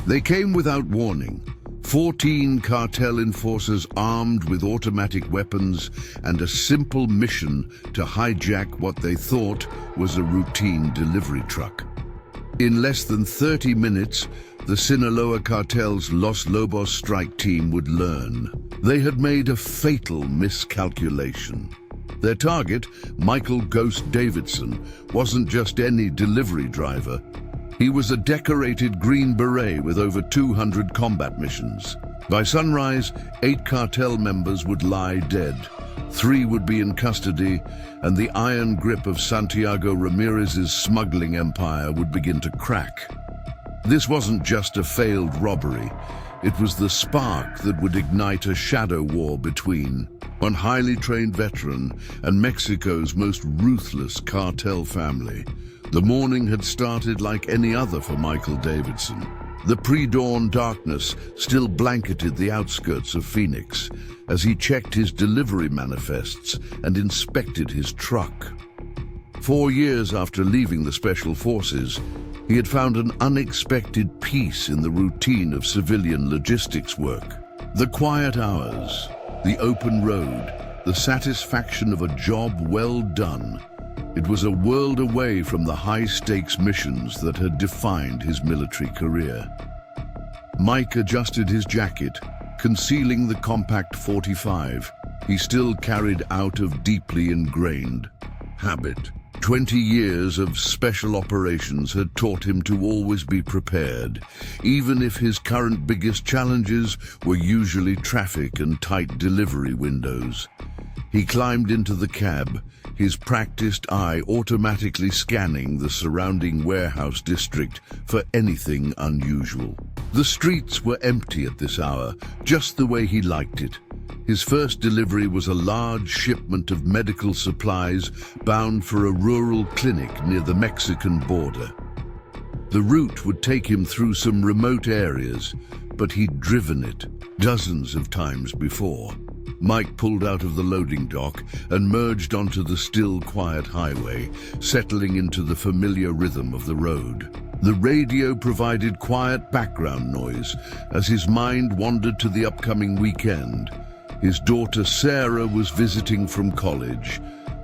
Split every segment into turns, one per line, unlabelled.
They came without warning. 14 cartel enforcers armed with automatic weapons and a simple mission to hijack what they thought was a routine delivery truck. In less than 30 minutes, the Sinaloa Cartel's Los Lobos strike team would learn. They had made a fatal miscalculation. Their target, Michael "Ghost" Davidson, wasn't just any delivery driver. He was a decorated Green Beret with over 200 combat missions. By sunrise, 8 cartel members would lie dead. 3 would be in custody, and the iron grip of Santiago Ramirez's smuggling empire would begin to crack. This wasn't just a failed robbery. It was the spark that would ignite a shadow war between one highly trained veteran and Mexico's most ruthless cartel family. The morning had started like any other for Michael Davidson. The pre-dawn darkness still blanketed the outskirts of Phoenix as he checked his delivery manifests and inspected his truck. 4 years after leaving the Special Forces, he had found an unexpected peace in the routine of civilian logistics work. The quiet hours, the open road, the satisfaction of a job well done. It was a world away from the high-stakes missions that had defined his military career. Mike adjusted his jacket, concealing the compact .45 he still carried out of deeply ingrained habit. 20 years of special operations had taught him to always be prepared, even if his current biggest challenges were usually traffic and tight delivery windows. He climbed into the cab, his practiced eye automatically scanning the surrounding warehouse district for anything unusual. The streets were empty at this hour, just the way he liked it. His first delivery was a large shipment of medical supplies bound for a rural clinic near the Mexican border. The route would take him through some remote areas, but he'd driven it dozens of times before. Mike pulled out of the loading dock and merged onto the still, quiet highway, settling into the familiar rhythm of the road. The radio provided quiet background noise as his mind wandered to the upcoming weekend. His daughter Sarah was visiting from college,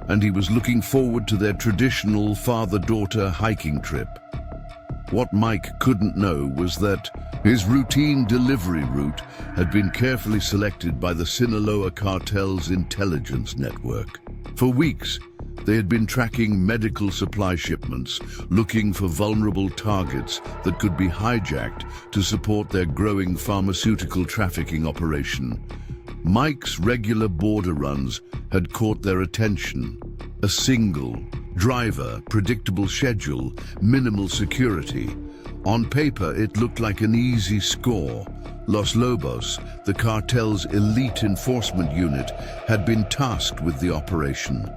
and he was looking forward to their traditional father-daughter hiking trip. What Mike couldn't know was that his routine delivery route had been carefully selected by the Sinaloa Cartel's intelligence network. For weeks, they had been tracking medical supply shipments, looking for vulnerable targets that could be hijacked to support their growing pharmaceutical trafficking operation. Mike's regular border runs had caught their attention. A single driver, predictable schedule, minimal security. On paper, it looked like an easy score. Los Lobos, the cartel's elite enforcement unit, had been tasked with the operation.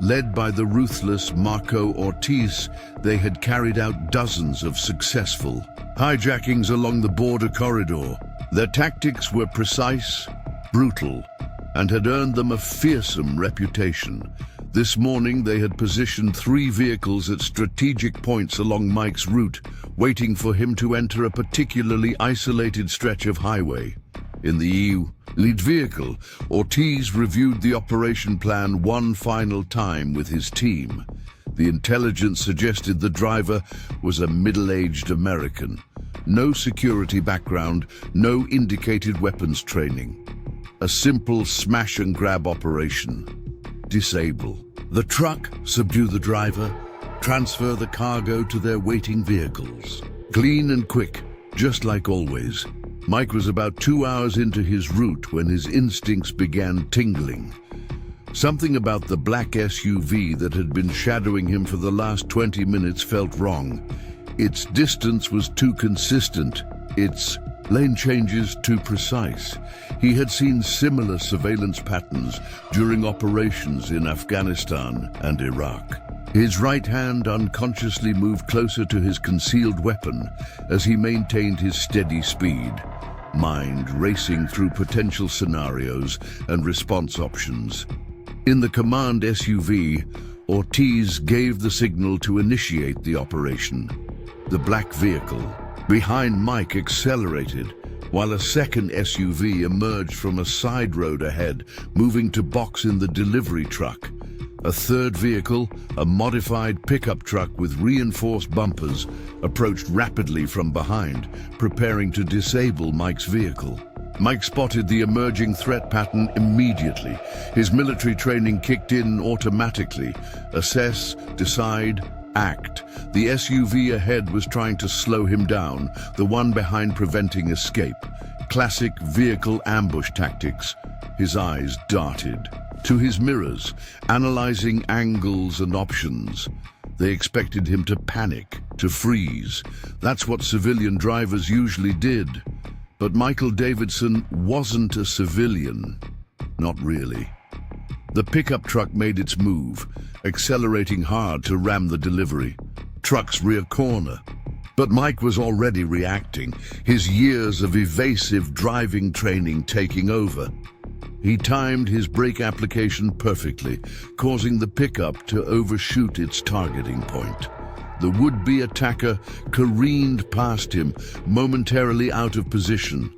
Led by the ruthless Marco Ortiz, they had carried out dozens of successful hijackings along the border corridor. Their tactics were precise, brutal, and had earned them a fearsome reputation. This morning, they had positioned 3 vehicles at strategic points along Mike's route, waiting for him to enter a particularly isolated stretch of highway. In the lead vehicle, Ortiz reviewed the operation plan one final time with his team. The intelligence suggested the driver was a middle-aged American. No security background, no indicated weapons training. A simple smash-and-grab operation. Disable the truck, subdue the driver, transfer the cargo to their waiting vehicles. Clean and quick, just like always. Mike was about 2 hours into his route when his instincts began tingling. Something about the black SUV that had been shadowing him for the last 20 minutes felt wrong. Its distance was too consistent, its lane changes too precise. He had seen similar surveillance patterns during operations in Afghanistan and Iraq. His right hand unconsciously moved closer to his concealed weapon as he maintained his steady speed, mind racing through potential scenarios and response options. In the command SUV, Ortiz gave the signal to initiate the operation. The black vehicle, behind Mike accelerated, while a second SUV emerged from a side road ahead, moving to box in the delivery truck. A third vehicle, a modified pickup truck with reinforced bumpers, approached rapidly from behind, preparing to disable Mike's vehicle. Mike spotted the emerging threat pattern immediately. His military training kicked in automatically. Assess, decide, act. The SUV ahead was trying to slow him down, the one behind preventing escape. Classic vehicle ambush tactics. His eyes darted to his mirrors, analyzing angles and options. They expected him to panic, to freeze. That's what civilian drivers usually did. But Michael Davidson wasn't a civilian. Not really. The pickup truck made its move, accelerating hard to ram the delivery truck's rear corner. But Mike was already reacting, his years of evasive driving training taking over. He timed his brake application perfectly, causing the pickup to overshoot its targeting point. The would-be attacker careened past him, momentarily out of position.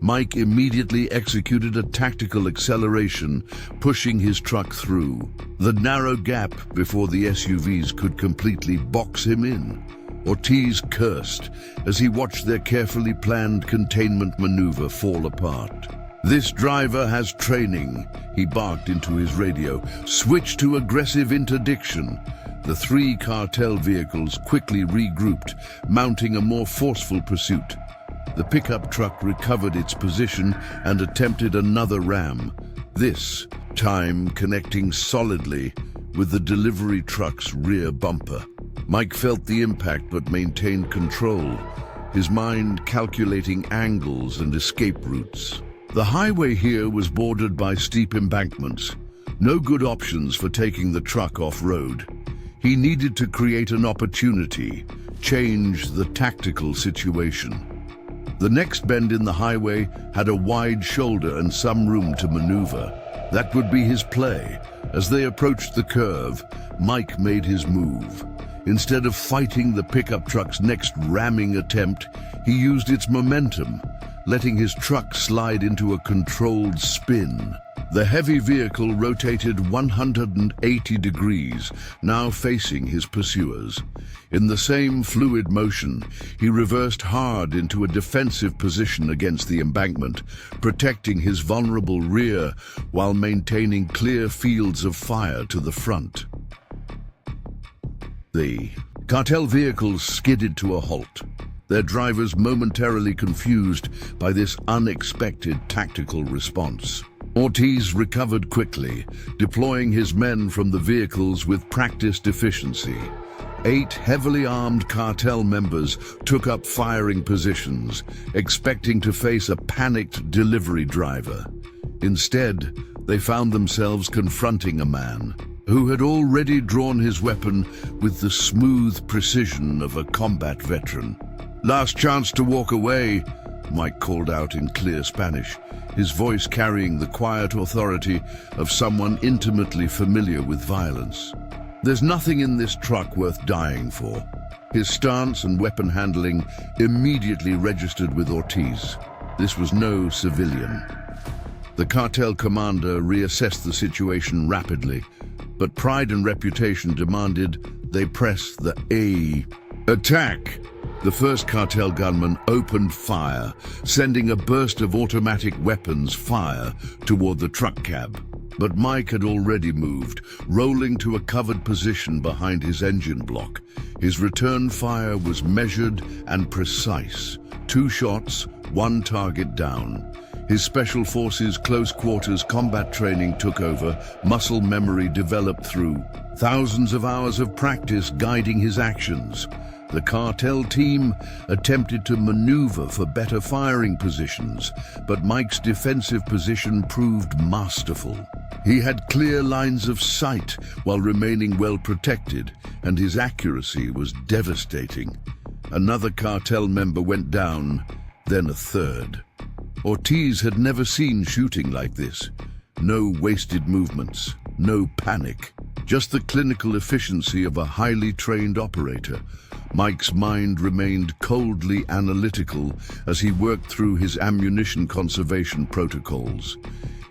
Mike immediately executed a tactical acceleration, pushing his truck through the narrow gap before the SUVs could completely box him in. Ortiz cursed as he watched their carefully planned containment maneuver fall apart. "This driver has training," he barked into his radio. "Switch to aggressive interdiction." The three cartel vehicles quickly regrouped, mounting a more forceful pursuit. The pickup truck recovered its position and attempted another ram, this time connecting solidly with the delivery truck's rear bumper. Mike felt the impact but maintained control, his mind calculating angles and escape routes. The highway here was bordered by steep embankments, no good options for taking the truck off-road. He needed to create an opportunity, change the tactical situation. The next bend in the highway had a wide shoulder and some room to maneuver. That would be his play. As they approached the curve, Mike made his move. Instead of fighting the pickup truck's next ramming attempt, he used its momentum, letting his truck slide into a controlled spin. The heavy vehicle rotated 180 degrees, now facing his pursuers. In the same fluid motion, he reversed hard into a defensive position against the embankment, protecting his vulnerable rear while maintaining clear fields of fire to the front. The cartel vehicles skidded to a halt, their drivers momentarily confused by this unexpected tactical response. Ortiz recovered quickly, deploying his men from the vehicles with practiced efficiency. 8 heavily armed cartel members took up firing positions, expecting to face a panicked delivery driver. Instead, they found themselves confronting a man who had already drawn his weapon with the smooth precision of a combat veteran. "Last chance to walk away," Mike called out in clear Spanish, his voice carrying the quiet authority of someone intimately familiar with violence. "There's nothing in this truck worth dying for." His stance and weapon handling immediately registered with Ortiz. This was no civilian. The cartel commander reassessed the situation rapidly, but pride and reputation demanded they press the A. Attack! The first cartel gunman opened fire, sending a burst of automatic weapons fire toward the truck cab. But Mike had already moved, rolling to a covered position behind his engine block. His return fire was measured and precise. 2 shots, 1 target down. His Special Forces close quarters combat training took over, muscle memory developed through thousands of hours of practice guiding his actions. The cartel team attempted to maneuver for better firing positions, but Mike's defensive position proved masterful. He had clear lines of sight while remaining well protected, and his accuracy was devastating. Another cartel member went down, then a third. Ortiz had never seen shooting like this. No wasted movements, no panic, just the clinical efficiency of a highly trained operator. Mike's mind remained coldly analytical as he worked through his ammunition conservation protocols.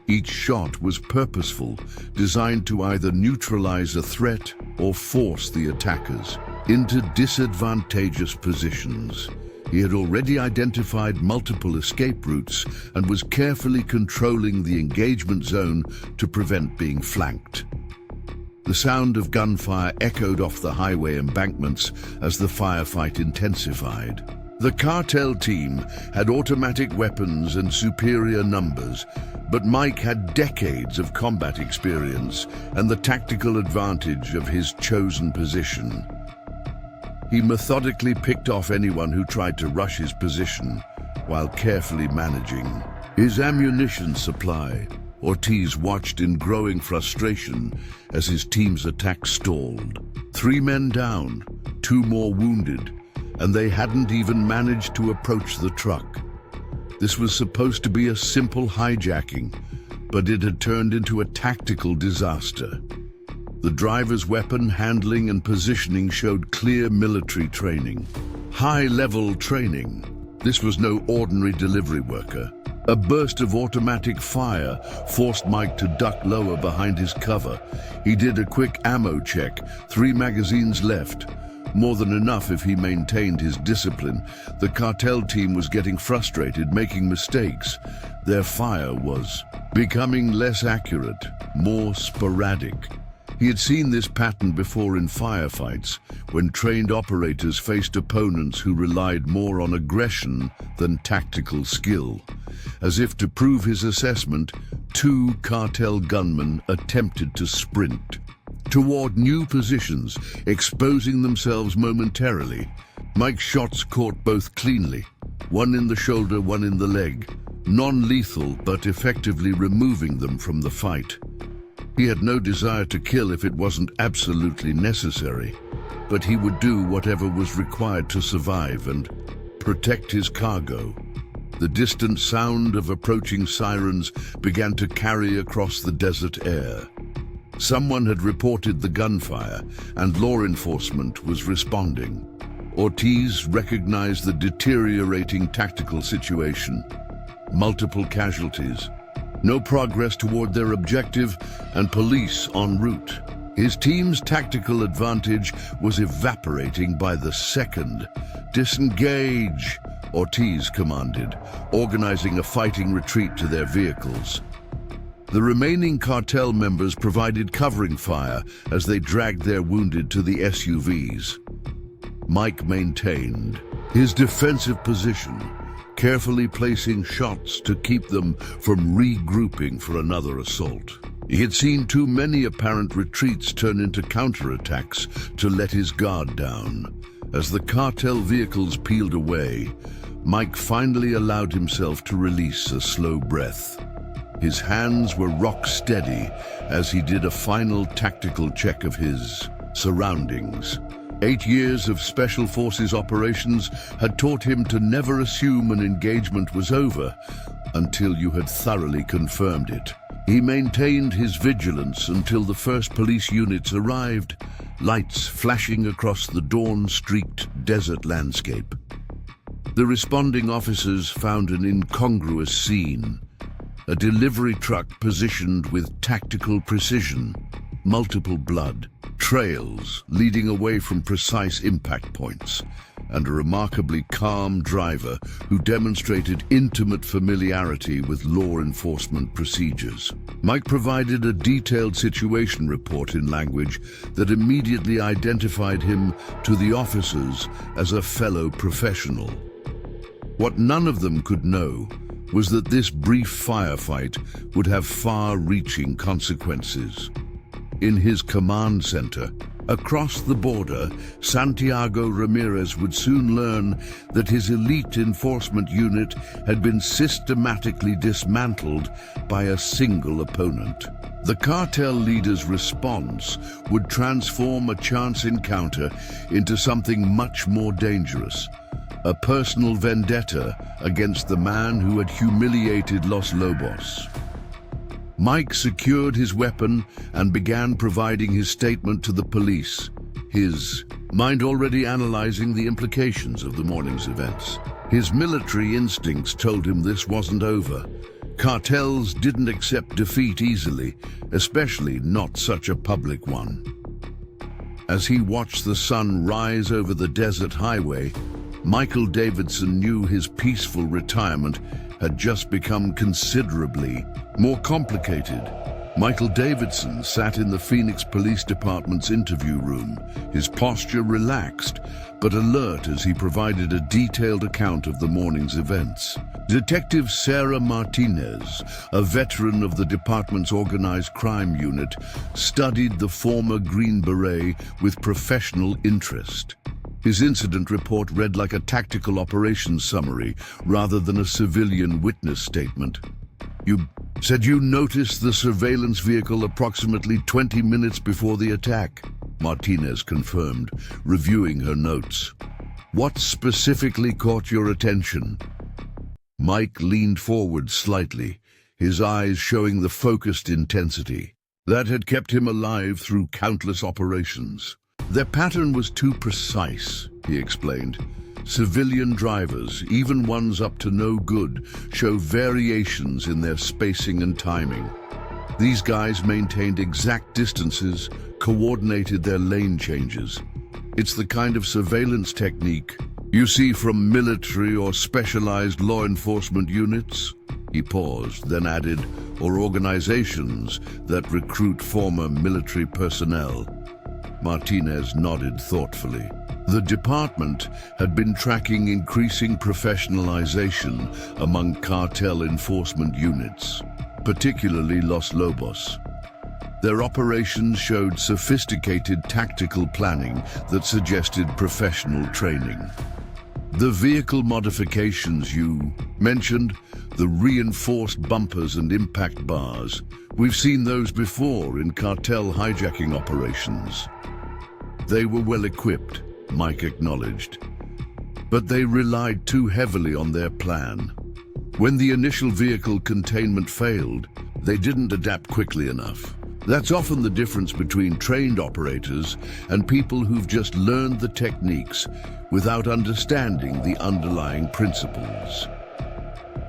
Each shot was purposeful, designed to either neutralize a threat or force the attackers into disadvantageous positions. He had already identified multiple escape routes and was carefully controlling the engagement zone to prevent being flanked. The sound of gunfire echoed off the highway embankments as the firefight intensified. The cartel team had automatic weapons and superior numbers, but Mike had decades of combat experience and the tactical advantage of his chosen position. He methodically picked off anyone who tried to rush his position while carefully managing his ammunition supply. Ortiz watched in growing frustration as his team's attack stalled. 3 men down, 2 more wounded, and they hadn't even managed to approach the truck. This was supposed to be a simple hijacking, but it had turned into a tactical disaster. The driver's weapon handling and positioning showed clear military training. High-level training. This was no ordinary delivery worker. A burst of automatic fire forced Mike to duck lower behind his cover. He did a quick ammo check, 3 magazines left. More than enough if he maintained his discipline. The cartel team was getting frustrated, making mistakes. Their fire was becoming less accurate, more sporadic. He had seen this pattern before in firefights, when trained operators faced opponents who relied more on aggression than tactical skill. As if to prove his assessment, 2 cartel gunmen attempted to sprint toward new positions, exposing themselves momentarily. Mike's shots caught both cleanly, one in the shoulder, one in the leg, non-lethal but effectively removing them from the fight. He had no desire to kill if it wasn't absolutely necessary, but he would do whatever was required to survive and protect his cargo. The distant sound of approaching sirens began to carry across the desert air. Someone had reported the gunfire, and law enforcement was responding. Ortiz recognized the deteriorating tactical situation. Multiple casualties, no progress toward their objective, and police en route. His team's tactical advantage was evaporating by the second. "Disengage!" Ortiz commanded, organizing a fighting retreat to their vehicles. The remaining cartel members provided covering fire as they dragged their wounded to the SUVs. Mike maintained his defensive position, carefully placing shots to keep them from regrouping for another assault. He had seen too many apparent retreats turn into counterattacks to let his guard down. As the cartel vehicles peeled away, Mike finally allowed himself to release a slow breath. His hands were rock steady as he did a final tactical check of his surroundings. 8 years of Special Forces operations had taught him to never assume an engagement was over until you had thoroughly confirmed it. He maintained his vigilance until the first police units arrived, lights flashing across the dawn-streaked desert landscape. The responding officers found an incongruous scene. A delivery truck positioned with tactical precision, multiple blood trails leading away from precise impact points, and a remarkably calm driver who demonstrated intimate familiarity with law enforcement procedures. Mike provided a detailed situation report in language that immediately identified him to the officers as a fellow professional. What none of them could know was that this brief firefight would have far-reaching consequences. In his command center, across the border, Santiago Ramirez would soon learn that his elite enforcement unit had been systematically dismantled by a single opponent. The cartel leader's response would transform a chance encounter into something much more dangerous. A personal vendetta against the man who had humiliated Los Lobos. Mike secured his weapon and began providing his statement to the police, his mind already analyzing the implications of the morning's events. His military instincts told him this wasn't over. Cartels didn't accept defeat easily, especially not such a public one. As he watched the sun rise over the desert highway, Michael Davidson knew his peaceful retirement had just become considerably more complicated. Michael Davidson sat in the Phoenix Police Department's interview room, his posture relaxed but alert as he provided a detailed account of the morning's events. Detective Sarah Martinez, a veteran of the department's organized crime unit, studied the former Green Beret with professional interest. His incident report read like a tactical operations summary rather than a civilian witness statement. "You said you noticed the surveillance vehicle approximately 20 minutes before the attack," Martinez confirmed, reviewing her notes. "What specifically caught your attention?" Mike leaned forward slightly, his eyes showing the focused intensity that had kept him alive through countless operations. "Their pattern was too precise," he explained. "Civilian drivers, even ones up to no good, show variations in their spacing and timing. These guys maintained exact distances, coordinated their lane changes. It's the kind of surveillance technique you see from military or specialized law enforcement units." He paused, then added, "or organizations that recruit former military personnel." Martinez nodded thoughtfully. The department had been tracking increasing professionalization among cartel enforcement units, particularly Los Lobos. Their operations showed sophisticated tactical planning that suggested professional training. "The vehicle modifications you mentioned, the reinforced bumpers and impact bars, we've seen those before in cartel hijacking operations." "They were well equipped," Mike acknowledged, "but they relied too heavily on their plan. When the initial vehicle containment failed, they didn't adapt quickly enough. That's often the difference between trained operators and people who've just learned the techniques without understanding the underlying principles."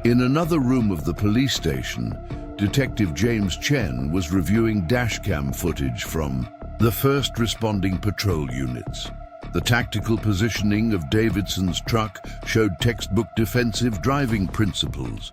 In another room of the police station, Detective James Chen was reviewing dashcam footage from the first responding patrol units. The tactical positioning of Davidson's truck showed textbook defensive driving principles.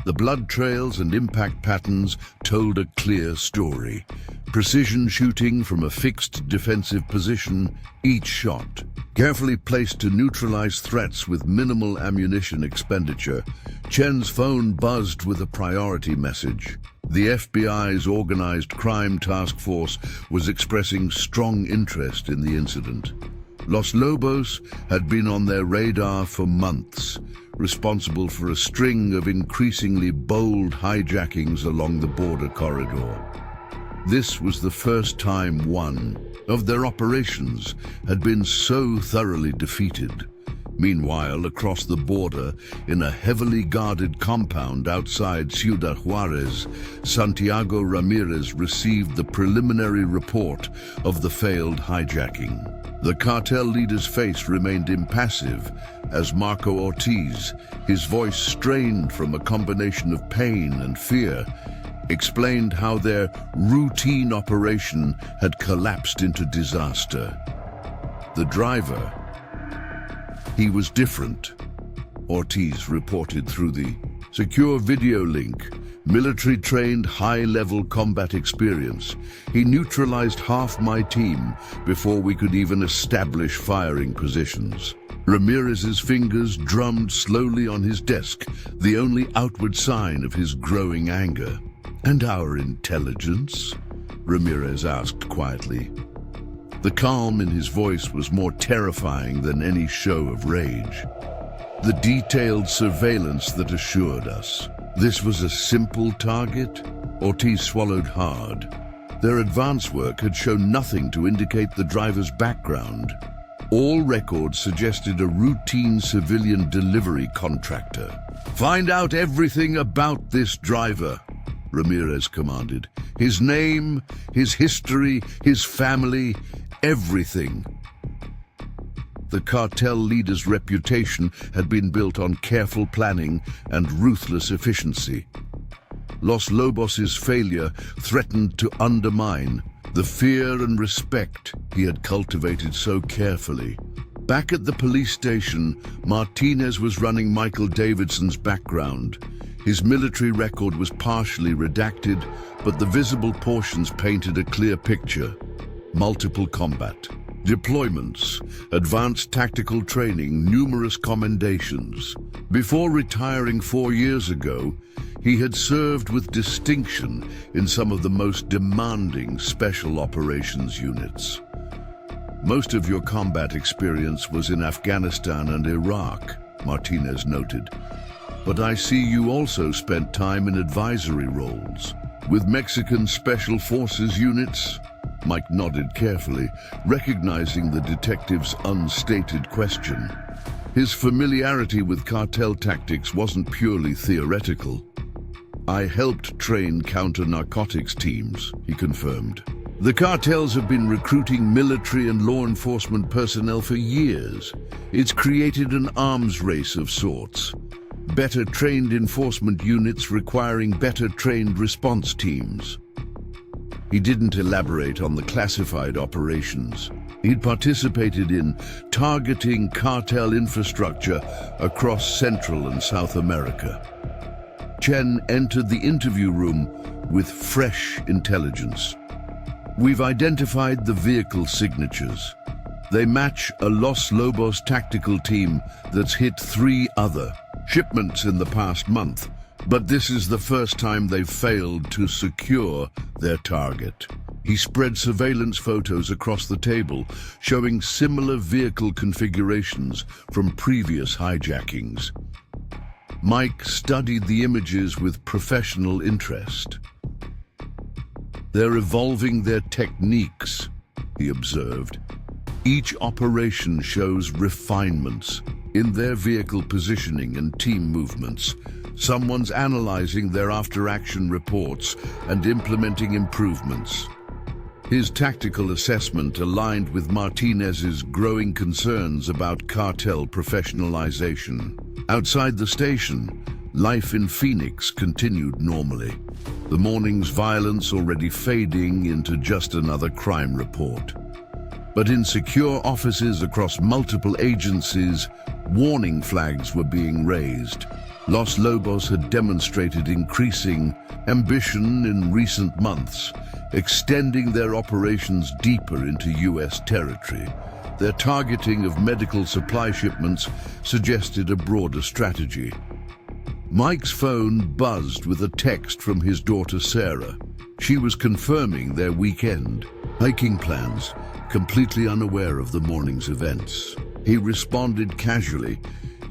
The blood trails and impact patterns told a clear story. Precision shooting from a fixed defensive position, each shot carefully placed to neutralize threats with minimal ammunition expenditure. Chen's phone buzzed with a priority message. The FBI's organized crime task force was expressing strong interest in the incident. Los Lobos had been on their radar for months, responsible for a string of increasingly bold hijackings along the border corridor. This was the first time one of their operations had been so thoroughly defeated. Meanwhile, across the border, in a heavily guarded compound outside Ciudad Juarez, Santiago Ramirez received the preliminary report of the failed hijacking. The cartel leader's face remained impassive as Marco Ortiz, his voice strained from a combination of pain and fear, explained how their routine operation had collapsed into disaster. The driver, he was different, Ortiz reported through the secure video link. Military-trained, high-level combat experience. He neutralized half my team before we could even establish firing positions. Ramirez's fingers drummed slowly on his desk, the only outward sign of his growing anger. "And our intelligence?" Ramirez asked quietly. The calm in his voice was more terrifying than any show of rage. "The detailed surveillance that assured us this was a simple target?" Ortiz swallowed hard. Their advance work had shown nothing to indicate the driver's background. All records suggested a routine civilian delivery contractor. "Find out everything about this driver," Ramirez commanded. "His name, his history, his family, everything." the cartel leader's reputation had been built on careful planning and ruthless efficiency. Los Lobos' failure threatened to undermine the fear and respect he had cultivated so carefully. Back at the police station, Martinez was running Michael Davidson's background. His military record was partially redacted, but the visible portions painted a clear picture. Multiple combat deployments, advanced tactical training, numerous commendations. Before retiring 4 years ago, he had served with distinction in some of the most demanding special operations units. Most of your combat experience was in Afghanistan and Iraq, Martinez noted. But I see you also spent time in advisory roles. With Mexican Special Forces units? Mike nodded carefully, recognizing the detective's unstated question. His familiarity with cartel tactics wasn't purely theoretical. I helped train counter-narcotics teams, he confirmed. The cartels have been recruiting military and law enforcement personnel for years. It's created an arms race of sorts. Better trained enforcement units requiring better trained response teams. He didn't elaborate on the classified operations. He'd participated in targeting cartel infrastructure across Central and South America. Chen entered the interview room with fresh intelligence. We've identified the vehicle signatures. They match a Los Lobos tactical team that's hit 3 other shipments in the past month, but this is the first time they've failed to secure their target. He spread surveillance photos across the table, showing similar vehicle configurations from previous hijackings. Mike studied the images with professional interest. They're evolving their techniques, he observed. Each operation shows refinements in their vehicle positioning and team movements. Someone's analyzing their after-action reports and implementing improvements. His tactical assessment aligned with Martinez's growing concerns about cartel professionalization. Outside the station, life in Phoenix continued normally, the morning's violence already fading into just another crime report. But in secure offices across multiple agencies, warning flags were being raised. Los Lobos had demonstrated increasing ambition in recent months, extending their operations deeper into U.S. territory. Their targeting of medical supply shipments suggested a broader strategy. Mike's phone buzzed with a text from his daughter Sarah. She was confirming their weekend hiking plans, completely unaware of the morning's events. He responded casually,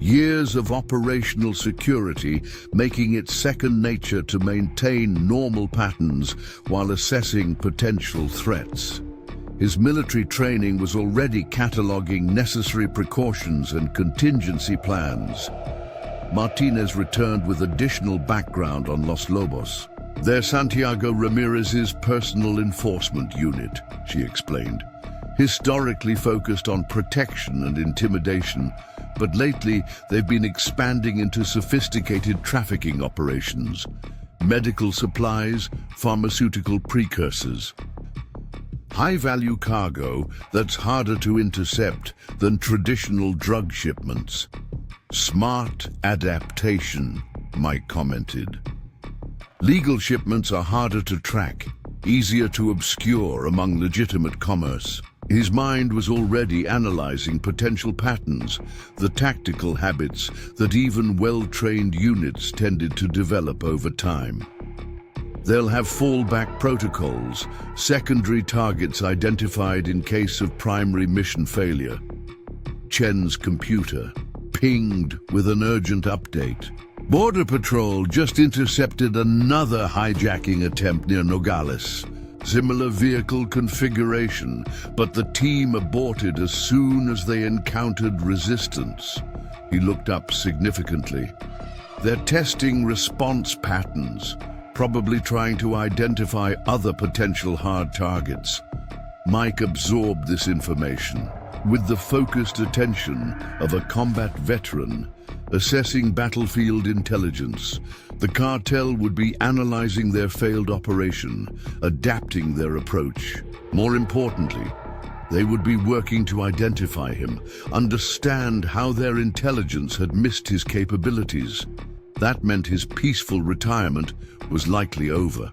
years of operational security making it second nature to maintain normal patterns while assessing potential threats. His military training was already cataloging necessary precautions and contingency plans. Martinez returned with additional background on Los Lobos. They're Santiago Ramirez's personal enforcement unit, she explained. Historically focused on protection and intimidation, but lately they've been expanding into sophisticated trafficking operations, medical supplies, pharmaceutical precursors. High-value cargo that's harder to intercept than traditional drug shipments. Smart adaptation, Mike commented. Legal shipments are harder to track, easier to obscure among legitimate commerce. His mind was already analyzing potential patterns, the tactical habits that even well-trained units tended to develop over time. They'll have fallback protocols, secondary targets identified in case of primary mission failure. Chen's computer pinged with an urgent update. Border Patrol just intercepted another hijacking attempt near Nogales. Similar vehicle configuration, but the team aborted as soon as they encountered resistance. He looked up significantly. They're testing response patterns, probably trying to identify other potential hard targets. Mike absorbed this information, With the focused attention of a combat veteran, assessing battlefield intelligence, the cartel would be analyzing their failed operation, adapting their approach. More importantly, they would be working to identify him, understand how their intelligence had missed his capabilities. That meant his peaceful retirement was likely over.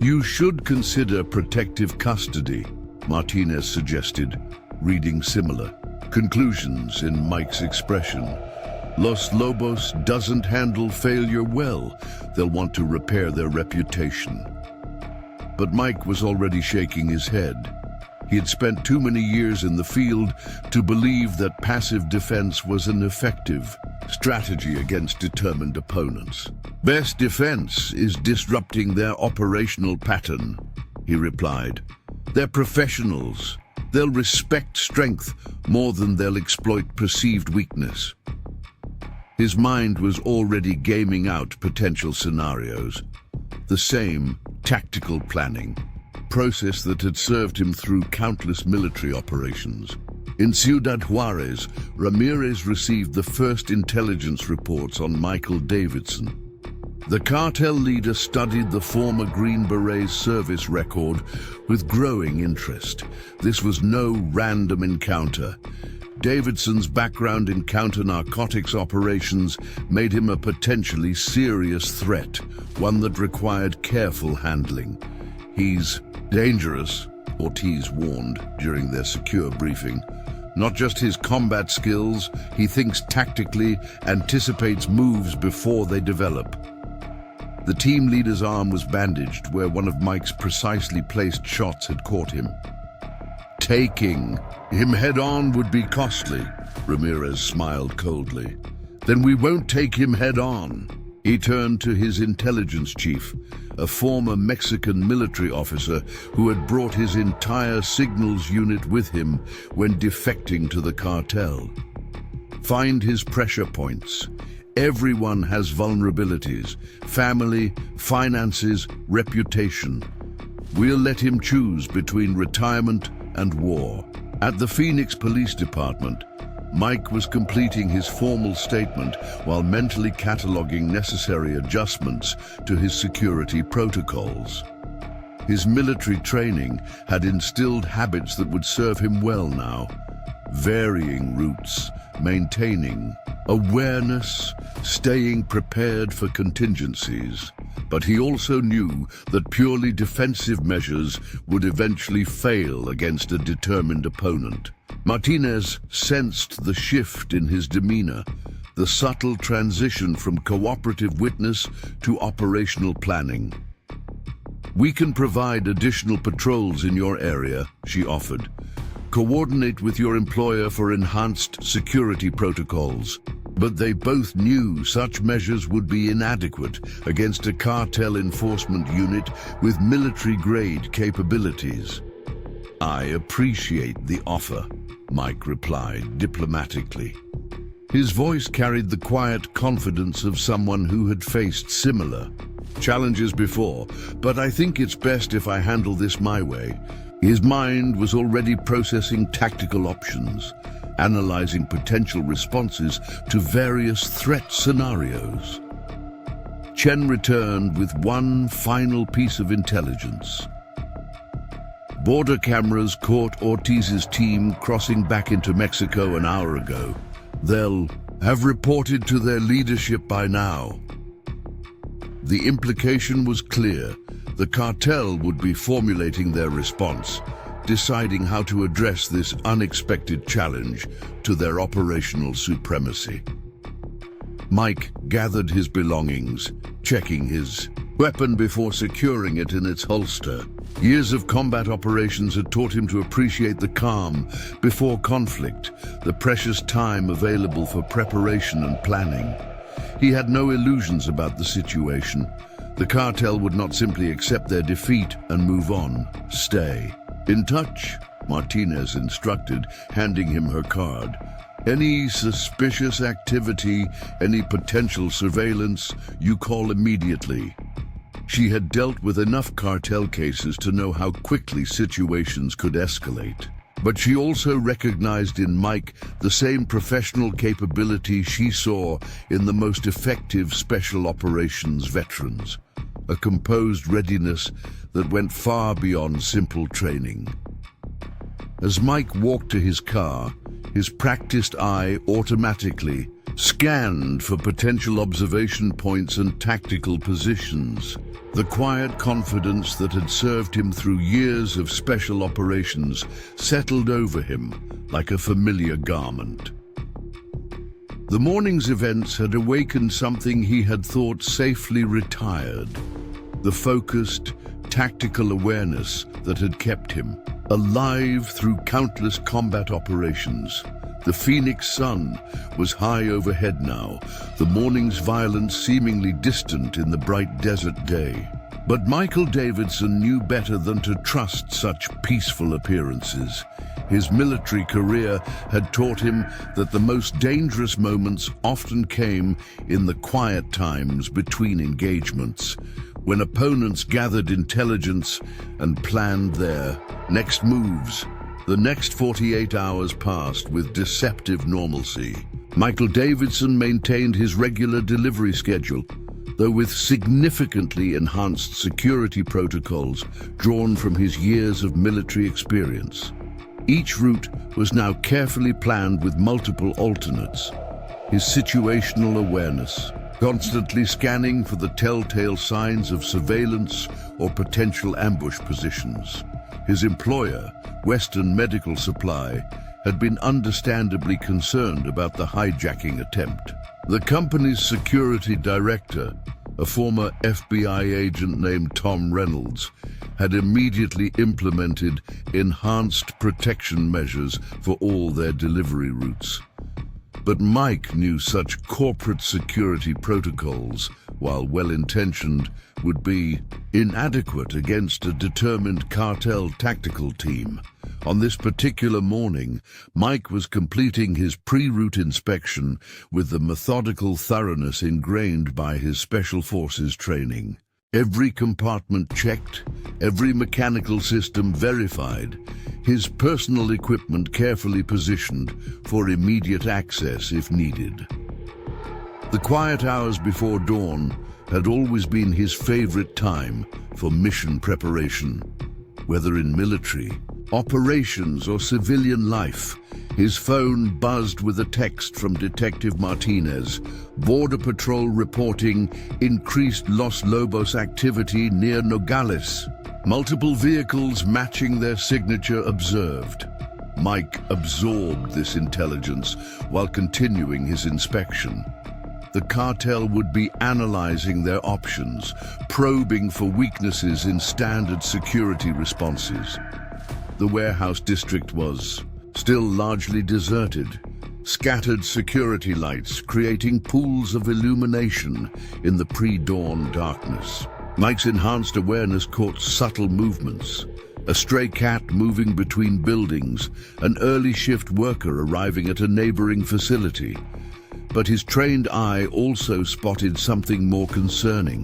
"You should consider protective custody," Martinez suggested, reading similar conclusions in Mike's expression. "Los Lobos doesn't handle failure well. They'll want to repair their reputation." But Mike was already shaking his head. He had spent too many years in the field to believe that passive defense was an effective strategy against determined opponents. "Best defense is disrupting their operational pattern," he replied. "They're professionals. They'll respect strength more than they'll exploit perceived weakness." His mind was already gaming out potential scenarios. The same tactical planning process that had served him through countless military operations. In Ciudad Juarez, Ramirez received the first intelligence reports on Michael Davidson. The cartel leader studied the former Green Beret's service record with growing interest. This was no random encounter. Davidson's background in counter-narcotics operations made him a potentially serious threat, one that required careful handling. "He's dangerous," Ortiz warned during their secure briefing. "Not just his combat skills, he thinks tactically, anticipates moves before they develop." The team leader's arm was bandaged where one of Mike's precisely placed shots had caught him. "Taking him head-on would be costly," Ramirez smiled coldly. "Then we won't take him head-on." He turned to his intelligence chief, a former Mexican military officer who had brought his entire signals unit with him when defecting to the cartel. "Find his pressure points. Everyone has vulnerabilities: family, finances, reputation. We'll let him choose between retirement and war." At the Phoenix Police Department, Mike was completing his formal statement while mentally cataloging necessary adjustments to his security protocols. His military training had instilled habits that would serve him well now: varying routes, maintaining awareness, staying prepared for contingencies. But he also knew that purely defensive measures would eventually fail against a determined opponent. Martinez sensed the shift in his demeanor, the subtle transition from cooperative witness to operational planning. "We can provide additional patrols in your area," she offered. "Coordinate with your employer for enhanced security protocols." But they both knew such measures would be inadequate against a cartel enforcement unit with military-grade capabilities. "I appreciate the offer," Mike replied diplomatically. His voice carried the quiet confidence of someone who had faced similar challenges before. "But I think it's best if I handle this my way." His mind was already processing tactical options, analyzing potential responses to various threat scenarios. Chen returned with one final piece of intelligence. Border cameras caught Ortiz's team crossing back into Mexico an hour ago. They'll have reported to their leadership by now. The implication was clear. The cartel would be formulating their response, deciding how to address this unexpected challenge to their operational supremacy. Mike gathered his belongings, checking his weapon before securing it in its holster. Years of combat operations had taught him to appreciate the calm before conflict, the precious time available for preparation and planning. He had no illusions about the situation. The cartel would not simply accept their defeat and move on. "Stay in touch," Martinez instructed, handing him her card. "Any suspicious activity, any potential surveillance, you call immediately." She had dealt with enough cartel cases to know how quickly situations could escalate. But she also recognized in Mike the same professional capability she saw in the most effective special operations veterans, a composed readiness that went far beyond simple training. As Mike walked to his car, his practiced eye automatically scanned for potential observation points and tactical positions. The quiet confidence that had served him through years of special operations settled over him like a familiar garment. The morning's events had awakened something he had thought safely retired, the focused, tactical awareness that had kept him alive through countless combat operations. The Phoenix sun was high overhead now, the morning's violence seemingly distant in the bright desert day. But Michael Davidson knew better than to trust such peaceful appearances. His military career had taught him that the most dangerous moments often came in the quiet times between engagements, when opponents gathered intelligence and planned their next moves. The next 48 hours passed with deceptive normalcy. Michael Davidson maintained his regular delivery schedule, though with significantly enhanced security protocols drawn from his years of military experience. Each route was now carefully planned with multiple alternates. His situational awareness, constantly scanning for the telltale signs of surveillance or potential ambush positions. His employer, Western Medical Supply, had been understandably concerned about the hijacking attempt. The company's security director, a former FBI agent named Tom Reynolds, had immediately implemented enhanced protection measures for all their delivery routes. But Mike knew such corporate security protocols, while well-intentioned, would be inadequate against a determined cartel tactical team. On this particular morning, Mike was completing his pre-route inspection with the methodical thoroughness ingrained by his Special Forces training. Every compartment checked, every mechanical system verified, his personal equipment carefully positioned for immediate access if needed. The quiet hours before dawn had always been his favorite time for mission preparation. Whether in military, operations, or civilian life, his phone buzzed with a text from Detective Martinez, Border Patrol reporting increased Los Lobos activity near Nogales. Multiple vehicles matching their signature observed. Mike absorbed this intelligence while continuing his inspection. The cartel would be analyzing their options, probing for weaknesses in standard security responses. The warehouse district was still largely deserted, scattered security lights creating pools of illumination in the pre-dawn darkness. Mike's enhanced awareness caught subtle movements, a stray cat moving between buildings, an early shift worker arriving at a neighboring facility. But his trained eye also spotted something more concerning.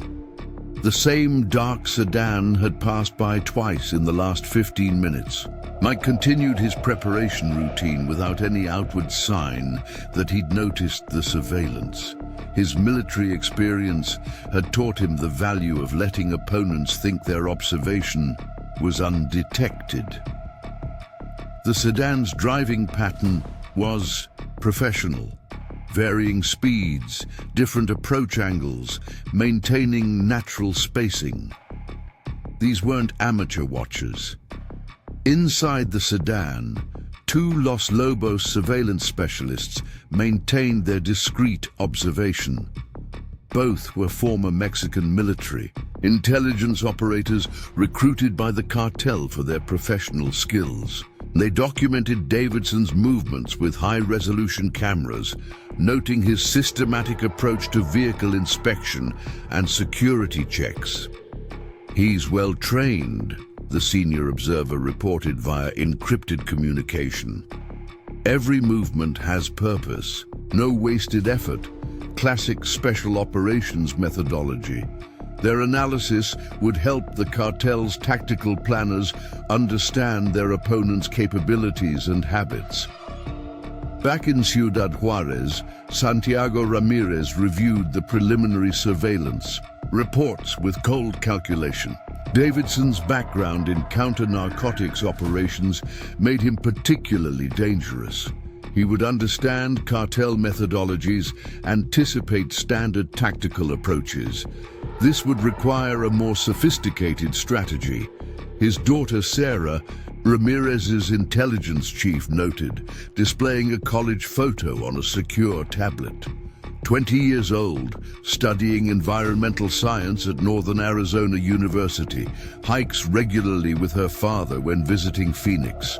The same dark sedan had passed by twice in the last 15 minutes. Mike continued his preparation routine without any outward sign that he'd noticed the surveillance. His military experience had taught him the value of letting opponents think their observation was undetected. The sedan's driving pattern was professional. Varying speeds, different approach angles, maintaining natural spacing. These weren't amateur watchers. Inside the sedan, two Los Lobos surveillance specialists maintained their discreet observation. Both were former Mexican military, intelligence operators recruited by the cartel for their professional skills. They documented Davidson's movements with high-resolution cameras, noting his systematic approach to vehicle inspection and security checks. "He's well trained," the senior observer reported via encrypted communication. "Every movement has purpose, no wasted effort, classic special operations methodology." Their analysis would help the cartel's tactical planners understand their opponent's capabilities and habits. Back in Ciudad Juarez, Santiago Ramirez reviewed the preliminary surveillance reports with cold calculation. Davidson's background in counter-narcotics operations made him particularly dangerous. He would understand cartel methodologies, anticipate standard tactical approaches. This would require a more sophisticated strategy. His daughter Sarah, Ramirez's intelligence chief, noted, displaying a college photo on a secure tablet. 20 years old, studying environmental science at Northern Arizona University, hikes regularly with her father when visiting Phoenix.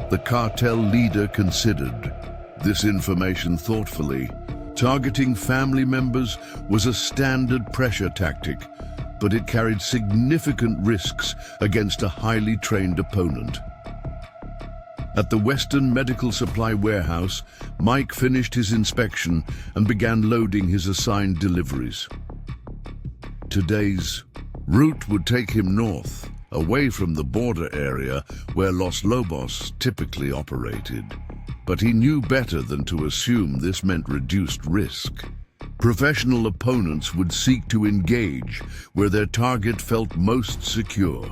The cartel leader considered this information thoughtfully. Targeting family members was a standard pressure tactic, but it carried significant risks against a highly trained opponent. At the Western Medical Supply Warehouse, Mike finished his inspection and began loading his assigned deliveries. Today's route would take him north, away from the border area where Los Lobos typically operated. But he knew better than to assume this meant reduced risk. Professional opponents would seek to engage where their target felt most secure.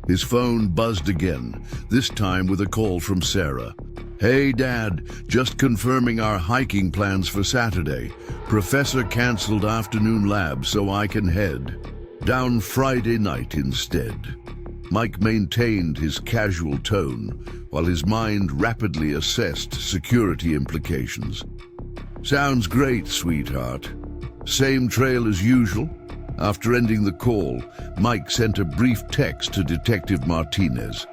His phone buzzed again, this time with a call from Sarah. "Hey, Dad, just confirming our hiking plans for Saturday. Professor canceled afternoon lab so I can head down Friday night instead." Mike maintained his casual tone while his mind rapidly assessed security implications. "Sounds great, sweetheart. Same trail as usual?" After ending the call, Mike sent a brief text to Detective Martinez.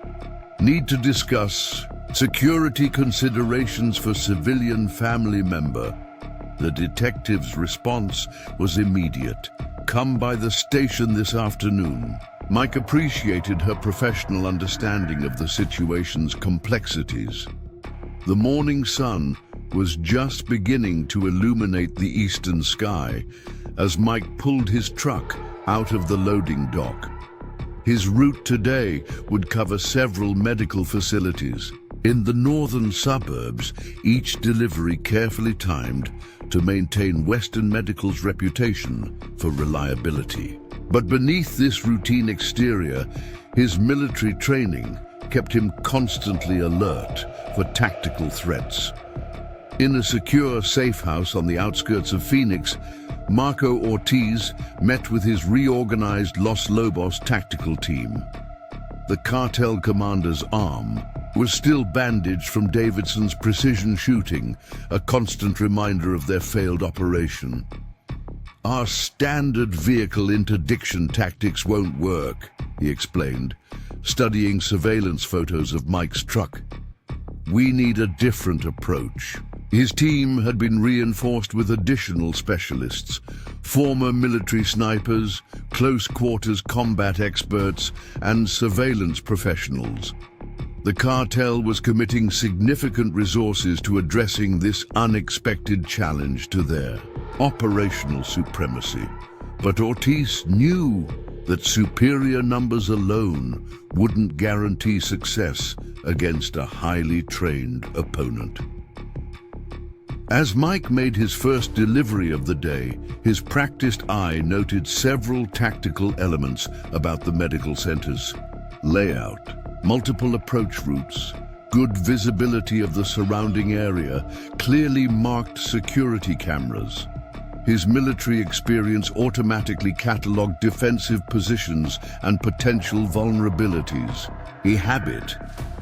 "Need to discuss security considerations for civilian family member." The detective's response was immediate. "Come by the station this afternoon." Mike appreciated her professional understanding of the situation's complexities. The morning sun was just beginning to illuminate the eastern sky as Mike pulled his truck out of the loading dock. His route today would cover several medical facilities. In the northern suburbs, each delivery carefully timed to maintain Western Medical's reputation for reliability. But beneath this routine exterior, his military training kept him constantly alert for tactical threats. In a secure safe house on the outskirts of Phoenix, Marco Ortiz met with his reorganized Los Lobos tactical team. The cartel commander's arm was still bandaged from Davidson's precision shooting, a constant reminder of their failed operation. "Our standard vehicle interdiction tactics won't work," he explained, studying surveillance photos of Mike's truck. "We need a different approach." His team had been reinforced with additional specialists, former military snipers, close-quarters combat experts, and surveillance professionals. The cartel was committing significant resources to addressing this unexpected challenge to their operational supremacy. But Ortiz knew that superior numbers alone wouldn't guarantee success against a highly trained opponent. As Mike made his first delivery of the day, his practiced eye noted several tactical elements about the medical center's layout. Multiple approach routes, good visibility of the surrounding area, clearly marked security cameras. His military experience automatically catalogued defensive positions and potential vulnerabilities, a habit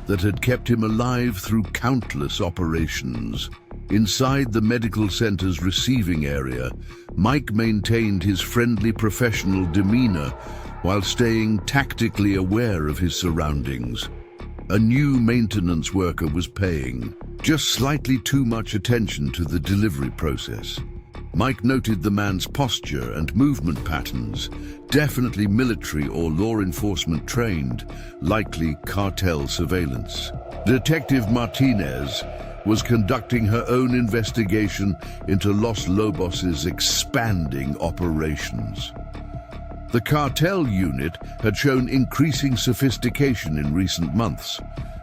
that had kept him alive through countless operations. Inside the medical center's receiving area, Mike maintained his friendly professional demeanor while staying tactically aware of his surroundings. A new maintenance worker was paying just slightly too much attention to the delivery process. Mike noted the man's posture and movement patterns, definitely military or law enforcement trained, likely cartel surveillance. Detective Martinez was conducting her own investigation into Los Lobos' expanding operations. The cartel unit had shown increasing sophistication in recent months,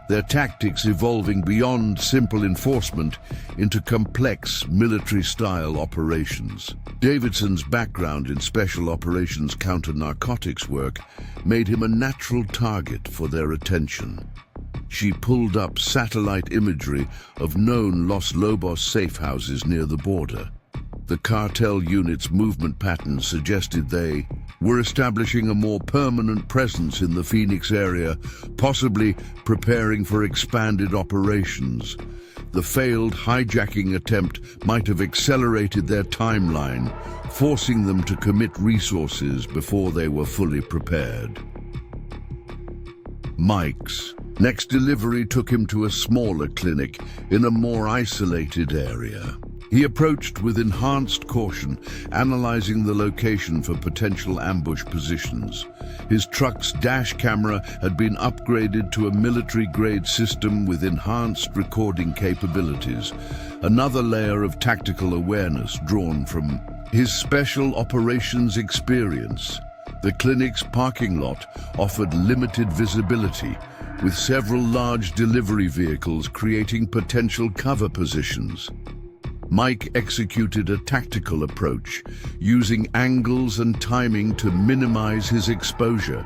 their tactics evolving beyond simple enforcement into complex military-style operations. Davidson's background in special operations counter-narcotics work made him a natural target for their attention. She pulled up satellite imagery of known Los Lobos safe houses near the border. The cartel unit's movement patterns suggested they were establishing a more permanent presence in the Phoenix area, possibly preparing for expanded operations. The failed hijacking attempt might have accelerated their timeline, forcing them to commit resources before they were fully prepared. Mike's next delivery took him to a smaller clinic in a more isolated area. He approached with enhanced caution, analyzing the location for potential ambush positions. His truck's dash camera had been upgraded to a military-grade system with enhanced recording capabilities, another layer of tactical awareness drawn from his special operations experience. The clinic's parking lot offered limited visibility, with several large delivery vehicles creating potential cover positions. Mike executed a tactical approach, using angles and timing to minimize his exposure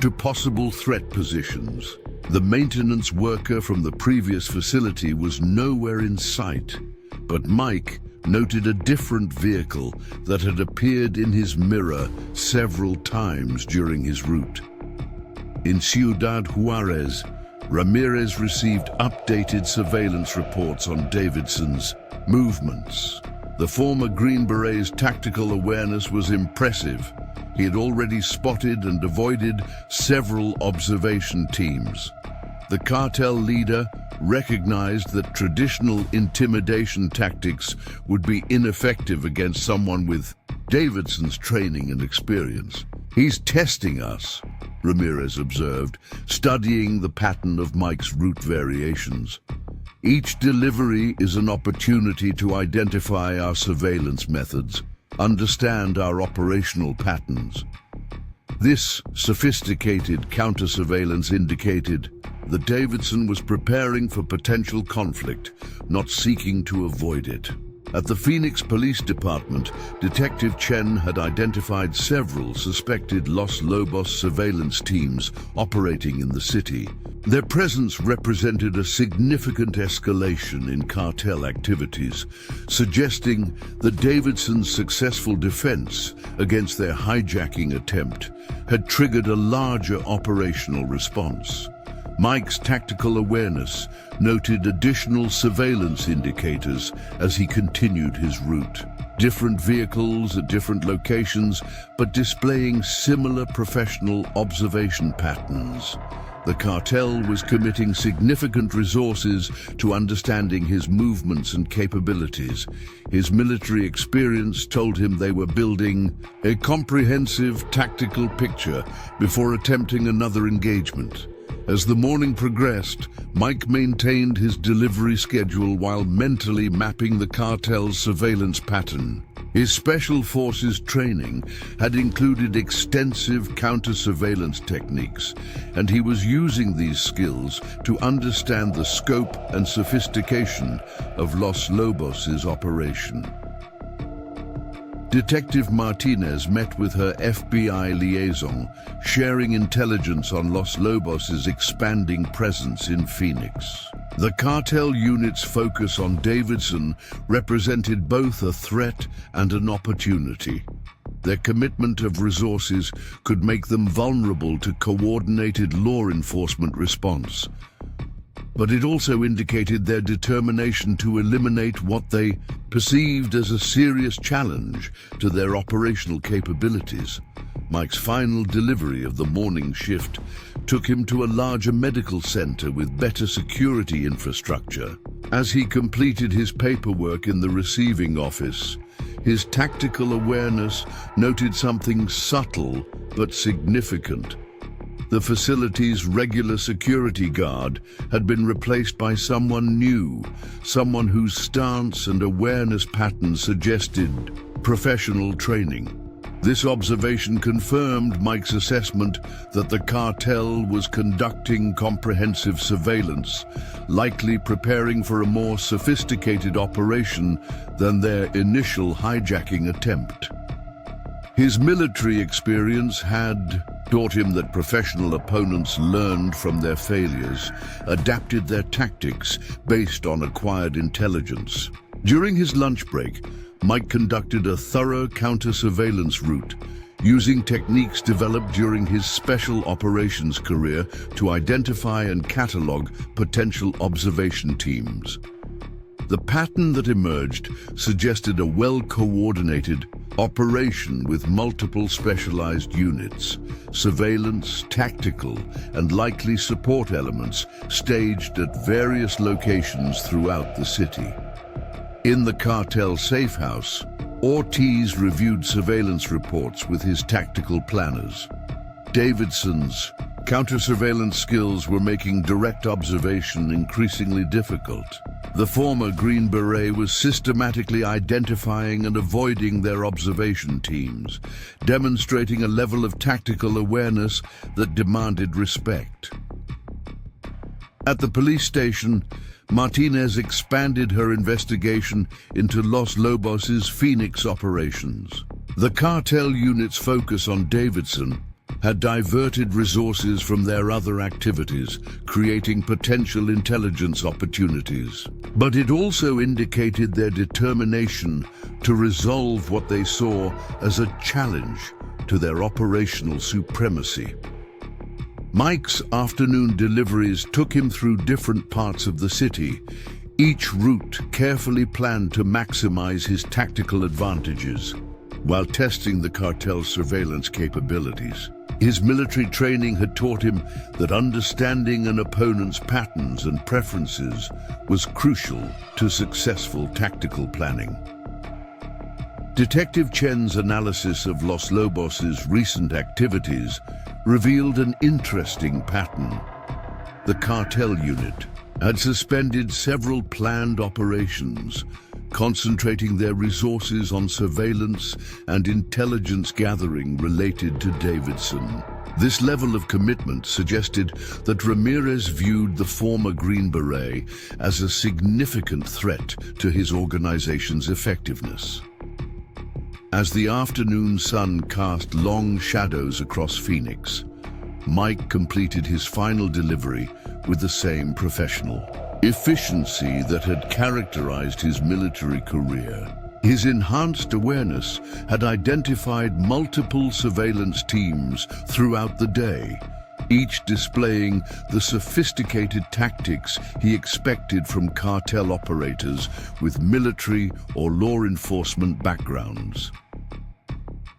to possible threat positions. The maintenance worker from the previous facility was nowhere in sight, but Mike noted a different vehicle that had appeared in his mirror several times during his route. In Ciudad Juarez, Ramirez received updated surveillance reports on Davidson's movements. The former Green Beret's tactical awareness was impressive. He had already spotted and avoided several observation teams. The cartel leader recognized that traditional intimidation tactics would be ineffective against someone with Davidson's training and experience. "He's testing us," Ramirez observed, studying the pattern of Mike's route variations. "Each delivery is an opportunity to identify our surveillance methods, understand our operational patterns." This sophisticated counter-surveillance indicated that Davidson was preparing for potential conflict, not seeking to avoid it. At the Phoenix Police Department, Detective Chen had identified several suspected Los Lobos surveillance teams operating in the city. Their presence represented a significant escalation in cartel activities, suggesting that Davidson's successful defense against their hijacking attempt had triggered a larger operational response. Mike's tactical awareness noted additional surveillance indicators as he continued his route. Different vehicles at different locations, but displaying similar professional observation patterns. The cartel was committing significant resources to understanding his movements and capabilities. His military experience told him they were building a comprehensive tactical picture before attempting another engagement. As the morning progressed, Mike maintained his delivery schedule while mentally mapping the cartel's surveillance pattern. His special forces training had included extensive counter-surveillance techniques, and he was using these skills to understand the scope and sophistication of Los Lobos' operation. Detective Martinez met with her FBI liaison, sharing intelligence on Los Lobos' expanding presence in Phoenix. The cartel unit's focus on Davidson represented both a threat and an opportunity. Their commitment of resources could make them vulnerable to coordinated law enforcement response. But it also indicated their determination to eliminate what they perceived as a serious challenge to their operational capabilities. Mike's final delivery of the morning shift took him to a larger medical center with better security infrastructure. As he completed his paperwork in the receiving office, his tactical awareness noted something subtle but significant. The facility's regular security guard had been replaced by someone new, someone whose stance and awareness patterns suggested professional training. This observation confirmed Mike's assessment that the cartel was conducting comprehensive surveillance, likely preparing for a more sophisticated operation than their initial hijacking attempt. His military experience had taught him that professional opponents learned from their failures, adapted their tactics based on acquired intelligence. During his lunch break, Mike conducted a thorough counter-surveillance route, using techniques developed during his special operations career to identify and catalog potential observation teams. The pattern that emerged suggested a well-coordinated operation with multiple specialized units, surveillance, tactical, and likely support elements staged at various locations throughout the city. In the cartel safe house, Ortiz reviewed surveillance reports with his tactical planners. Davidson's counter-surveillance skills were making direct observation increasingly difficult. The former Green Beret was systematically identifying and avoiding their observation teams, demonstrating a level of tactical awareness that demanded respect. At the police station, Martinez expanded her investigation into Los Lobos' Phoenix operations. The cartel unit's focus on Davidson had diverted resources from their other activities, creating potential intelligence opportunities. But it also indicated their determination to resolve what they saw as a challenge to their operational supremacy. Mike's afternoon deliveries took him through different parts of the city, each route carefully planned to maximize his tactical advantages, while testing the cartel's surveillance capabilities. His military training had taught him that understanding an opponent's patterns and preferences was crucial to successful tactical planning. Detective Chen's analysis of Los Lobos' recent activities revealed an interesting pattern. The cartel unit had suspended several planned operations, concentrating their resources on surveillance and intelligence gathering related to Davidson. This level of commitment suggested that Ramirez viewed the former Green Beret as a significant threat to his organization's effectiveness. As the afternoon sun cast long shadows across Phoenix, Mike completed his final delivery with the same professional efficiency that had characterized his military career. His enhanced awareness had identified multiple surveillance teams throughout the day, each displaying the sophisticated tactics he expected from cartel operators with military or law enforcement backgrounds.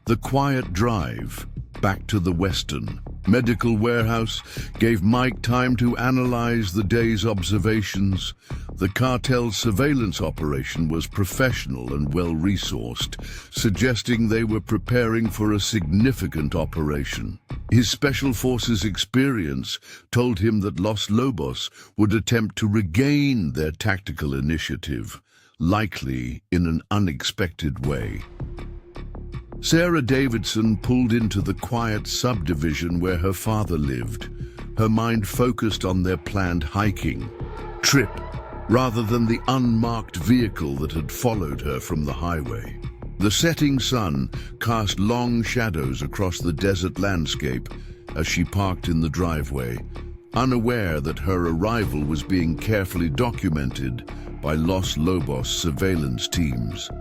The quiet drive back to the Western Medical Warehouse gave Mike time to analyze the day's observations. The cartel's surveillance operation was professional and well-resourced, suggesting they were preparing for a significant operation. His Special Forces experience told him that Los Lobos would attempt to regain their tactical initiative, likely in an unexpected way. Sarah Davidson pulled into the quiet subdivision where her father lived, her mind focused on their planned hiking trip rather than the unmarked vehicle that had followed her from the highway. The setting sun cast long shadows across the desert landscape as she parked in the driveway, unaware that her arrival was being carefully documented by Los Lobos surveillance teams.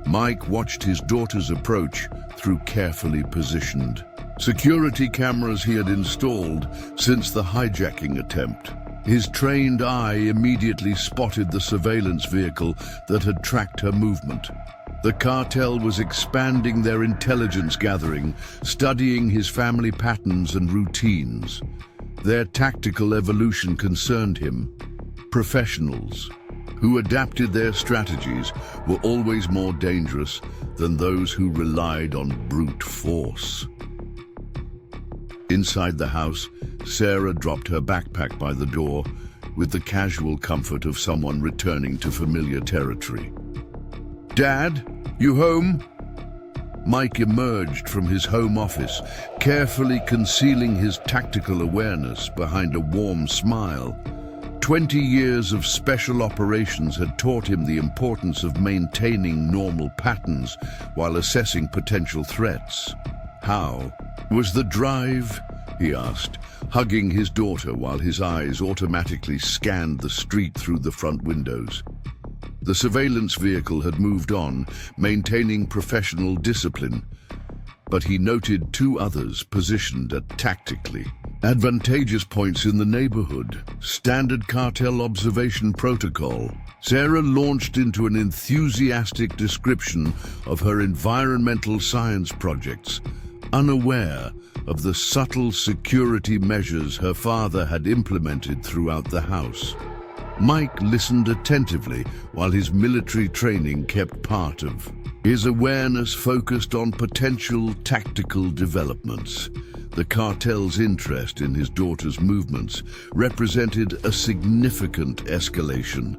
Mike watched his daughter's approach through carefully positioned security cameras he had installed since the hijacking attempt. His trained eye immediately spotted the surveillance vehicle that had tracked her movement. The cartel was expanding their intelligence gathering, studying his family patterns and routines. Their tactical evolution concerned him. Professionals who adapted their strategies were always more dangerous than those who relied on brute force. Inside the house, Sarah dropped her backpack by the door with the casual comfort of someone returning to familiar territory. "Dad, you home?" Mike emerged from his home office, carefully concealing his tactical awareness behind a warm smile. 20 years of special operations had taught him the importance of maintaining normal patterns while assessing potential threats. How was the drive? He asked, hugging his daughter while his eyes automatically scanned the street through the front windows. The surveillance vehicle had moved on, maintaining professional discipline, but he noted two others positioned at tactically advantageous points in the neighborhood. Standard cartel observation protocol. Sarah launched into an enthusiastic description of her environmental science projects, unaware of the subtle security measures her father had implemented throughout the house. Mike listened attentively while his military training kept part of his awareness focused on potential tactical developments. The cartel's interest in his daughter's movements represented a significant escalation.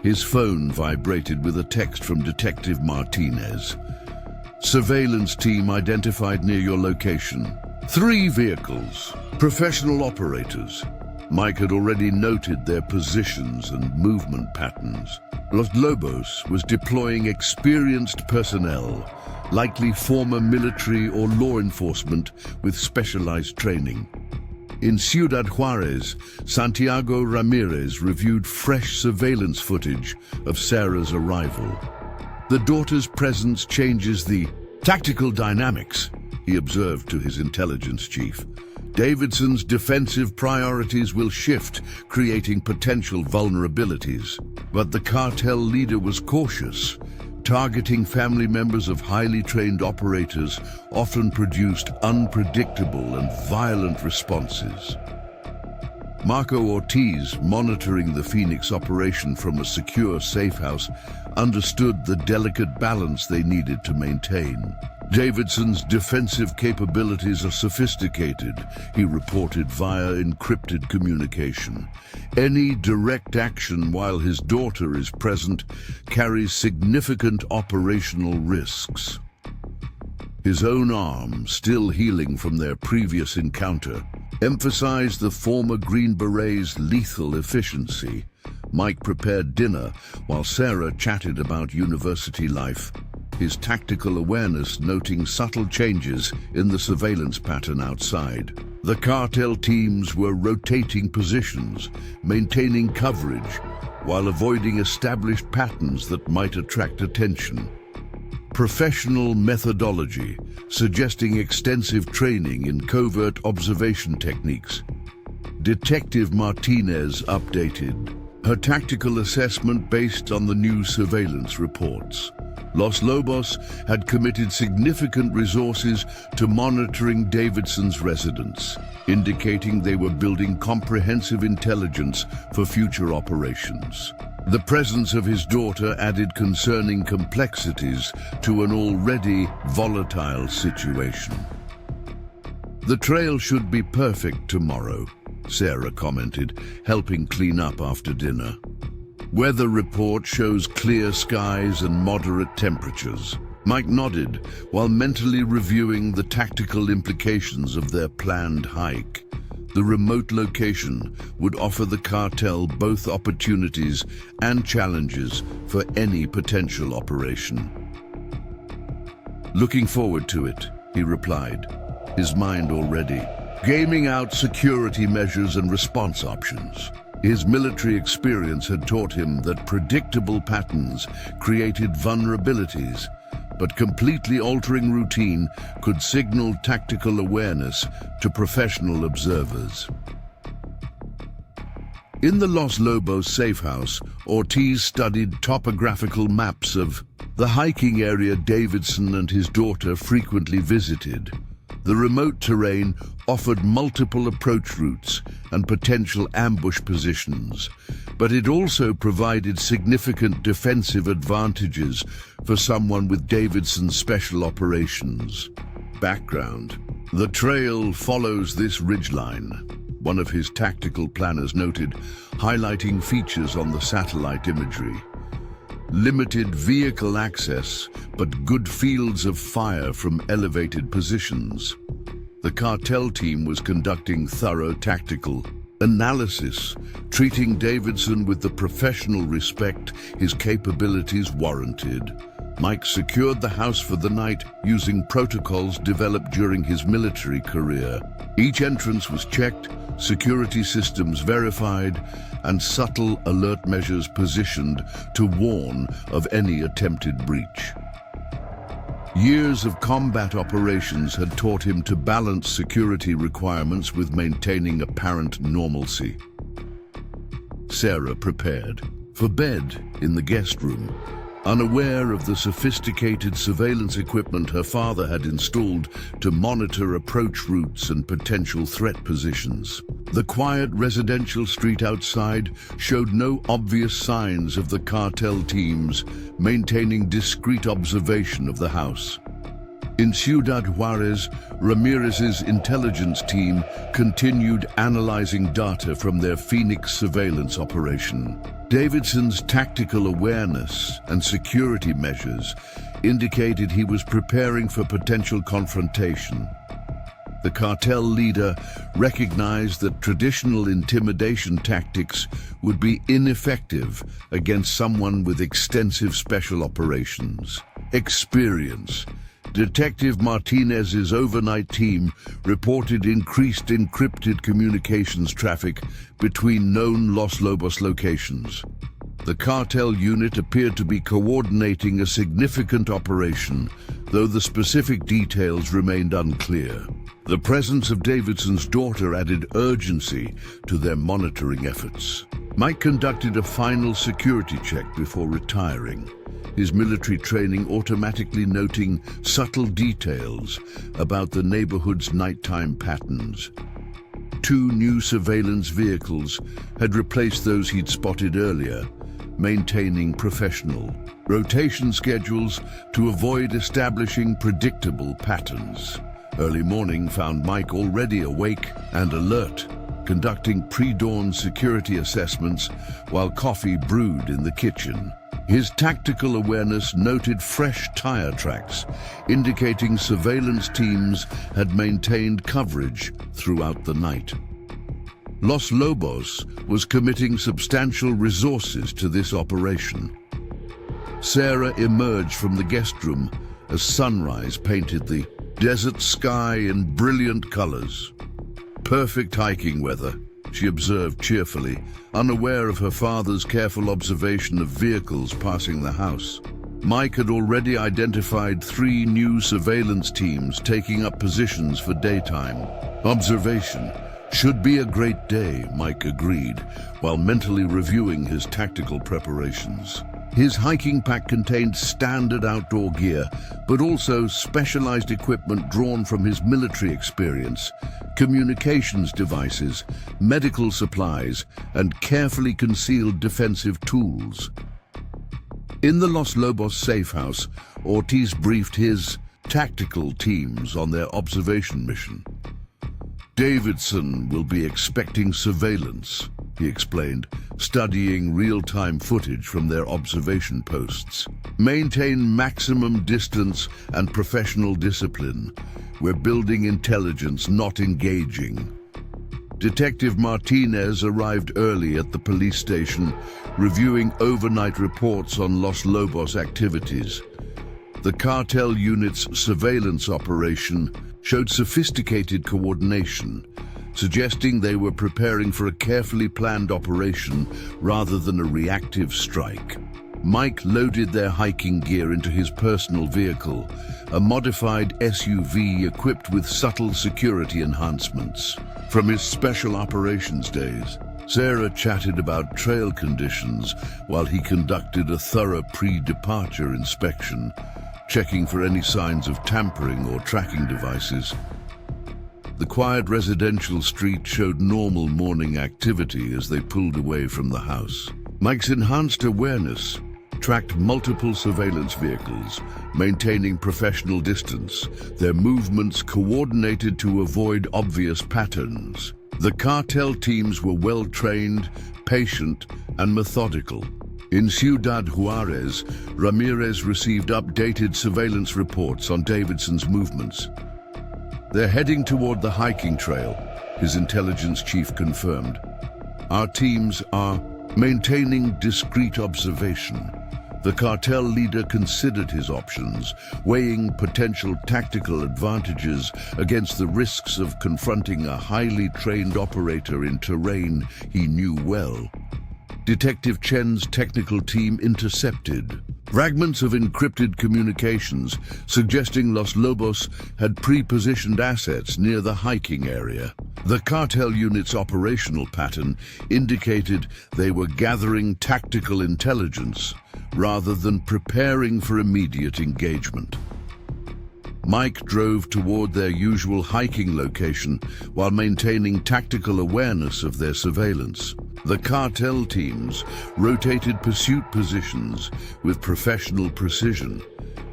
His phone vibrated with a text from Detective Martinez. Surveillance team identified near your location. 3 vehicles, professional operators. Mike had already noted their positions and movement patterns. Los Lobos was deploying experienced personnel, likely former military or law enforcement with specialized training. In Ciudad Juarez, Santiago Ramirez reviewed fresh surveillance footage of Sarah's arrival. The daughter's presence changes the tactical dynamics, he observed to his intelligence chief. Davidson's defensive priorities will shift, creating potential vulnerabilities. But the cartel leader was cautious. Targeting family members of highly trained operators often produced unpredictable and violent responses. Marco Ortiz, monitoring the Phoenix operation from a secure safe house, understood the delicate balance they needed to maintain. Davidson's defensive capabilities are sophisticated, he reported via encrypted communication. Any direct action while his daughter is present carries significant operational risks. His own arm, still healing from their previous encounter, emphasized the former Green Beret's lethal efficiency. Mike prepared dinner while Sarah chatted about university life, his tactical awareness noting subtle changes in the surveillance pattern outside. The cartel teams were rotating positions, maintaining coverage, while avoiding established patterns that might attract attention. Professional methodology, suggesting extensive training in covert observation techniques. Detective Martinez updated her tactical assessment based on the new surveillance reports. Los Lobos had committed significant resources to monitoring Davidson's residence, indicating they were building comprehensive intelligence for future operations. The presence of his daughter added concerning complexities to an already volatile situation. The trail should be perfect tomorrow, Sarah commented, helping clean up after dinner. Weather report shows clear skies and moderate temperatures. Mike nodded while mentally reviewing the tactical implications of their planned hike. The remote location would offer the cartel both opportunities and challenges for any potential operation. Looking forward to it, he replied, his mind already gaming out security measures and response options. His military experience had taught him that predictable patterns created vulnerabilities, but completely altering routine could signal tactical awareness to professional observers. In the Los Lobos safe house, Ortiz studied topographical maps of the hiking area Davidson and his daughter frequently visited. The remote terrain offered multiple approach routes and potential ambush positions, but it also provided significant defensive advantages for someone with Davidson's special operations background. The trail follows this ridgeline, one of his tactical planners noted, highlighting features on the satellite imagery. limited vehicle access, but good fields of fire from elevated positions. The cartel team was conducting thorough tactical analysis, treating Davidson with the professional respect his capabilities warranted. Mike secured the house for the night using protocols developed during his military career. Each entrance was checked, security systems verified, and subtle alert measures positioned to warn of any attempted breach. Years of combat operations had taught him to balance security requirements with maintaining apparent normalcy. Sarah prepared for bed in the guest room, unaware of the sophisticated surveillance equipment her father had installed to monitor approach routes and potential threat positions. The quiet residential street outside showed no obvious signs of the cartel teams maintaining discreet observation of the house. In Ciudad Juarez, Ramirez's intelligence team continued analyzing data from their Phoenix surveillance operation. Davidson's tactical awareness and security measures indicated he was preparing for potential confrontation. The cartel leader recognized that traditional intimidation tactics would be ineffective against someone with extensive special operations experience. Detective Martinez's overnight team reported increased encrypted communications traffic between known Los Lobos locations. The cartel unit appeared to be coordinating a significant operation, though the specific details remained unclear. The presence of Davidson's daughter added urgency to their monitoring efforts. Mike conducted a final security check before retiring, his military training automatically noting subtle details about the neighborhood's nighttime patterns. 2 new surveillance vehicles had replaced those he'd spotted earlier, maintaining professional rotation schedules to avoid establishing predictable patterns. Early morning found Mike already awake and alert, conducting pre-dawn security assessments while coffee brewed in the kitchen. His tactical awareness noted fresh tire tracks, indicating surveillance teams had maintained coverage throughout the night. Los Lobos was committing substantial resources to this operation. Sarah emerged from the guest room as sunrise painted the desert sky in brilliant colors. Perfect hiking weather, she observed cheerfully, unaware of her father's careful observation of vehicles passing the house. Mike had already identified 3 new surveillance teams taking up positions for daytime observation. Should be a great day, Mike agreed, while mentally reviewing his tactical preparations. His hiking pack contained standard outdoor gear, but also specialized equipment drawn from his military experience, communications devices, medical supplies, and carefully concealed defensive tools. In the Los Lobos safe house, Ortiz briefed his tactical teams on their observation mission. Davidson will be expecting surveillance, he explained, studying real-time footage from their observation posts. Maintain maximum distance and professional discipline. We're building intelligence, not engaging. Detective Martinez arrived early at the police station, reviewing overnight reports on Los Lobos activities. The cartel unit's surveillance operation showed sophisticated coordination, suggesting they were preparing for a carefully planned operation rather than a reactive strike. Mike loaded their hiking gear into his personal vehicle, a modified SUV equipped with subtle security enhancements. From his special operations days, Sarah chatted about trail conditions while he conducted a thorough pre-departure inspection, checking for any signs of tampering or tracking devices. The quiet residential street showed normal morning activity as they pulled away from the house. Mike's enhanced awareness tracked multiple surveillance vehicles, maintaining professional distance, their movements coordinated to avoid obvious patterns. The cartel teams were well-trained, patient, and methodical. In Ciudad Juarez, Ramirez received updated surveillance reports on Davidson's movements. "They're heading toward the hiking trail," his intelligence chief confirmed. "Our teams are maintaining discreet observation." The cartel leader considered his options, weighing potential tactical advantages against the risks of confronting a highly trained operator in terrain he knew well. Detective Chen's technical team intercepted fragments of encrypted communications suggesting Los Lobos had pre-positioned assets near the hiking area. The cartel unit's operational pattern indicated they were gathering tactical intelligence rather than preparing for immediate engagement. Mike drove toward their usual hiking location while maintaining tactical awareness of their surveillance. The cartel teams rotated pursuit positions with professional precision,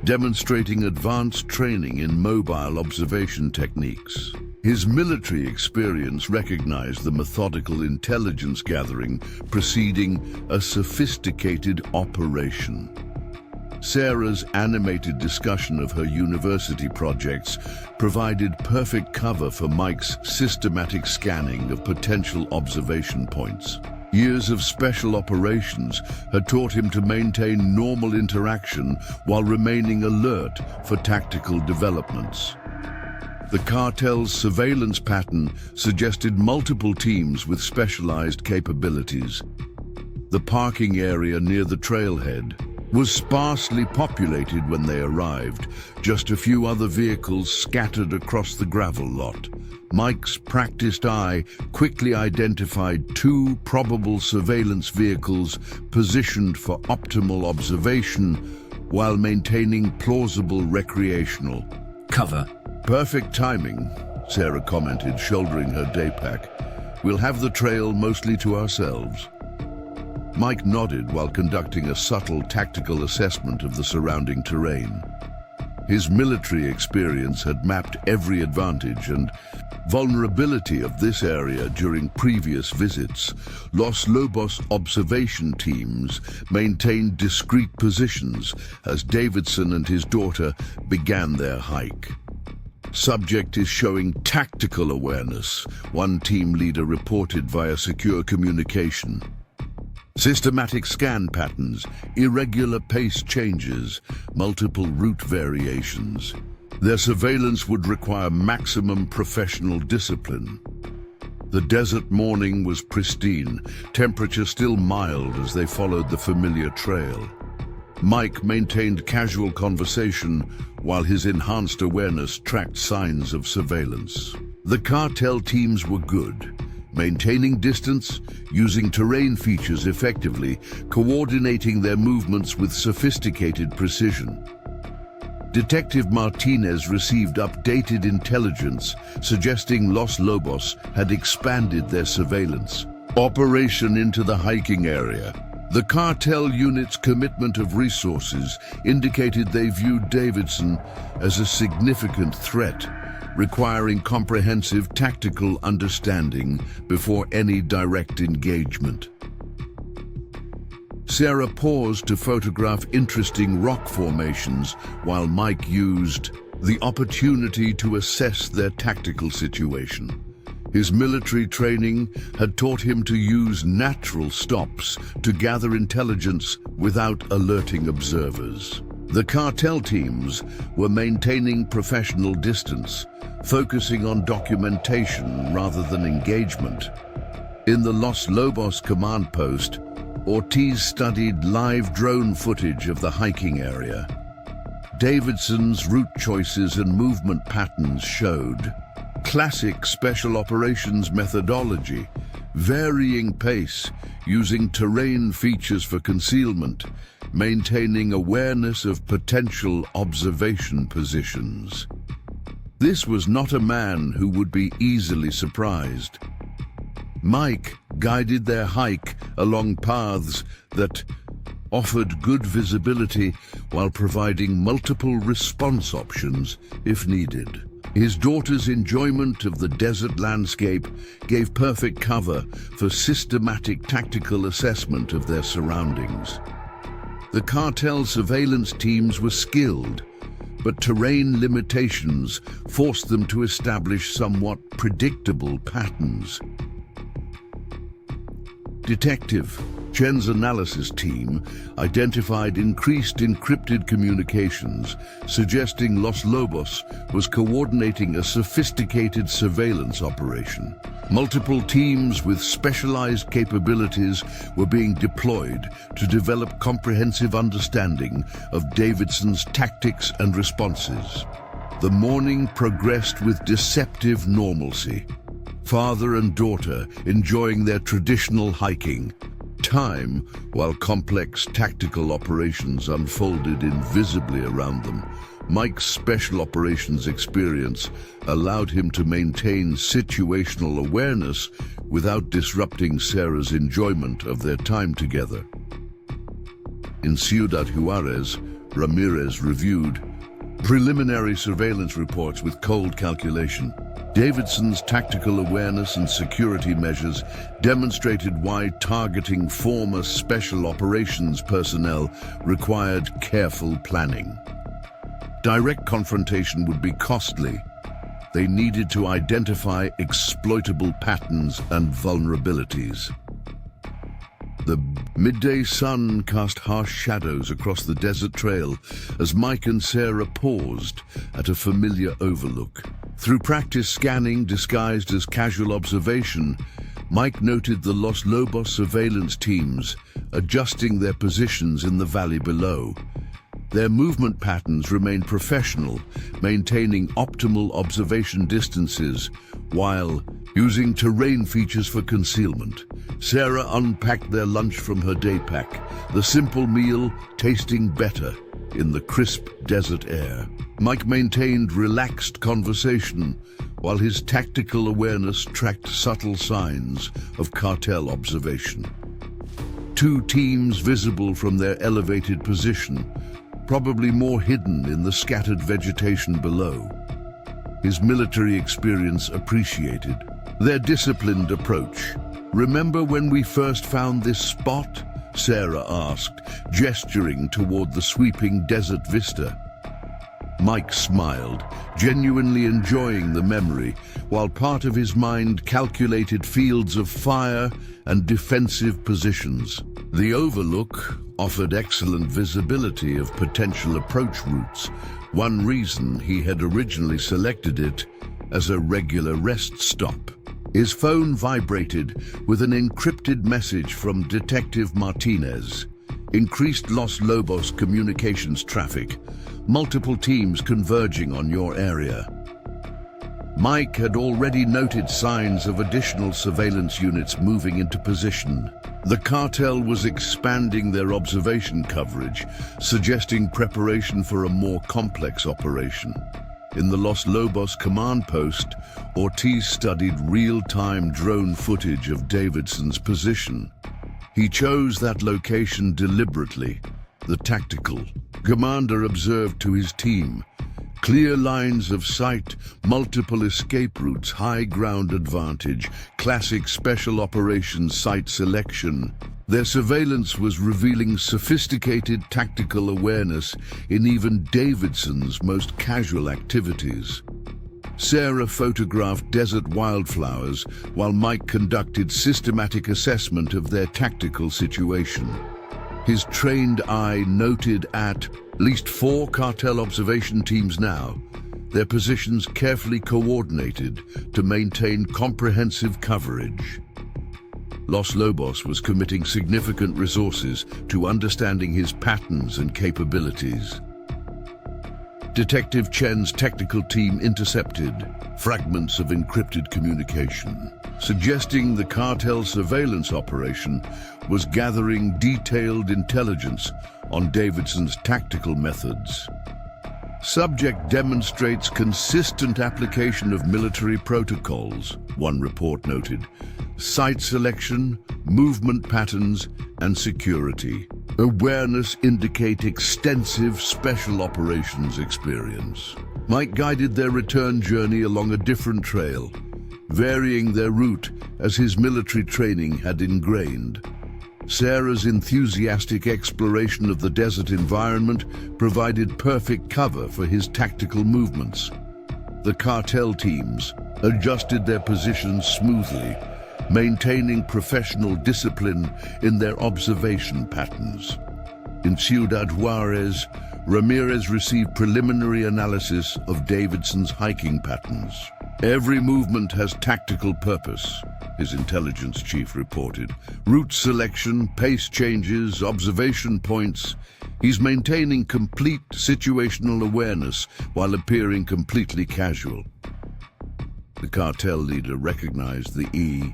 demonstrating advanced training in mobile observation techniques. His military experience recognized the methodical intelligence gathering preceding a sophisticated operation. Sarah's animated discussion of her university projects provided perfect cover for Mike's systematic scanning of potential observation points. Years of special operations had taught him to maintain normal interaction while remaining alert for tactical developments. The cartel's surveillance pattern suggested multiple teams with specialized capabilities. The parking area near the trailhead was sparsely populated when they arrived, just a few other vehicles scattered across the gravel lot. Mike's practiced eye quickly identified two probable surveillance vehicles positioned for optimal observation while maintaining plausible recreational
cover.
"Perfect timing," Sarah commented, shouldering her day pack. "We'll have the trail mostly to ourselves." Mike nodded while conducting a subtle tactical assessment of the surrounding terrain. His military experience had mapped every advantage and vulnerability of this area during previous visits. Los Lobos observation teams maintained discreet positions as Davidson and his daughter began their hike. "Subject is showing tactical awareness," one team leader reported via secure communication. "Systematic scan patterns, irregular pace changes, multiple route variations. Their surveillance would require maximum professional discipline." The desert morning was pristine, temperature still mild as they followed the familiar trail. Mike maintained casual conversation while his enhanced awareness tracked signs of surveillance. The cartel teams were good, maintaining distance, using terrain features effectively, coordinating their movements with sophisticated precision. Detective Martinez received updated intelligence suggesting Los Lobos had expanded their surveillance operation into the hiking area. The cartel unit's commitment of resources indicated they viewed Davidson as a significant threat, requiring comprehensive tactical understanding before any direct engagement. Sarah paused to photograph interesting rock formations while Mike used the opportunity to assess their tactical situation. His military training had taught him to use natural stops to gather intelligence without alerting observers. The cartel teams were maintaining professional distance, focusing on documentation rather than engagement. In the Los Lobos command post, Ortiz studied live drone footage of the hiking area. Davidson's route choices and movement patterns showed classic special operations methodology, varying pace, using terrain features for concealment, maintaining awareness of potential observation positions. This was not a man who would be easily surprised. Mike guided their hike along paths that offered good visibility while providing multiple response options if needed. His daughter's enjoyment of the desert landscape gave perfect cover for systematic tactical assessment of their surroundings. The cartel surveillance teams were skilled, but terrain limitations forced them to establish somewhat predictable patterns. Detective Chen's analysis team identified increased encrypted communications, suggesting Los Lobos was coordinating a sophisticated surveillance operation. Multiple teams with specialized capabilities were being deployed to develop comprehensive understanding of Davidson's tactics and responses. The morning progressed with deceptive normalcy. Father and daughter enjoying their traditional hiking time while complex tactical operations unfolded invisibly around them. Mike's special operations experience allowed him to maintain situational awareness without disrupting Sarah's enjoyment of their time together. In Ciudad Juarez, Ramirez reviewed preliminary surveillance reports with cold calculation. Davidson's tactical awareness and security measures demonstrated why targeting former special operations personnel required careful planning. Direct confrontation would be costly. They needed to identify exploitable patterns and vulnerabilities. The midday sun cast harsh shadows across the desert trail as Mike and Sarah paused at a familiar overlook. Through practice scanning disguised as casual observation, Mike noted the Los Lobos surveillance teams adjusting their positions in the valley below. Their movement patterns remained professional, maintaining optimal observation distances while using terrain features for concealment. Sarah unpacked their lunch from her day pack, the simple meal tasting better in the crisp desert air. Mike maintained relaxed conversation while his tactical awareness tracked subtle signs of cartel observation. Two teams visible from their elevated position, probably more hidden in the scattered vegetation below. His military experience appreciated their disciplined approach. "Remember when we first found this spot?" Sarah asked, gesturing toward the sweeping desert vista. Mike smiled, genuinely enjoying the memory, while part of his mind calculated fields of fire and defensive positions. The overlook offered excellent visibility of potential approach routes, one reason he had originally selected it as a regular rest stop. His phone vibrated with an encrypted message from Detective Martinez. "Increased Los Lobos communications traffic. Multiple teams converging on your area." Mike had already noted signs of additional surveillance units moving into position. The cartel was expanding their observation coverage, suggesting preparation for a more complex operation. In the Los Lobos command post, Ortiz studied real-time drone footage of Davidson's position. He chose that location deliberately. The tactical commander observed to his team, clear lines of sight, multiple escape routes, high ground advantage, classic special operations site selection. Their surveillance was revealing sophisticated tactical awareness in even Davidson's most casual activities. Sarah photographed desert wildflowers while Mike conducted systematic assessment of their tactical situation. His trained eye noted at least 4 cartel observation teams now, their positions carefully coordinated to maintain comprehensive coverage. Los Lobos was committing significant resources to understanding his patterns and capabilities. Detective Chen's technical team intercepted fragments of encrypted communication, suggesting the cartel surveillance operation was gathering detailed intelligence on Davidson's tactical methods. Subject demonstrates consistent application of military protocols, one report noted. Site selection, movement patterns, and security. Awareness indicate extensive special operations experience. Mike guided their return journey along a different trail, varying their route as his military training had ingrained. Sarah's enthusiastic exploration of the desert environment provided perfect cover for his tactical movements. The cartel teams adjusted their positions smoothly, maintaining professional discipline in their observation patterns. In Ciudad Juarez, Ramirez received preliminary analysis of Davidson's hiking patterns. "Every movement has tactical purpose," his intelligence chief reported. "Route selection, pace changes, observation points. He's maintaining complete situational awareness while appearing completely casual." The cartel leader recognized the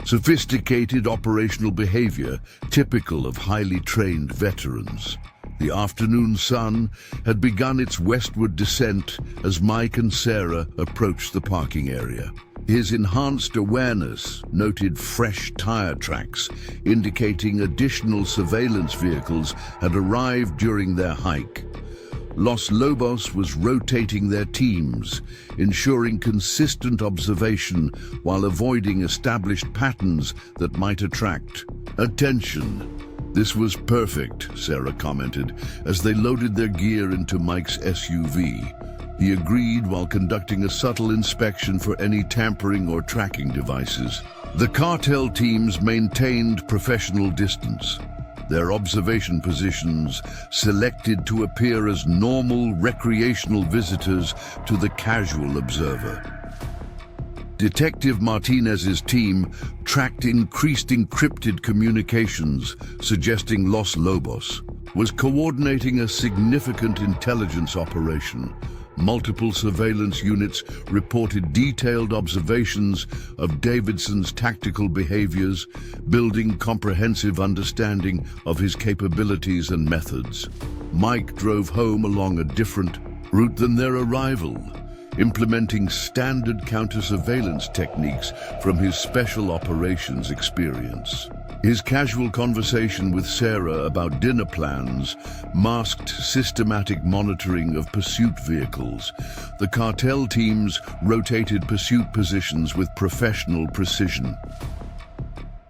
sophisticated operational behavior typical of highly trained veterans. The afternoon sun had begun its westward descent as Mike and Sarah approached the parking area. His enhanced awareness noted fresh tire tracks, indicating additional surveillance vehicles had arrived during their hike. Los Lobos was rotating their teams, ensuring consistent observation while avoiding established patterns that might attract attention. "This was perfect," Sarah commented, as they loaded their gear into Mike's SUV. He agreed while conducting a subtle inspection for any tampering or tracking devices. The cartel teams maintained professional distance, their observation positions selected to appear as normal recreational visitors to the casual observer. Detective Martinez's team tracked increased encrypted communications, suggesting Los Lobos was coordinating a significant intelligence operation. Multiple surveillance units reported detailed observations of Davidson's tactical behaviors, building comprehensive understanding of his capabilities and methods. Mike drove home along a different route than their arrival, implementing standard counter-surveillance techniques from his special operations experience. His casual conversation with Sarah about dinner plans masked systematic monitoring of pursuit vehicles. The cartel teams rotated pursuit positions with professional precision.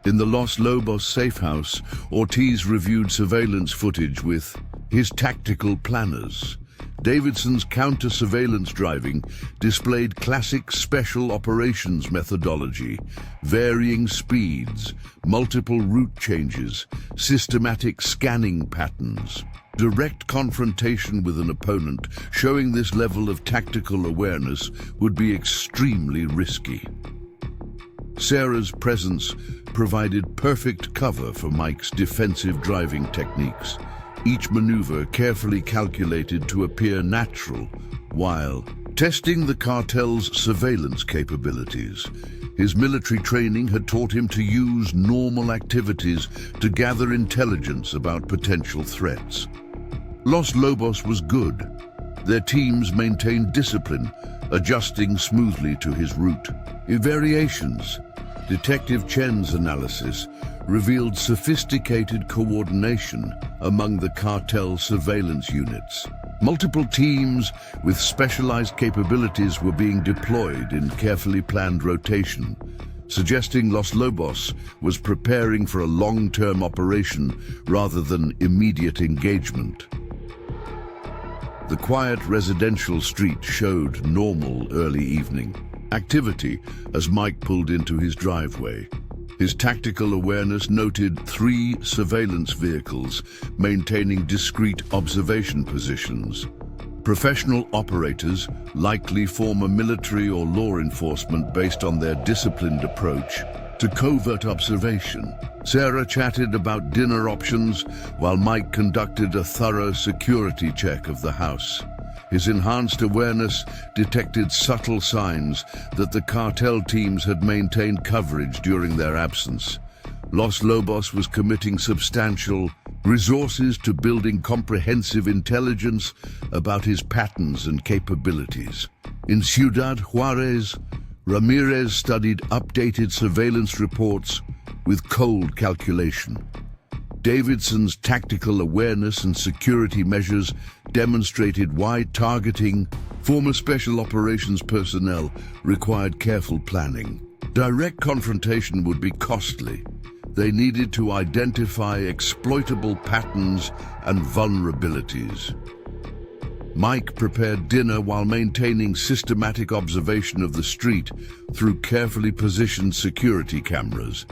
In the Los Lobos safe house, Ortiz reviewed surveillance footage with his tactical planners. Davidson's counter-surveillance driving displayed classic special operations methodology, varying speeds, multiple route changes, systematic scanning patterns. Direct confrontation with an opponent showing this level of tactical awareness would be extremely risky. Sarah's presence provided perfect cover for Mike's defensive driving techniques, each maneuver carefully calculated to appear natural while testing the cartel's surveillance capabilities. His military training had taught him to use normal activities to gather intelligence about potential threats. Los Lobos was good. Their teams maintained discipline, adjusting smoothly to his route. In variations, Detective Chen's analysis revealed sophisticated coordination among the cartel surveillance units. Multiple teams with specialized capabilities were being deployed in carefully planned rotation, suggesting Los Lobos was preparing for a long-term operation rather than immediate engagement. The quiet residential street showed normal early evening activity as Mike pulled into his driveway. His tactical awareness noted 3 surveillance vehicles maintaining discrete observation positions. Professional operators, likely former military or law enforcement based on their disciplined approach to covert observation. Sarah chatted about dinner options while Mike conducted a thorough security check of the house. His enhanced awareness detected subtle signs that the cartel teams had maintained coverage during their absence. Los Lobos was committing substantial resources to building comprehensive intelligence about his patterns and capabilities. In Ciudad Juarez, Ramirez studied updated surveillance reports with cold calculation. Davidson's tactical awareness and security measures demonstrated why targeting former Special Operations personnel required careful planning. Direct confrontation would be costly. They needed to identify exploitable patterns and vulnerabilities. Mike prepared dinner while maintaining systematic observation of the street through carefully positioned security cameras.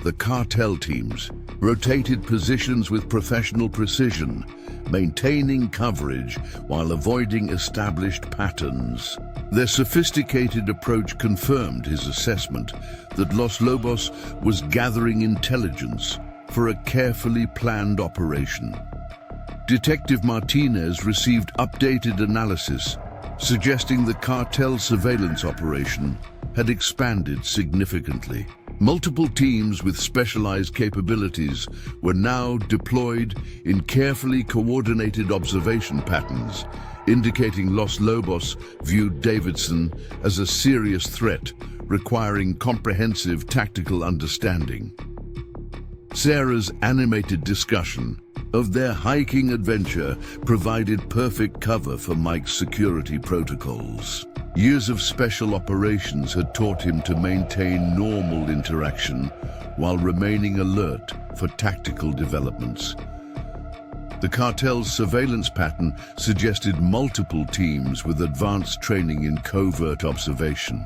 The cartel teams rotated positions with professional precision, maintaining coverage while avoiding established patterns. Their sophisticated approach confirmed his assessment that Los Lobos was gathering intelligence for a carefully planned operation. Detective Martinez received updated analysis suggesting the cartel surveillance operation had expanded significantly. Multiple teams with specialized capabilities were now deployed in carefully coordinated observation patterns, indicating Los Lobos viewed Davidson as a serious threat requiring comprehensive tactical understanding. Sarah's animated discussion of their hiking adventure provided perfect cover for Mike's security protocols. Years of special operations had taught him to maintain normal interaction while remaining alert for tactical developments. The cartel's surveillance pattern suggested multiple teams with advanced training in covert observation.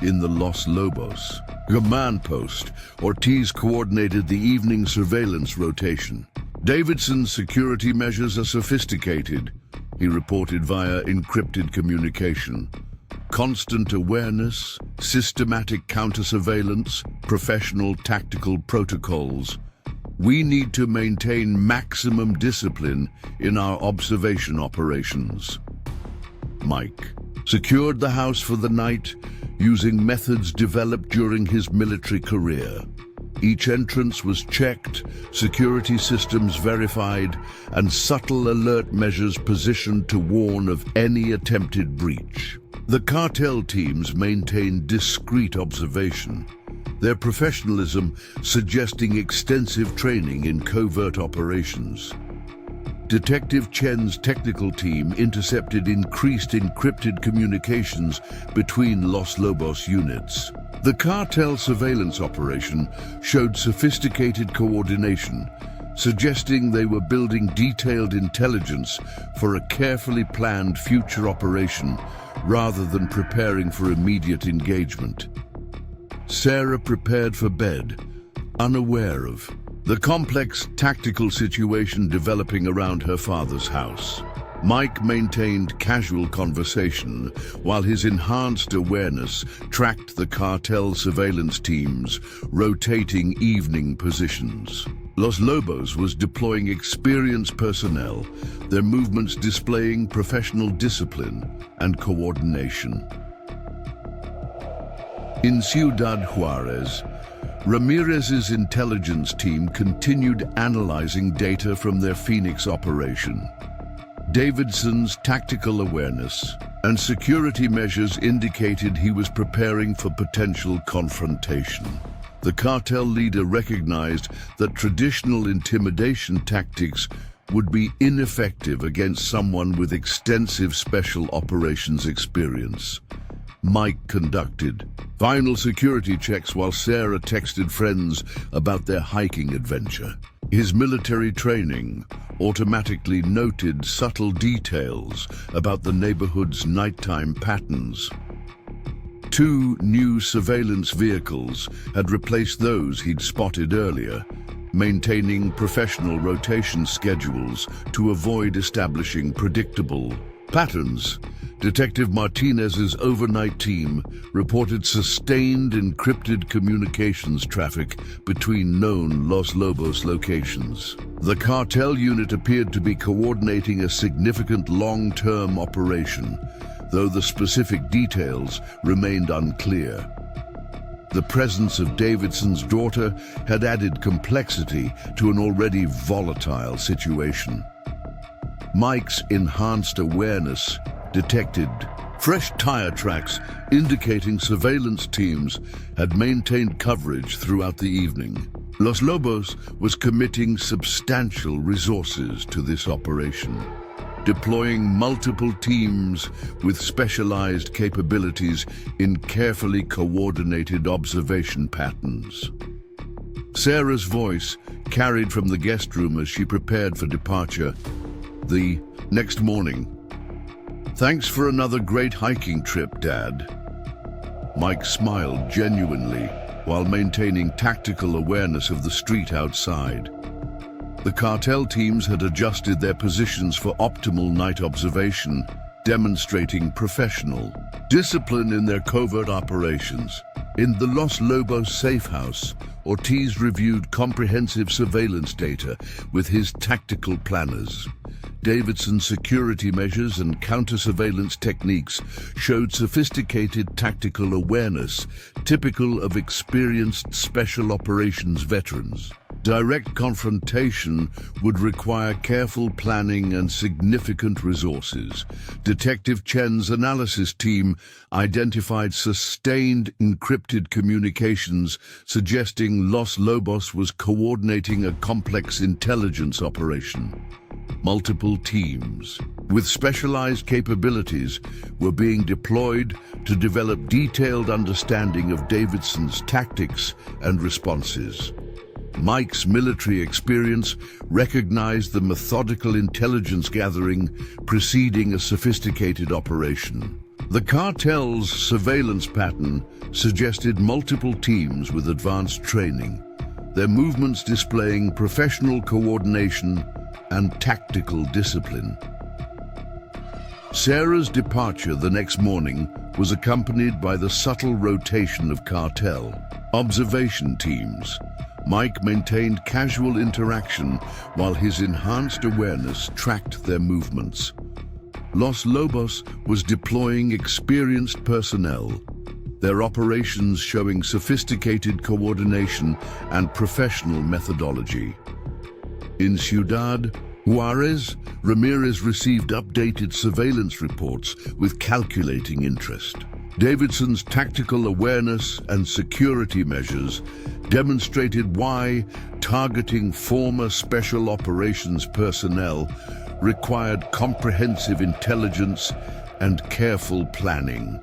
In the Los Lobos command post, Ortiz coordinated the evening surveillance rotation. Davidson's security measures are sophisticated, he reported via encrypted communication. Constant awareness, systematic counter-surveillance, professional tactical protocols. We need to maintain maximum discipline in our observation operations. Mike secured the house for the night using methods developed during his military career. Each entrance was checked, security systems verified, and subtle alert measures positioned to warn of any attempted breach. The cartel teams maintained discreet observation, their professionalism suggesting extensive training in covert operations. Detective Chen's technical team intercepted increased encrypted communications between Los Lobos units. The cartel surveillance operation showed sophisticated coordination, suggesting they were building detailed intelligence for a carefully planned future operation rather than preparing for immediate engagement. Sarah prepared for bed, unaware of the complex tactical situation developing around her father's house. Mike maintained casual conversation while his enhanced awareness tracked the cartel surveillance teams rotating evening positions. Los Lobos was deploying experienced personnel, their movements displaying professional discipline and coordination. In Ciudad Juarez, Ramirez's intelligence team continued analyzing data from their Phoenix operation. Davidson's tactical awareness and security measures indicated he was preparing for potential confrontation. The cartel leader recognized that traditional intimidation tactics would be ineffective against someone with extensive special operations experience. Mike conducted final security checks while Sarah texted friends about their hiking adventure. His military training automatically noted subtle details about the neighborhood's nighttime patterns. 2 new surveillance vehicles had replaced those he'd spotted earlier, maintaining professional rotation schedules to avoid establishing predictable patterns. Detective Martinez's overnight team reported sustained encrypted communications traffic between known Los Lobos locations. The cartel unit appeared to be coordinating a significant long-term operation, though the specific details remained unclear. The presence of Davidson's daughter had added complexity to an already volatile situation. Mike's enhanced awareness detected fresh tire tracks indicating surveillance teams had maintained coverage throughout the evening. Los Lobos was committing substantial resources to this operation, deploying multiple teams with specialized capabilities in carefully coordinated observation patterns. Sarah's voice carried from the guest room as she prepared for departure. The next morning. "Thanks for another great hiking trip, Dad." Mike smiled genuinely while maintaining tactical awareness of the street outside. The cartel teams had adjusted their positions for optimal night observation, demonstrating professional discipline in their covert operations. In the Los Lobos safe house, Ortiz reviewed comprehensive surveillance data with his tactical planners. Davidson's security measures and counter-surveillance techniques showed sophisticated tactical awareness, typical of experienced special operations veterans. Direct confrontation would require careful planning and significant resources. Detective Chen's analysis team identified sustained encrypted communications, suggesting Los Lobos was coordinating a complex intelligence operation. Multiple teams with specialized capabilities were being deployed to develop detailed understanding of Davidson's tactics and responses. Mike's military experience recognized the methodical intelligence gathering preceding a sophisticated operation. The cartel's surveillance pattern suggested multiple teams with advanced training, their movements displaying professional coordination and tactical discipline. Sarah's departure the next morning was accompanied by the subtle rotation of cartel observation teams. Mike maintained casual interaction while his enhanced awareness tracked their movements. Los Lobos was deploying experienced personnel, their operations showing sophisticated coordination and professional methodology. In Ciudad Juarez, Ramirez received updated surveillance reports with calculating interest. Davidson's tactical awareness and security measures demonstrated why targeting former special operations personnel required comprehensive intelligence and careful planning.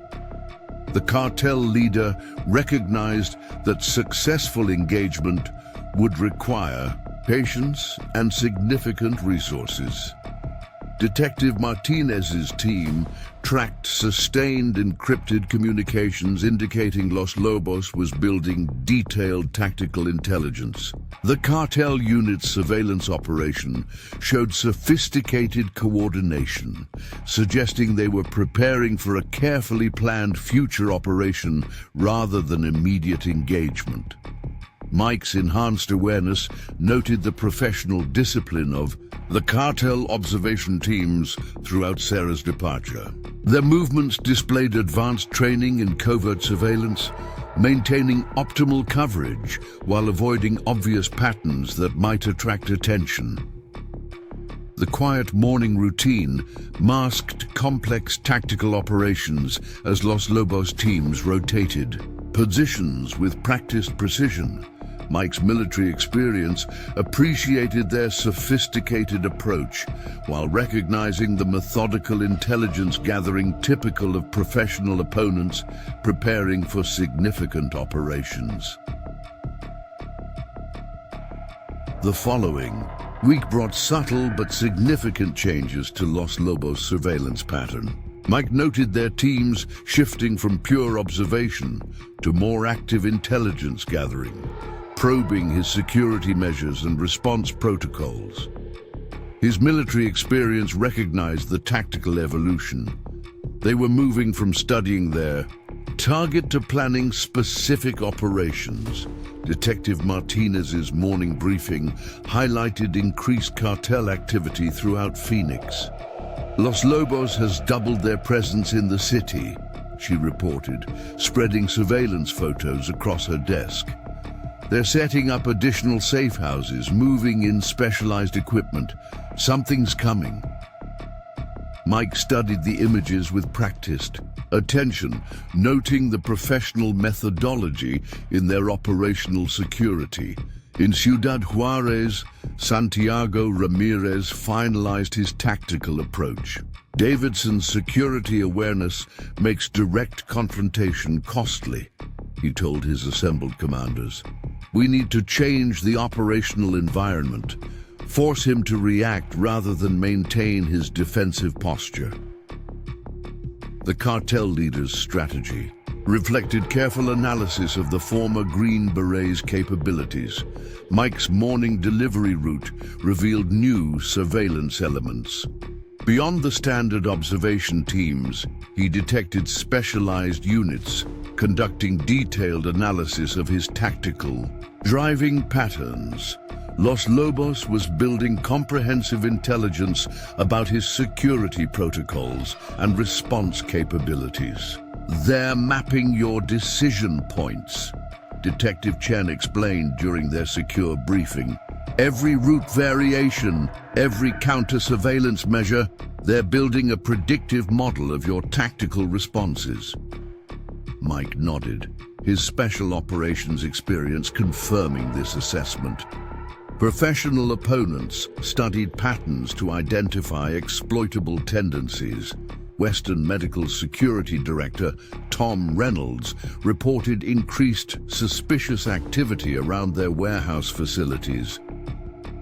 The cartel leader recognized that successful engagement would require patience and significant resources. Detective Martinez's team tracked sustained encrypted communications indicating Los Lobos was building detailed tactical intelligence. The cartel unit's surveillance operation showed sophisticated coordination, suggesting they were preparing for a carefully planned future operation rather than immediate engagement. Mike's enhanced awareness noted the professional discipline of the cartel observation teams throughout Sarah's departure. Their movements displayed advanced training in covert surveillance, maintaining optimal coverage while avoiding obvious patterns that might attract attention. The quiet morning routine masked complex tactical operations as Los Lobos teams rotated positions with practiced precision. Mike's military experience appreciated their sophisticated approach while recognizing the methodical intelligence gathering typical of professional opponents preparing for significant operations. The following week brought subtle but significant changes to Los Lobos' surveillance pattern. Mike noted their teams shifting from pure observation to more active intelligence gathering, probing his security measures and response protocols. His military experience recognized the tactical evolution. They were moving from studying their target to planning specific operations. Detective Martinez's morning briefing highlighted increased cartel activity throughout Phoenix. Los Lobos has doubled their presence in the city, she reported, spreading surveillance photos across her desk. They're setting up additional safe houses, moving in specialized equipment. Something's coming. Mike studied the images with practiced attention, noting the professional methodology in their operational security. In Ciudad Juarez, Santiago Ramirez finalized his tactical approach. Davidson's security awareness makes direct confrontation costly, he told his assembled commanders. We need to change the operational environment, force him to react rather than maintain his defensive posture. The cartel leader's strategy reflected careful analysis of the former Green Beret's capabilities. Mike's morning delivery route revealed new surveillance elements. Beyond the standard observation teams, he detected specialized units conducting detailed analysis of his tactical driving patterns. Los Lobos was building comprehensive intelligence about his security protocols and response capabilities. They're mapping your decision points, Detective Chen explained during their secure briefing. Every route variation, every counter-surveillance measure, they're building a predictive model of your tactical responses. Mike nodded, his special operations experience confirming this assessment. Professional opponents studied patterns to identify exploitable tendencies. Western Medical Security Director Tom Reynolds reported increased suspicious activity around their warehouse facilities.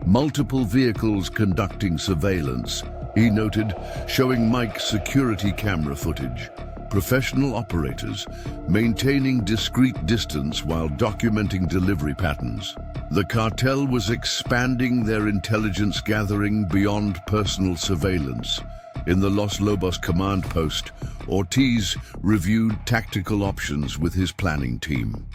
Multiple vehicles conducting surveillance, he noted, showing Mike's security camera footage. Professional operators maintaining discreet distance while documenting delivery patterns. The cartel was expanding their intelligence gathering beyond personal surveillance. In the Los Lobos command post, Ortiz reviewed tactical options with his planning team.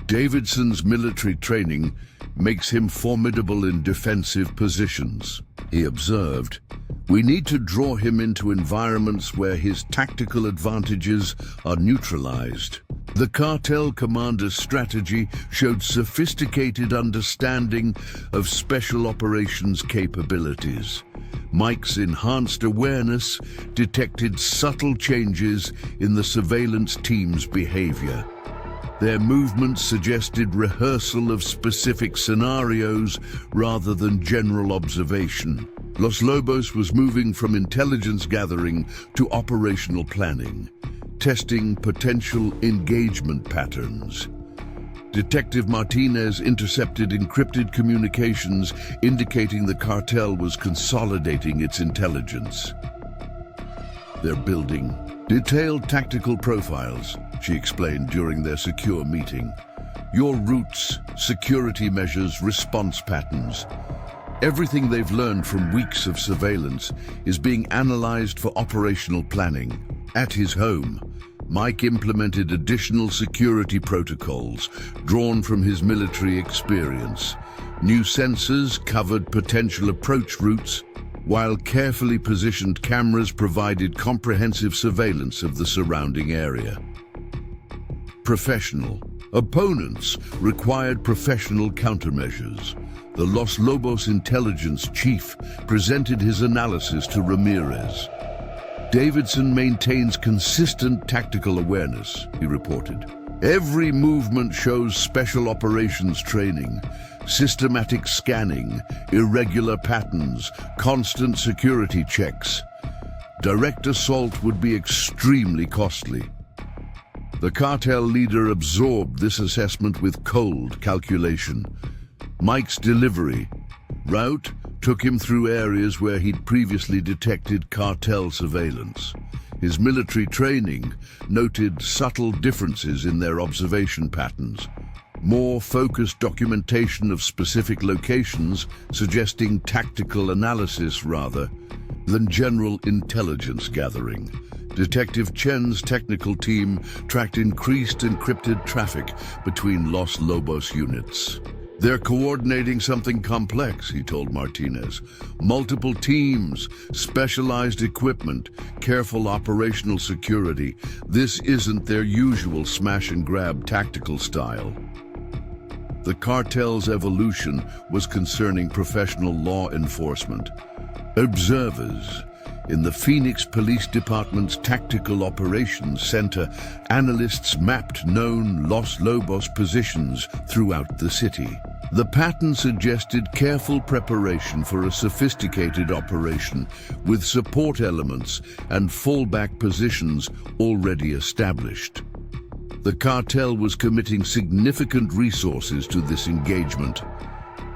Davidson's military training makes him formidable in defensive positions. He observed, we need to draw him into environments where his tactical advantages are neutralized. The cartel commander's strategy showed sophisticated understanding of special operations capabilities. Mike's enhanced awareness detected subtle changes in the surveillance team's behavior. Their movements suggested rehearsal of specific scenarios rather than general observation. Los Lobos was moving from intelligence gathering to operational planning, testing potential engagement patterns. Detective Martinez intercepted encrypted communications indicating the cartel was consolidating its intelligence. They're building detailed tactical profiles, she explained during their secure meeting. Your routes, security measures, response patterns. Everything they've learned from weeks of surveillance is being analyzed for operational planning. At his home, Mike implemented additional security protocols drawn from his military experience. New sensors covered potential approach routes, while carefully positioned cameras provided comprehensive surveillance of the surrounding area. Professional opponents required professional countermeasures. The Los Lobos intelligence chief presented his analysis to Ramirez. Davidson maintains consistent tactical awareness, he reported. Every movement shows special operations training, systematic scanning, irregular patterns, constant security checks. Direct assault would be extremely costly. The cartel leader absorbed this assessment with cold calculation. Mike's delivery route took him through areas where he'd previously detected cartel surveillance. His military training noted subtle differences in their observation patterns, more focused documentation of specific locations suggesting tactical analysis rather than general intelligence gathering. Detective Chen's technical team tracked increased encrypted traffic between Los Lobos units. They're coordinating something complex, he told Martinez. Multiple teams, specialized equipment, careful operational security. This isn't their usual smash-and-grab tactical style. The cartel's evolution was concerning professional law enforcement. Observers in the Phoenix Police Department's Tactical Operations Center, analysts mapped known Los Lobos positions throughout the city. The pattern suggested careful preparation for a sophisticated operation with support elements and fallback positions already established. The cartel was committing significant resources to this engagement.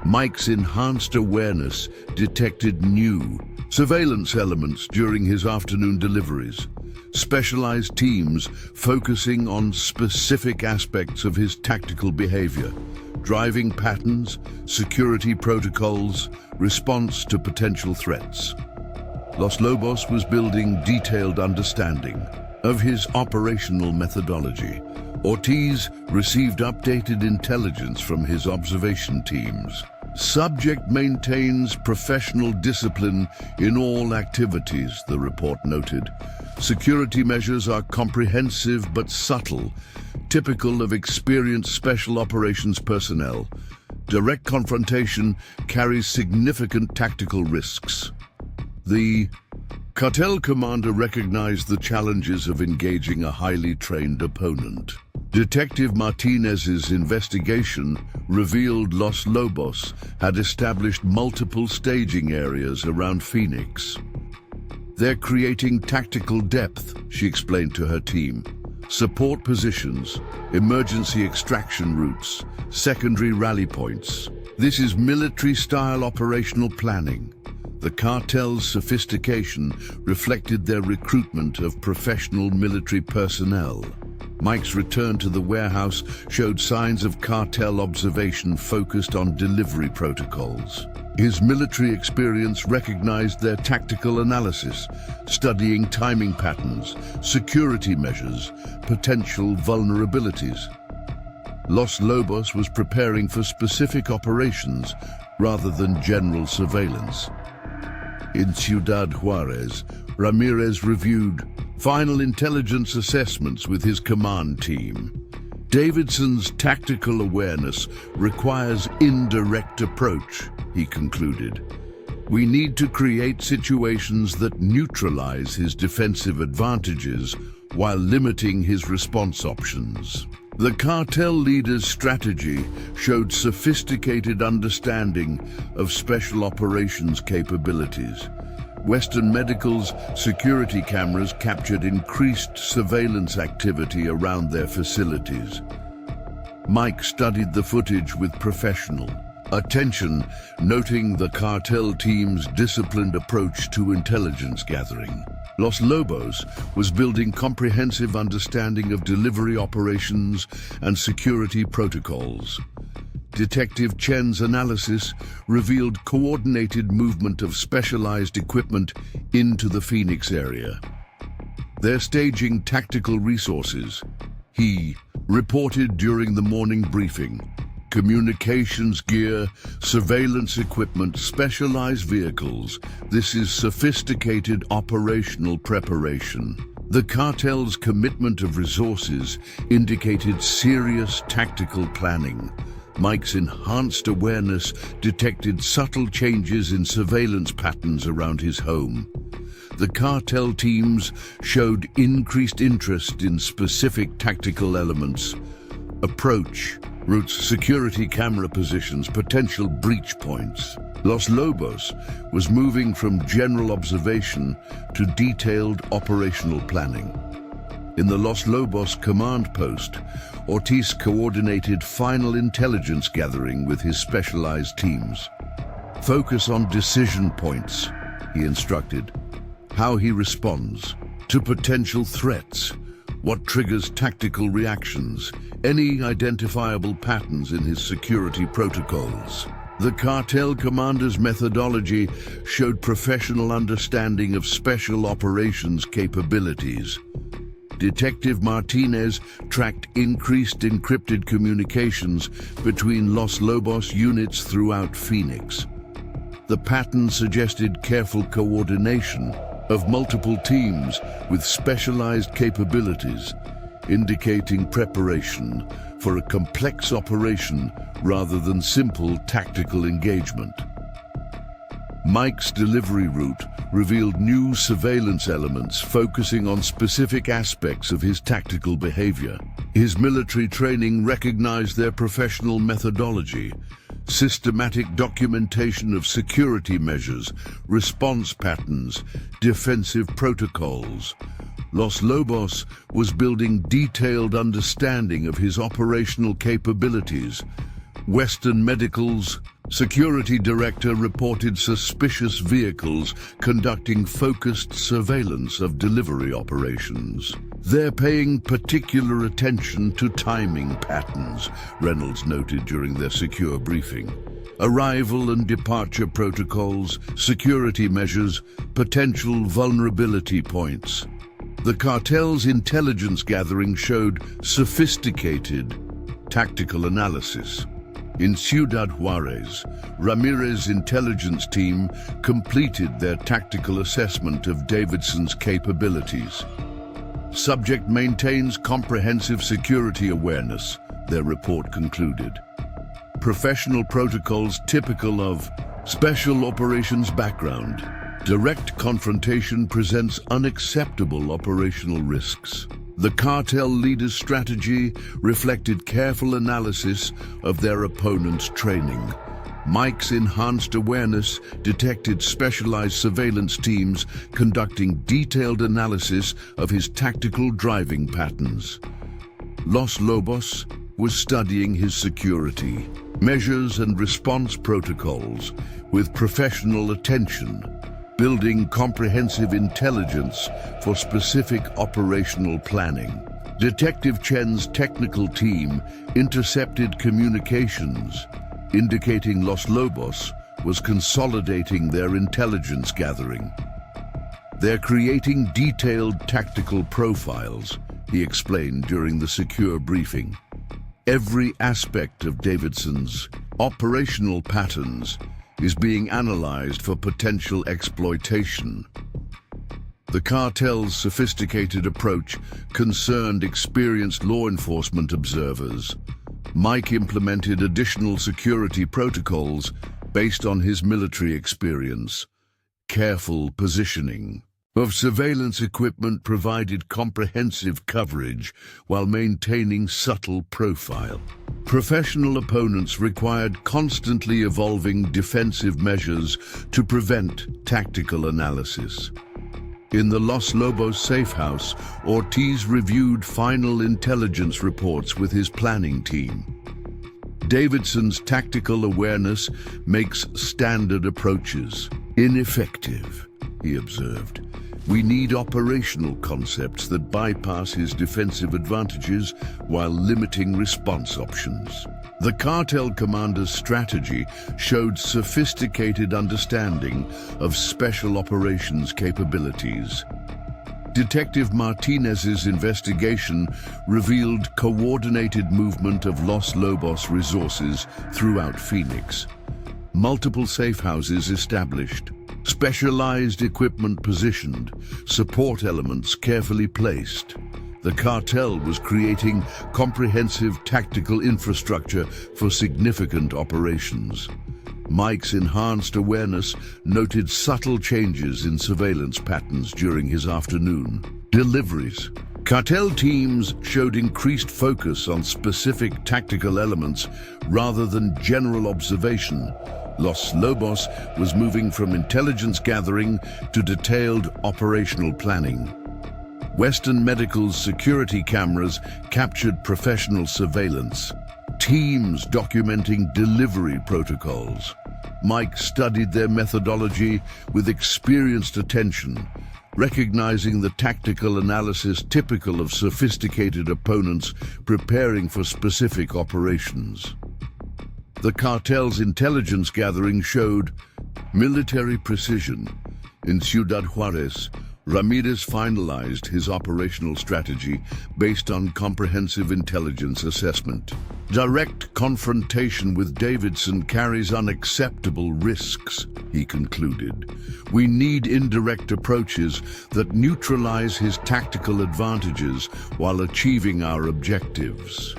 Mike's enhanced awareness detected new surveillance elements during his afternoon deliveries, specialized teams focusing on specific aspects of his tactical behavior, driving patterns, security protocols, response to potential threats. Los Lobos was building detailed understanding of his operational methodology. Ortiz received updated intelligence from his observation teams. Subject maintains professional discipline in all activities, the report noted. Security measures are comprehensive but subtle, typical of experienced special operations personnel. Direct confrontation carries significant tactical risks. The cartel commander recognized the challenges of engaging a highly trained opponent. Detective Martinez's investigation revealed Los Lobos had established multiple staging areas around Phoenix. They're creating tactical depth, she explained to her team. Support positions, emergency extraction routes, secondary rally points. This is military-style operational planning. The cartel's sophistication reflected their recruitment of professional military personnel. Mike's return to the warehouse showed signs of cartel observation focused on delivery protocols. His military experience recognized their tactical analysis, studying timing patterns, security measures, potential vulnerabilities. Los Lobos was preparing for specific operations rather than general surveillance. In Ciudad Juarez, Ramirez reviewed final intelligence assessments with his command team. Davidson's tactical awareness requires indirect approach, he concluded. We need to create situations that neutralize his defensive advantages while limiting his response options. The cartel leader's strategy showed sophisticated understanding of special operations capabilities. Western Medical's security cameras captured increased surveillance activity around their facilities. Mike studied the footage with professional attention, noting the cartel team's disciplined approach to intelligence gathering. Los Lobos was building comprehensive understanding of delivery operations and security protocols. Detective Chen's analysis revealed coordinated movement of specialized equipment into the Phoenix area. They're staging tactical resources, he reported during the morning briefing. Communications gear, surveillance equipment, specialized vehicles. This is sophisticated operational preparation. The cartel's commitment of resources indicated serious tactical planning. Mike's enhanced awareness detected subtle changes in surveillance patterns around his home. The cartel teams showed increased interest in specific tactical elements. Approach, routes, security camera positions, potential breach points. Los Lobos was moving from general observation to detailed operational planning. In the Los Lobos command post, Ortiz coordinated final intelligence gathering with his specialized teams. Focus on decision points, he instructed. How he responds to potential threats, what triggers tactical reactions, any identifiable patterns in his security protocols. The cartel commander's methodology showed professional understanding of special operations capabilities. Detective Martinez tracked increased encrypted communications between Los Lobos units throughout Phoenix. The pattern suggested careful coordination of multiple teams with specialized capabilities, indicating preparation for a complex operation rather than simple tactical engagement. Mike's delivery route revealed new surveillance elements focusing on specific aspects of his tactical behavior. His military training recognized their professional methodology, systematic documentation of security measures, response patterns, defensive protocols. Los Lobos was building detailed understanding of his operational capabilities. Western Medical's security director reported suspicious vehicles conducting focused surveillance of delivery operations. They're paying particular attention to timing patterns, Reynolds noted during their secure briefing. Arrival and departure protocols, security measures, potential vulnerability points. The cartel's intelligence gathering showed sophisticated tactical analysis. In Ciudad Juarez, Ramirez's intelligence team completed their tactical assessment of Davidson's capabilities. Subject maintains comprehensive security awareness, their report concluded. Professional protocols typical of special operations background. Direct confrontation presents unacceptable operational risks. The cartel leader's strategy reflected careful analysis of their opponent's training. Mike's enhanced awareness detected specialized surveillance teams conducting detailed analysis of his tactical driving patterns. Los Lobos was studying his security, measures and response protocols with professional attention, building comprehensive intelligence for specific operational planning. Detective Chen's technical team intercepted communications, indicating Los Lobos was consolidating their intelligence gathering. They're creating detailed tactical profiles, he explained during the secure briefing. Every aspect of Davidson's operational patterns is being analyzed for potential exploitation. The cartel's sophisticated approach concerned experienced law enforcement observers. Mike implemented additional security protocols based on his military experience. Careful positioning of surveillance equipment provided comprehensive coverage while maintaining subtle profile. Professional opponents required constantly evolving defensive measures to prevent tactical analysis. In the Los Lobos safe house, Ortiz reviewed final intelligence reports with his planning team. Davidson's tactical awareness makes standard approaches ineffective, he observed. We need operational concepts that bypass his defensive advantages while limiting response options. The cartel commander's strategy showed sophisticated understanding of special operations capabilities. Detective Martinez's investigation revealed coordinated movement of Los Lobos resources throughout Phoenix. Multiple safe houses established, specialized equipment positioned, support elements carefully placed. The cartel was creating comprehensive tactical infrastructure for significant operations. Mike's enhanced awareness noted subtle changes in surveillance patterns during his afternoon deliveries. Cartel teams showed increased focus on specific tactical elements rather than general observation. Los Lobos was moving from intelligence gathering to detailed operational planning. Western Medical's security cameras captured professional surveillance, teams documenting delivery protocols. Mike studied their methodology with experienced attention, recognizing the tactical analysis typical of sophisticated opponents preparing for specific operations. The cartel's intelligence gathering showed military precision. In Ciudad Juarez, Ramirez finalized his operational strategy based on comprehensive intelligence assessment. Direct confrontation with Davidson carries unacceptable risks, he concluded. We need indirect approaches that neutralize his tactical advantages while achieving our objectives.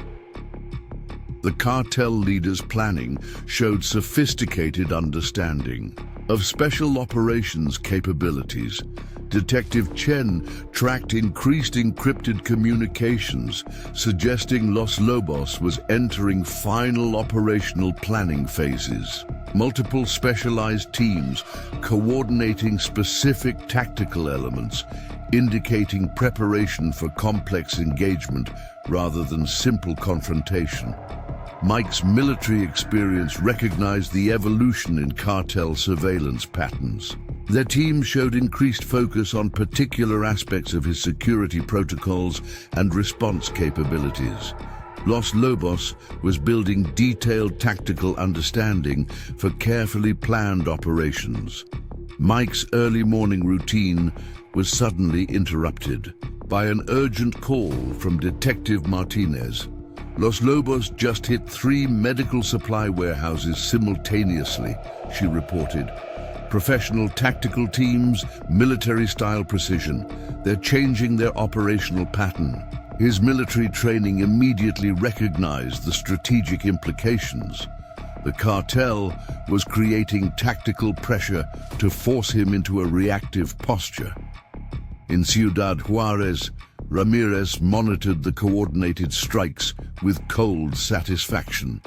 The cartel leader's planning showed sophisticated understanding of special operations capabilities. Detective Chen tracked increased encrypted communications, suggesting Los Lobos was entering final operational planning phases. Multiple specialized teams coordinating specific tactical elements, indicating preparation for complex engagement rather than simple confrontation. Mike's military experience recognized the evolution in cartel surveillance patterns. Their team showed increased focus on particular aspects of his security protocols and response capabilities. Los Lobos was building detailed tactical understanding for carefully planned operations. Mike's early morning routine was suddenly interrupted by an urgent call from Detective Martinez. Los Lobos just hit 3 medical supply warehouses simultaneously, she reported. Professional tactical teams, military-style precision. They're changing their operational pattern. His military training immediately recognized the strategic implications. The cartel was creating tactical pressure to force him into a reactive posture. In Ciudad Juarez, Ramirez monitored the coordinated strikes with cold satisfaction.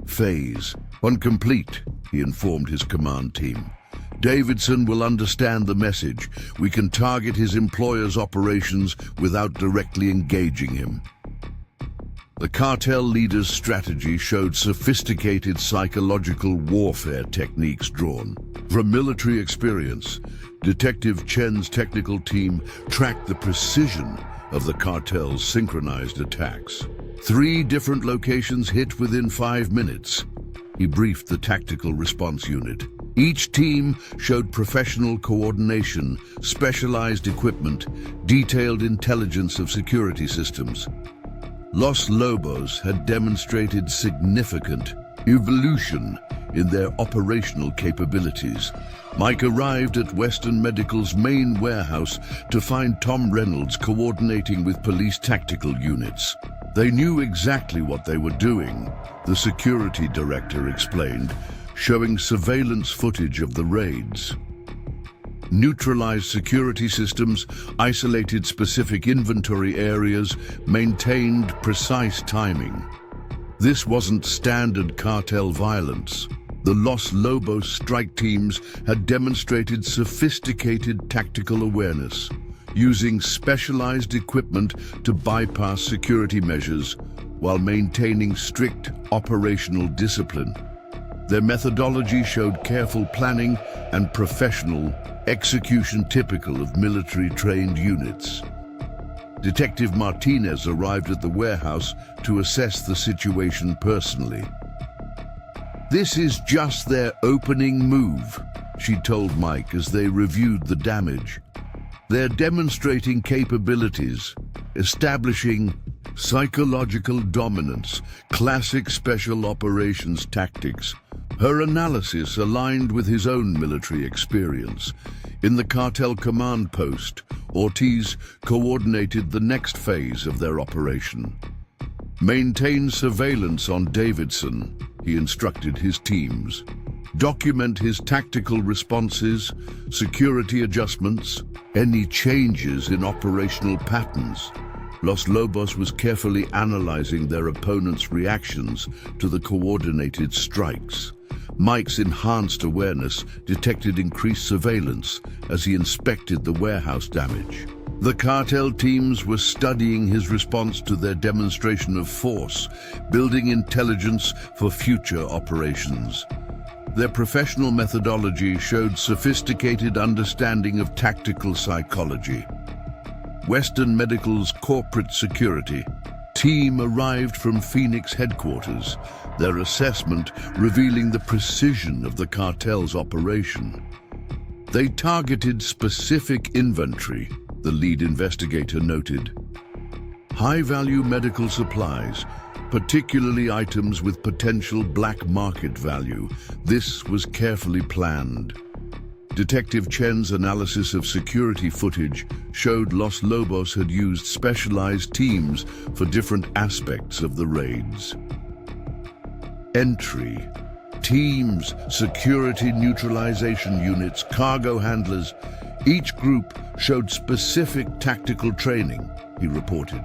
Phase 1 complete, he informed his command team. Davidson will understand the message. We can target his employer's operations without directly engaging him. The cartel leader's strategy showed sophisticated psychological warfare techniques drawn from military experience. Detective Chen's technical team tracked the precision of the cartel's synchronized attacks. 3 different locations hit within 5 minutes. He briefed the tactical response unit. Each team showed professional coordination, specialized equipment, detailed intelligence of security systems. Los Lobos had demonstrated significant evolution in their operational capabilities. Mike arrived at Western Medical's main warehouse to find Tom Reynolds coordinating with police tactical units. They knew exactly what they were doing, the security director explained, showing surveillance footage of the raids. Neutralized security systems, isolated specific inventory areas, maintained precise timing. This wasn't standard cartel violence. The Los Lobos strike teams had demonstrated sophisticated tactical awareness, using specialized equipment to bypass security measures while maintaining strict operational discipline. Their methodology showed careful planning and professional execution typical of military-trained units. Detective Martinez arrived at the warehouse to assess the situation personally. "This is just their opening move," she told Mike as they reviewed the damage. "They're demonstrating capabilities, establishing psychological dominance, classic special operations tactics." Her analysis aligned with his own military experience. In the cartel command post, Ortiz coordinated the next phase of their operation. "Maintain surveillance on Davidson," he instructed his teams. "Document his tactical responses, security adjustments, any changes in operational patterns." Los Lobos was carefully analyzing their opponent's reactions to the coordinated strikes. Mike's enhanced awareness detected increased surveillance as he inspected the warehouse damage. The cartel teams were studying his response to their demonstration of force, building intelligence for future operations. Their professional methodology showed sophisticated understanding of tactical psychology. Western Medical's corporate security team arrived from Phoenix headquarters, their assessment revealing the precision of the cartel's operation. They targeted specific inventory, the lead investigator noted. High-value medical supplies, particularly items with potential black market value. This was carefully planned. Detective Chen's analysis of security footage showed Los Lobos had used specialized teams for different aspects of the raids. Entry, teams, security neutralization units, cargo handlers. Each group showed specific tactical training, he reported.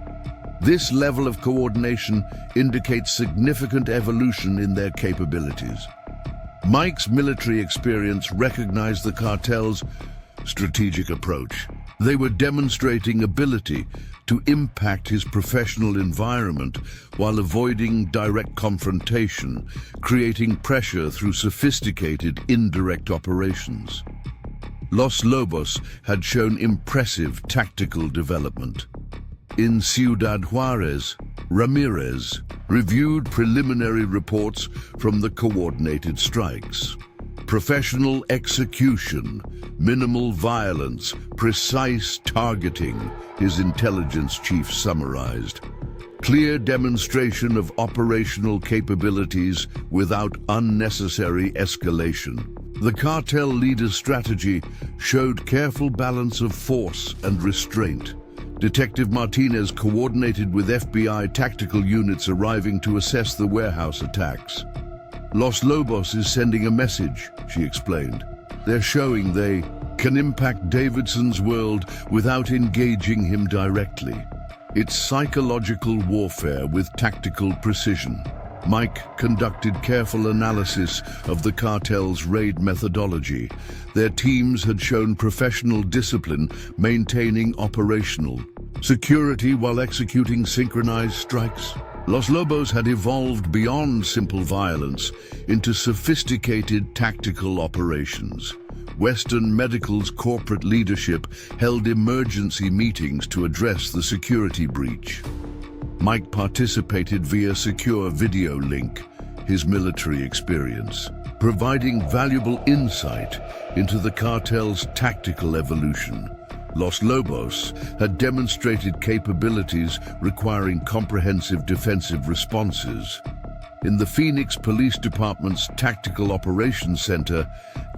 This level of coordination indicates significant evolution in their capabilities. Mike's military experience recognized the cartel's strategic approach. They were demonstrating ability to impact his professional environment while avoiding direct confrontation, creating pressure through sophisticated indirect operations. Los Lobos had shown impressive tactical development. In Ciudad Juarez, Ramirez reviewed preliminary reports from the coordinated strikes. Professional execution, minimal violence, precise targeting, his intelligence chief summarized. Clear demonstration of operational capabilities without unnecessary escalation. The cartel leader's strategy showed careful balance of force and restraint. Detective Martinez coordinated with FBI tactical units arriving to assess the warehouse attacks. Los Lobos is sending a message, she explained. They're showing they can impact Davidson's world without engaging him directly. It's psychological warfare with tactical precision. Mike conducted careful analysis of the cartel's raid methodology. Their teams had shown professional discipline, maintaining operational security while executing synchronized strikes. Los Lobos had evolved beyond simple violence into sophisticated tactical operations. Western Medical's corporate leadership held emergency meetings to address the security breach. Mike participated via secure video link, his military experience, providing valuable insight into the cartel's tactical evolution. Los Lobos had demonstrated capabilities requiring comprehensive defensive responses. In the Phoenix Police Department's Tactical Operations Center,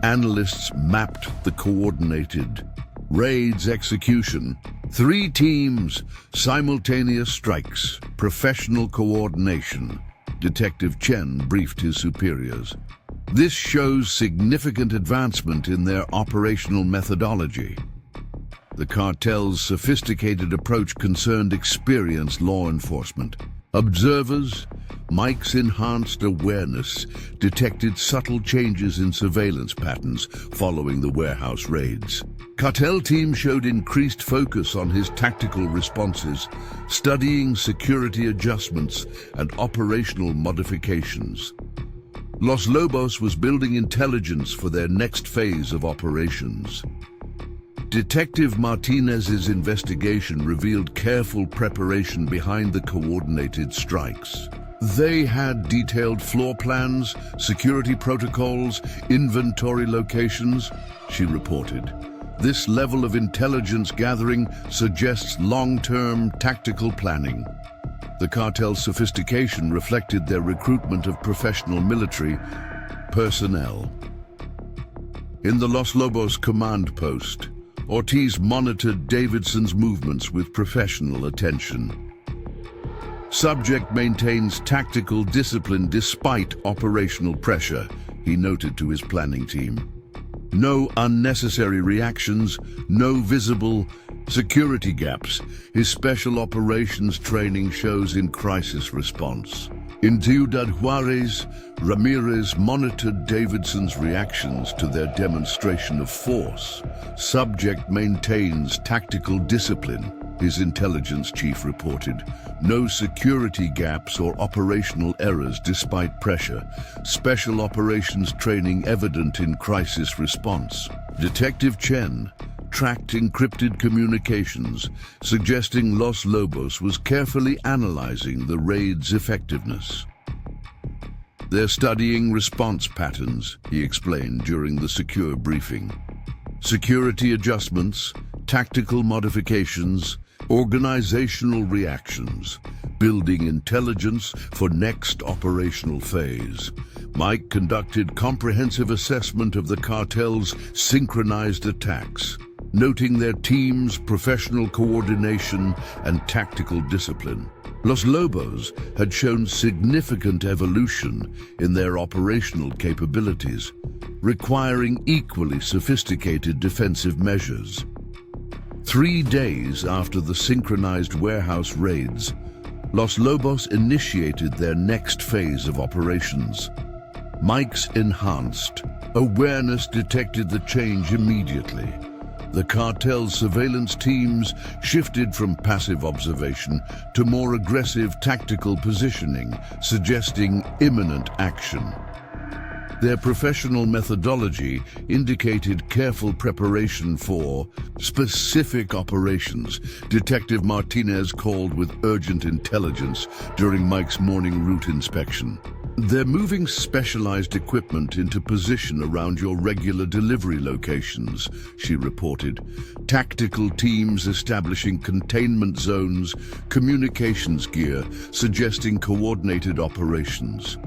analysts mapped the coordinated raids execution. 3 teams, simultaneous strikes, professional coordination. Detective Chen briefed his superiors. This shows significant advancement in their operational methodology. The cartel's sophisticated approach concerned experienced law enforcement. Observers, Mike's enhanced awareness detected subtle changes in surveillance patterns following the warehouse raids. Cartel team showed increased focus on his tactical responses, studying security adjustments and operational modifications. Los Lobos was building intelligence for their next phase of operations. Detective Martinez's investigation revealed careful preparation behind the coordinated strikes. They had detailed floor plans, security protocols, inventory locations, she reported. This level of intelligence gathering suggests long-term tactical planning. The cartel's sophistication reflected their recruitment of professional military personnel. In the Los Lobos command post, Ortiz monitored Davidson's movements with professional attention. Subject maintains tactical discipline despite operational pressure, he noted to his planning team. No unnecessary reactions, no visible security gaps. His special operations training shows in crisis response. In Ciudad Juarez, Ramirez monitored Davidson's reactions to their demonstration of force. Subject maintains tactical discipline, his intelligence chief reported. No security gaps or operational errors despite pressure. Special operations training evident in crisis response. Detective Chen tracked encrypted communications, suggesting Los Lobos was carefully analyzing the raid's effectiveness. They're studying response patterns, he explained during the secure briefing. Security adjustments, tactical modifications, organizational reactions, building intelligence for next operational phase. Mike conducted comprehensive assessment of the cartel's synchronized attacks, noting their team's professional coordination and tactical discipline. Los Lobos had shown significant evolution in their operational capabilities, requiring equally sophisticated defensive measures. 3 days after the synchronized warehouse raids, Los Lobos initiated their next phase of operations. Mike's enhanced awareness detected the change immediately. The cartel's surveillance teams shifted from passive observation to more aggressive tactical positioning, suggesting imminent action. Their professional methodology indicated careful preparation for specific operations. Detective Martinez called with urgent intelligence during Mike's morning route inspection. They're moving specialized equipment into position around your regular delivery locations, she reported. Tactical teams establishing containment zones, communications gear, suggesting coordinated operations.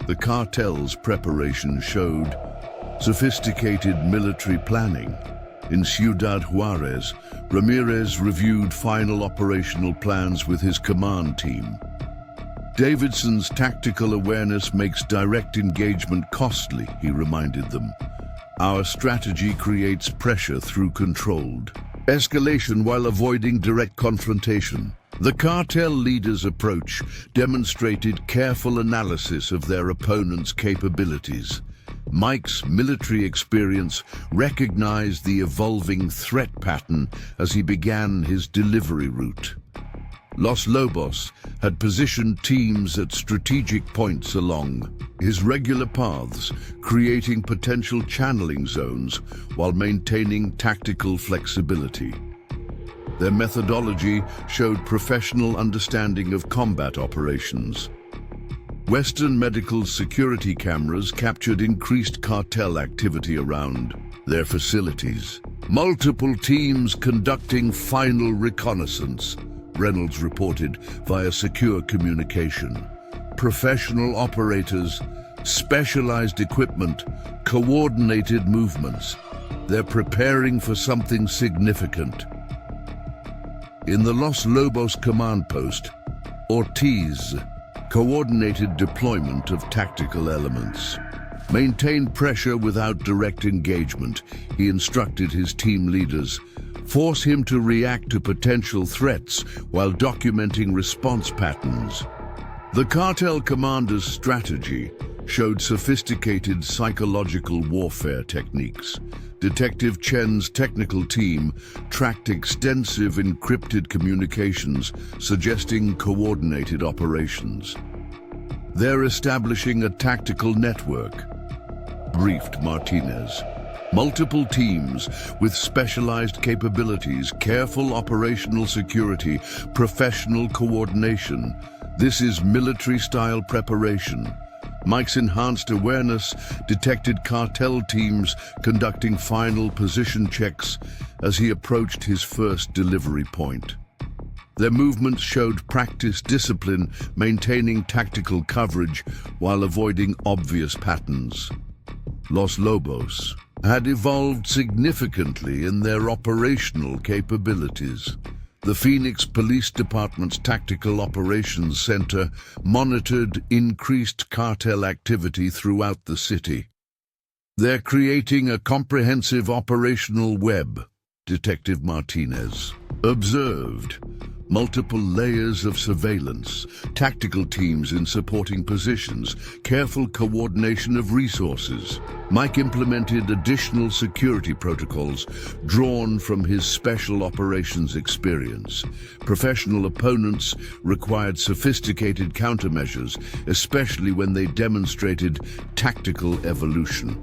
The cartel's preparation showed sophisticated military planning. In Ciudad Juarez, Ramirez reviewed final operational plans with his command team. Davidson's tactical awareness makes direct engagement costly, he reminded them. Our strategy creates pressure through controlled escalation while avoiding direct confrontation. The cartel leaders' approach demonstrated careful analysis of their opponent's capabilities. Mike's military experience recognized the evolving threat pattern as he began his delivery route. Los Lobos had positioned teams at strategic points along his regular paths, creating potential channeling zones while maintaining tactical flexibility. Their methodology showed professional understanding of combat operations. Western medical security cameras captured increased cartel activity around their facilities. Multiple teams conducting final reconnaissance, Reynolds reported via secure communication. Professional operators, specialized equipment, coordinated movements. They're preparing for something significant. In the Los Lobos command post, Ortiz coordinated deployment of tactical elements. Maintain pressure without direct engagement, he instructed his team leaders. Force him to react to potential threats while documenting response patterns. The cartel commander's strategy showed sophisticated psychological warfare techniques. Detective Chen's technical team tracked extensive encrypted communications, suggesting coordinated operations. They're establishing a tactical network, briefed Martinez. Multiple teams with specialized capabilities, careful operational security, professional coordination. This is military-style preparation. Mike's enhanced awareness detected cartel teams conducting final position checks as he approached his first delivery point. Their movements showed practiced discipline, maintaining tactical coverage while avoiding obvious patterns. Los Lobos had evolved significantly in their operational capabilities. The Phoenix Police Department's Tactical Operations Center monitored increased cartel activity throughout the city. They're creating a comprehensive operational web, Detective Martinez observed. Multiple layers of surveillance, tactical teams in supporting positions, careful coordination of resources. Mike implemented additional security protocols drawn from his special operations experience. Professional opponents required sophisticated countermeasures, especially when they demonstrated tactical evolution.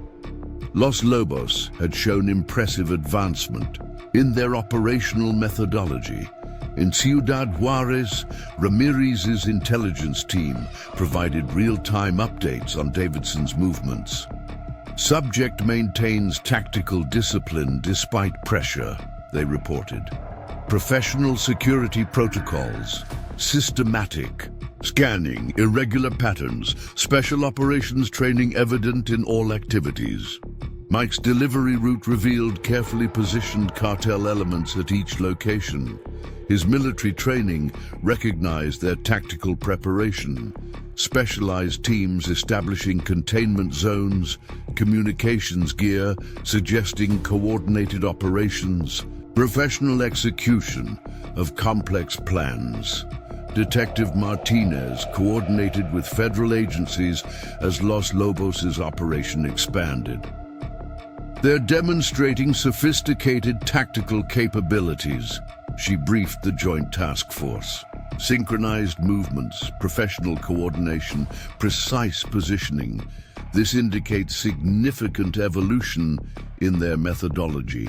Los Lobos had shown impressive advancement in their operational methodology. In Ciudad Juarez, Ramirez's intelligence team provided real-time updates on Davidson's movements. Subject maintains tactical discipline despite pressure, they reported. Professional security protocols, systematic scanning, irregular patterns, special operations training evident in all activities. Mike's delivery route revealed carefully positioned cartel elements at each location. His military training recognized their tactical preparation, specialized teams establishing containment zones, communications gear suggesting coordinated operations, professional execution of complex plans. Detective Martinez coordinated with federal agencies as Los Lobos' operation expanded. They're demonstrating sophisticated tactical capabilities, she briefed the Joint Task Force. Synchronized movements, professional coordination, precise positioning. This indicates significant evolution in their methodology.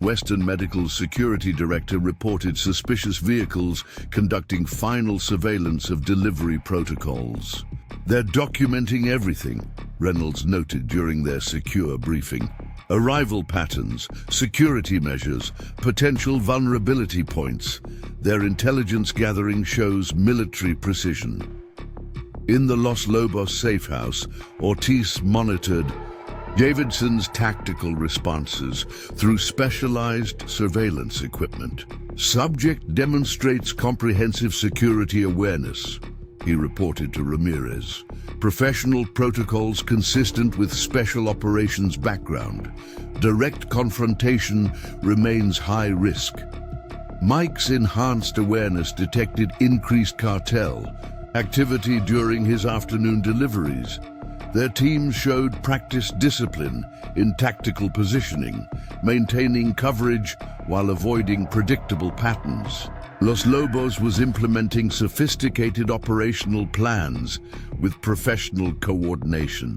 Western Medical's security director reported suspicious vehicles conducting final surveillance of delivery protocols. They're documenting everything, Reynolds noted during their secure briefing. Arrival patterns, security measures, potential vulnerability points. Their intelligence gathering shows military precision. In the Los Lobos safe house, Ortiz monitored Davidson's tactical responses through specialized surveillance equipment. Subject demonstrates comprehensive security awareness, he reported to Ramirez. Professional protocols consistent with special operations background. Direct confrontation remains high risk. Mike's enhanced awareness detected increased cartel activity during his afternoon deliveries. Their teams showed practiced discipline in tactical positioning, maintaining coverage while avoiding predictable patterns. Los Lobos was implementing sophisticated operational plans with professional coordination.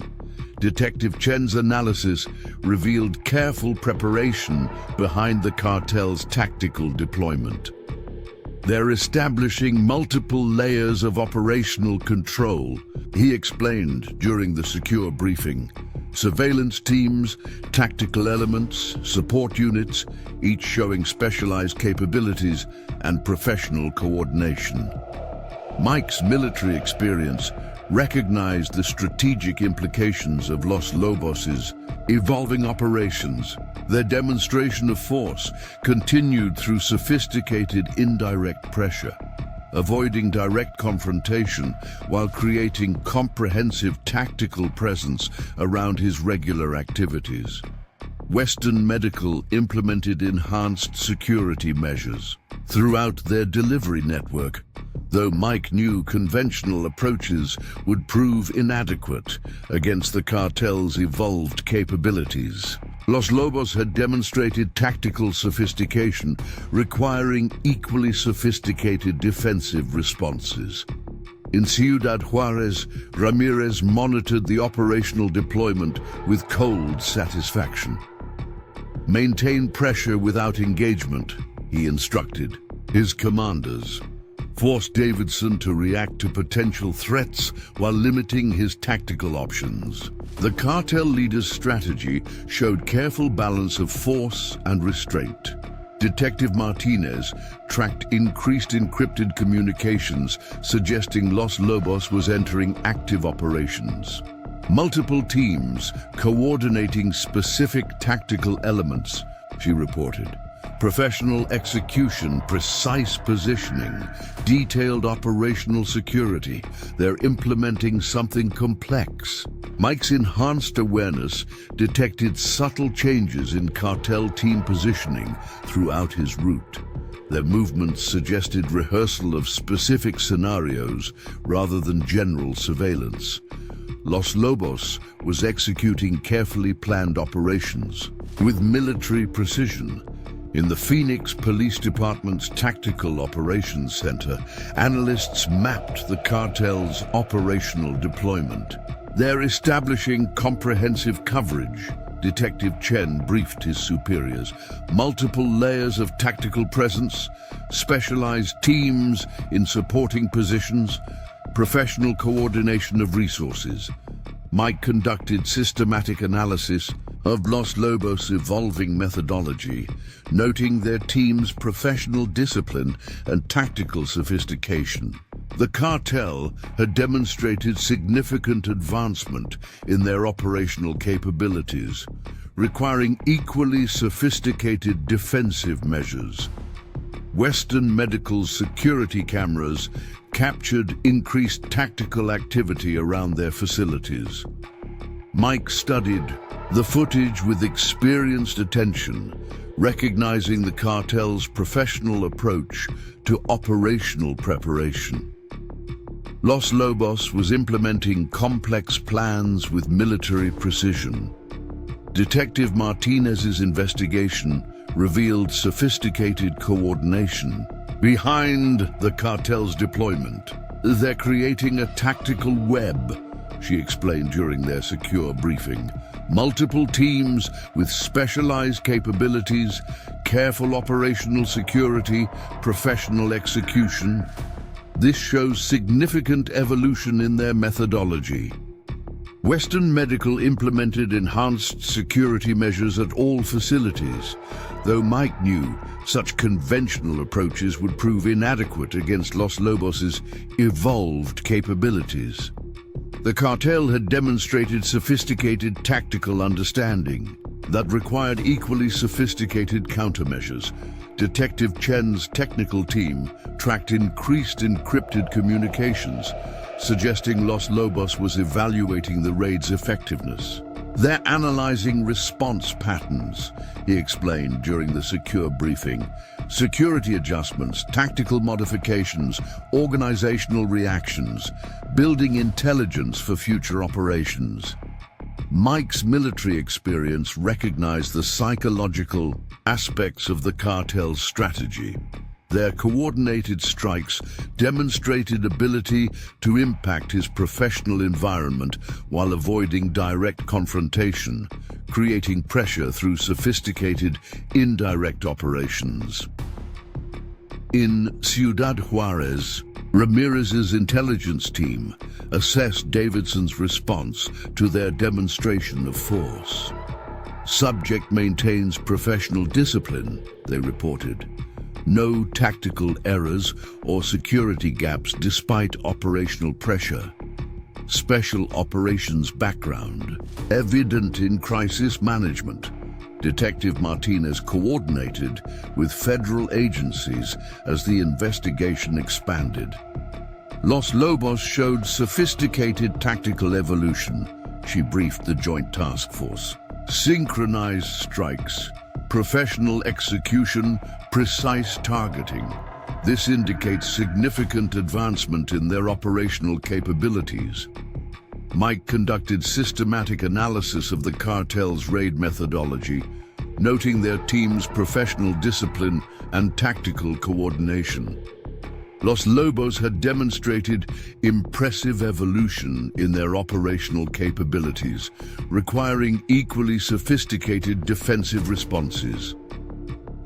Detective Chen's analysis revealed careful preparation behind the cartel's tactical deployment. They're establishing multiple layers of operational control, he explained during the secure briefing. Surveillance teams, tactical elements, support units, each showing specialized capabilities and professional coordination. Mike's military experience recognized the strategic implications of Los Lobos' evolving operations. Their demonstration of force continued through sophisticated indirect pressure, avoiding direct confrontation while creating comprehensive tactical presence around his regular activities. Western Medical implemented enhanced security measures throughout their delivery network, though Mike knew conventional approaches would prove inadequate against the cartel's evolved capabilities. Los Lobos had demonstrated tactical sophistication, requiring equally sophisticated defensive responses. In Ciudad Juarez, Ramirez monitored the operational deployment with cold satisfaction. Maintain pressure without engagement, he instructed. His commanders forced Davidson to react to potential threats while limiting his tactical options. The cartel leader's strategy showed careful balance of force and restraint. Detective Martinez tracked increased encrypted communications, suggesting Los Lobos was entering active operations. Multiple teams coordinating specific tactical elements, she reported. Professional execution, precise positioning, detailed operational security. They're implementing something complex. Mike's enhanced awareness detected subtle changes in cartel team positioning throughout his route. Their movements suggested rehearsal of specific scenarios rather than general surveillance. Los Lobos was executing carefully planned operations with military precision. In the Phoenix Police Department's Tactical Operations Center, analysts mapped the cartel's operational deployment. They're establishing comprehensive coverage, Detective Chen briefed his superiors. Multiple layers of tactical presence, specialized teams in supporting positions, professional coordination of resources. Mike conducted systematic analysis of Los Lobos' evolving methodology, noting their team's professional discipline and tactical sophistication. The cartel had demonstrated significant advancement in their operational capabilities, requiring equally sophisticated defensive measures. Western Medical's security cameras captured increased tactical activity around their facilities. Mike studied the footage with experienced attention, recognizing the cartel's professional approach to operational preparation. Los Lobos was implementing complex plans with military precision. Detective Martinez's investigation revealed sophisticated coordination behind the cartel's deployment. They're creating a tactical web, she explained during their secure briefing. Multiple teams with specialized capabilities, careful operational security, professional execution. This shows significant evolution in their methodology. Western Medical implemented enhanced security measures at all facilities, though Mike knew such conventional approaches would prove inadequate against Los Lobos' evolved capabilities. The cartel had demonstrated sophisticated tactical understanding that required equally sophisticated countermeasures. Detective Chen's technical team tracked increased encrypted communications, suggesting Los Lobos was evaluating the raid's effectiveness. They're analyzing response patterns, he explained during the secure briefing. Security adjustments, tactical modifications, organizational reactions, building intelligence for future operations. Mike's military experience recognized the psychological aspects of the cartel's strategy. Their coordinated strikes demonstrated ability to impact his professional environment while avoiding direct confrontation, creating pressure through sophisticated indirect operations. In Ciudad Juarez, Ramirez's intelligence team assessed Davidson's response to their demonstration of force. Subject maintains professional discipline, they reported. No tactical errors or security gaps despite operational pressure. Special operations background, evident in crisis management. Detective Martinez coordinated with federal agencies as the investigation expanded. Los Lobos showed sophisticated tactical evolution, she briefed the Joint Task Force. Synchronized strikes, professional execution, precise targeting. This indicates significant advancement in their operational capabilities. Mike conducted systematic analysis of the cartel's raid methodology, noting their team's professional discipline and tactical coordination. Los Lobos had demonstrated impressive evolution in their operational capabilities, requiring equally sophisticated defensive responses.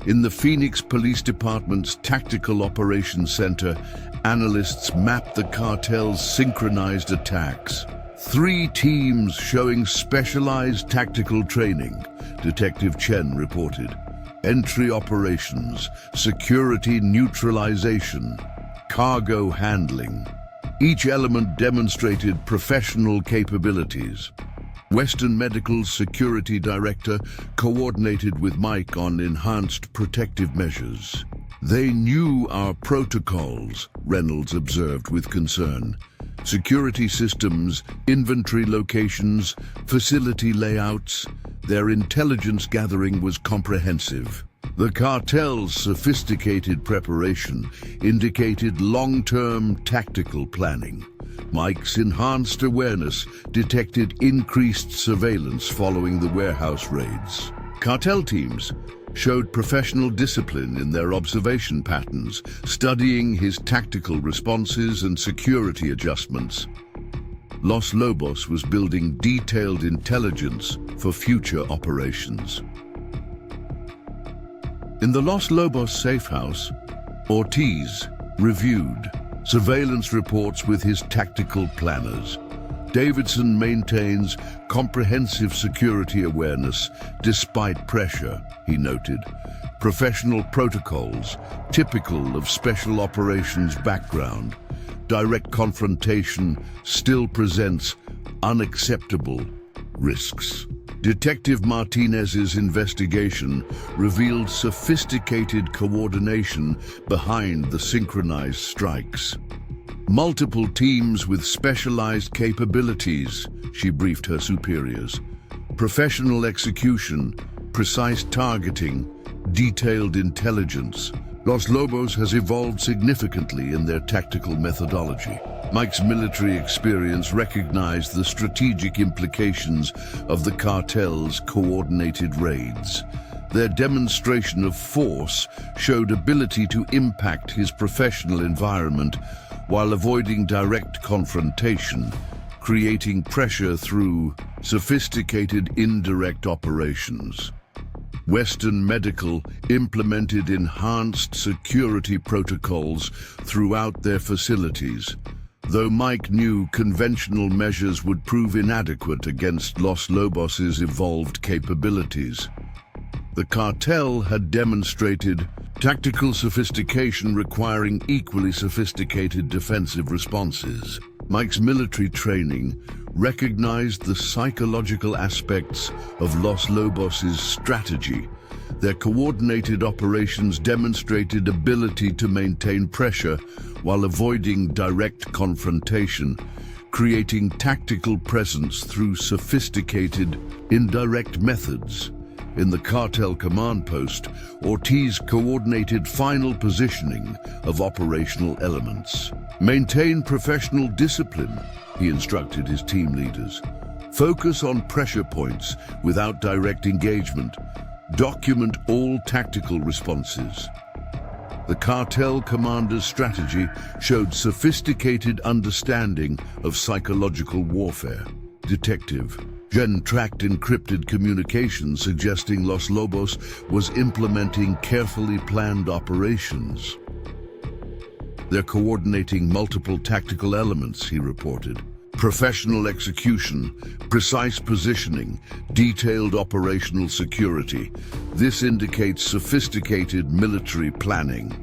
In the Phoenix Police Department's Tactical Operations Center, analysts mapped the cartel's synchronized attacks. 3 teams showing specialized tactical training, Detective Chen reported. Entry operations, security neutralization, cargo handling. Each element demonstrated professional capabilities. Western Medical's security director coordinated with Mike on enhanced protective measures. They knew our protocols, Reynolds observed with concern. Security systems, inventory locations, facility layouts, their intelligence gathering was comprehensive. The cartel's sophisticated preparation indicated long-term tactical planning. Mike's enhanced awareness detected increased surveillance following the warehouse raids. Cartel teams showed professional discipline in their observation patterns, studying his tactical responses and security adjustments. Los Lobos was building detailed intelligence for future operations. In the Los Lobos safe house, Ortiz reviewed surveillance reports with his tactical planners. Davidson maintains comprehensive security awareness despite pressure, he noted. Professional protocols, typical of special operations background. Direct confrontation still presents unacceptable risks. Detective Martinez's investigation revealed sophisticated coordination behind the synchronized strikes. Multiple teams with specialized capabilities, she briefed her superiors. Professional execution, precise targeting, detailed intelligence. Los Lobos has evolved significantly in their tactical methodology. Mike's military experience recognized the strategic implications of the cartel's coordinated raids. Their demonstration of force showed ability to impact his professional environment while avoiding direct confrontation, creating pressure through sophisticated indirect operations. Western Medical implemented enhanced security protocols throughout their facilities, though Mike knew conventional measures would prove inadequate against Los Lobos' evolved capabilities. The cartel had demonstrated tactical sophistication requiring equally sophisticated defensive responses. Mike's military training recognized the psychological aspects of Los Lobos' strategy. Their coordinated operations demonstrated ability to maintain pressure while avoiding direct confrontation, creating tactical presence through sophisticated, indirect methods. In the cartel command post, Ortiz coordinated final positioning of operational elements. Maintain professional discipline, he instructed his team leaders. Focus on pressure points without direct engagement. Document all tactical responses. The cartel commander's strategy showed sophisticated understanding of psychological warfare. Detective Jen tracked encrypted communications suggesting Los Lobos was implementing carefully planned operations. They're coordinating multiple tactical elements, he reported. Professional execution, precise positioning, detailed operational security. This indicates sophisticated military planning.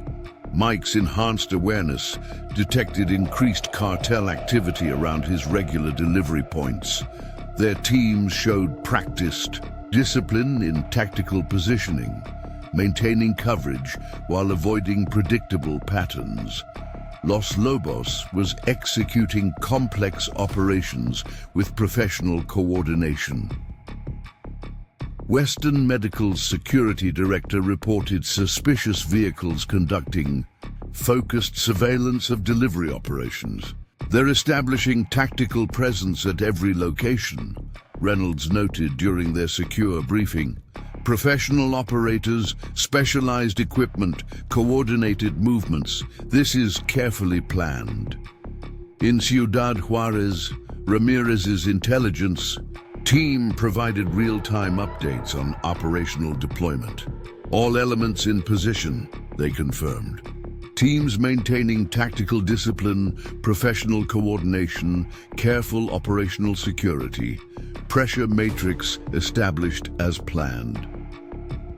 Mike's enhanced awareness detected increased cartel activity around his regular delivery points. Their teams showed practiced discipline in tactical positioning, maintaining coverage while avoiding predictable patterns. Los Lobos was executing complex operations with professional coordination. Western Medical's security director reported suspicious vehicles conducting focused surveillance of delivery operations. They're establishing tactical presence at every location, Reynolds noted during their secure briefing. Professional operators, specialized equipment, coordinated movements. This is carefully planned. In Ciudad Juarez, Ramirez's intelligence team provided real-time updates on operational deployment. All elements in position, they confirmed. Teams maintaining tactical discipline, professional coordination, careful operational security. Pressure matrix established as planned.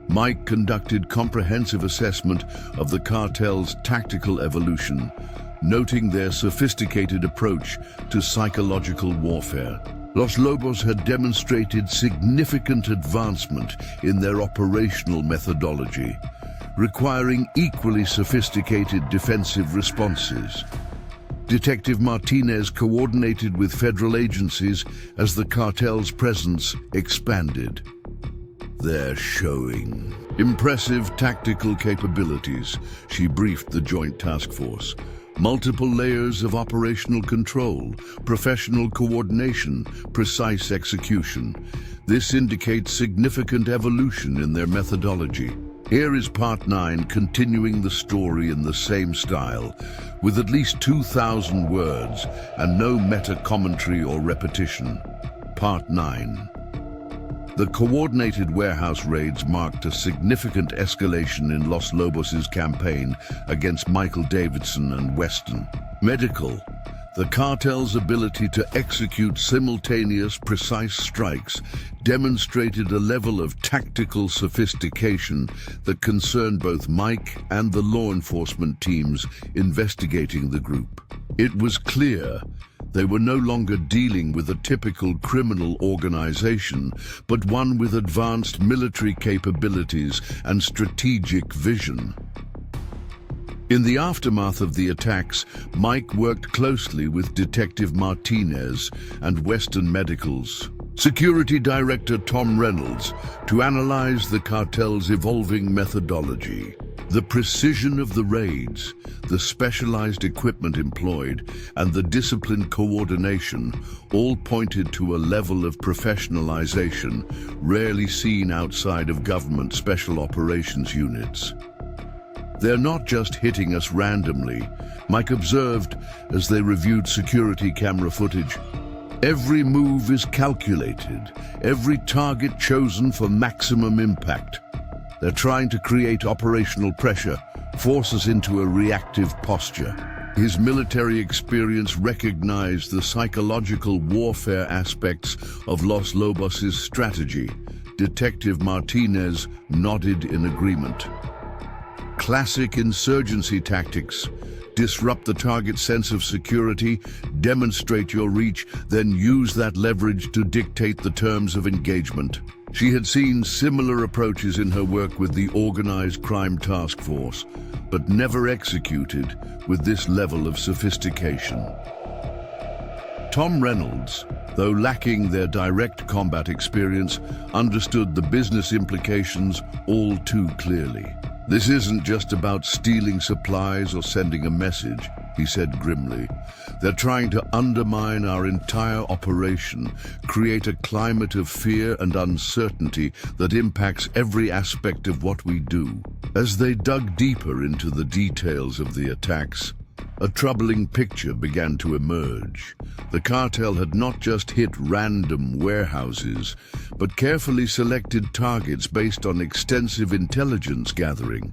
Mike conducted comprehensive assessment of the cartel's tactical evolution, noting their sophisticated approach to psychological warfare. Los Lobos had demonstrated significant advancement in their operational methodology, requiring equally sophisticated defensive responses. Detective Martinez coordinated with federal agencies as the cartel's presence expanded. They're showing impressive tactical capabilities, she briefed the Joint Task Force. Multiple layers of operational control, professional coordination, precise execution. This indicates significant evolution in their methodology. Here is Part 9 continuing the story in the same style, with at least 2,000 words and no meta-commentary or repetition. Part 9. The coordinated warehouse raids marked a significant escalation in Los Lobos' campaign against Michael Davidson and Western Medical. The cartel's ability to execute simultaneous, precise strikes demonstrated a level of tactical sophistication that concerned both Mike and the law enforcement teams investigating the group. It was clear They were no longer dealing with a typical criminal organization, but one with advanced military capabilities and strategic vision. In the aftermath of the attacks, Mike worked closely with Detective Martinez and Western Medical's Security Director Tom Reynolds to analyze the cartel's evolving methodology. The precision of the raids, the specialized equipment employed, and the disciplined coordination all pointed to a level of professionalization rarely seen outside of government special operations units. "They're not just hitting us randomly," Mike observed as they reviewed security camera footage. "Every move is calculated, every target chosen for maximum impact. They're trying to create operational pressure, force us into a reactive posture." His military experience recognized the psychological warfare aspects of Los Lobos' strategy. Detective Martinez nodded in agreement. Classic insurgency tactics. Disrupt the target's sense of security, demonstrate your reach, then use that leverage to dictate the terms of engagement. She had seen similar approaches in her work with the Organized Crime Task Force, but never executed with this level of sophistication. Tom Reynolds, though lacking their direct combat experience, understood the business implications all too clearly. "This isn't just about stealing supplies or sending a message," he said grimly. "They're trying to undermine our entire operation, create a climate of fear and uncertainty that impacts every aspect of what we do." As they dug deeper into the details of the attacks, a troubling picture began to emerge. The cartel had not just hit random warehouses, but carefully selected targets based on extensive intelligence gathering.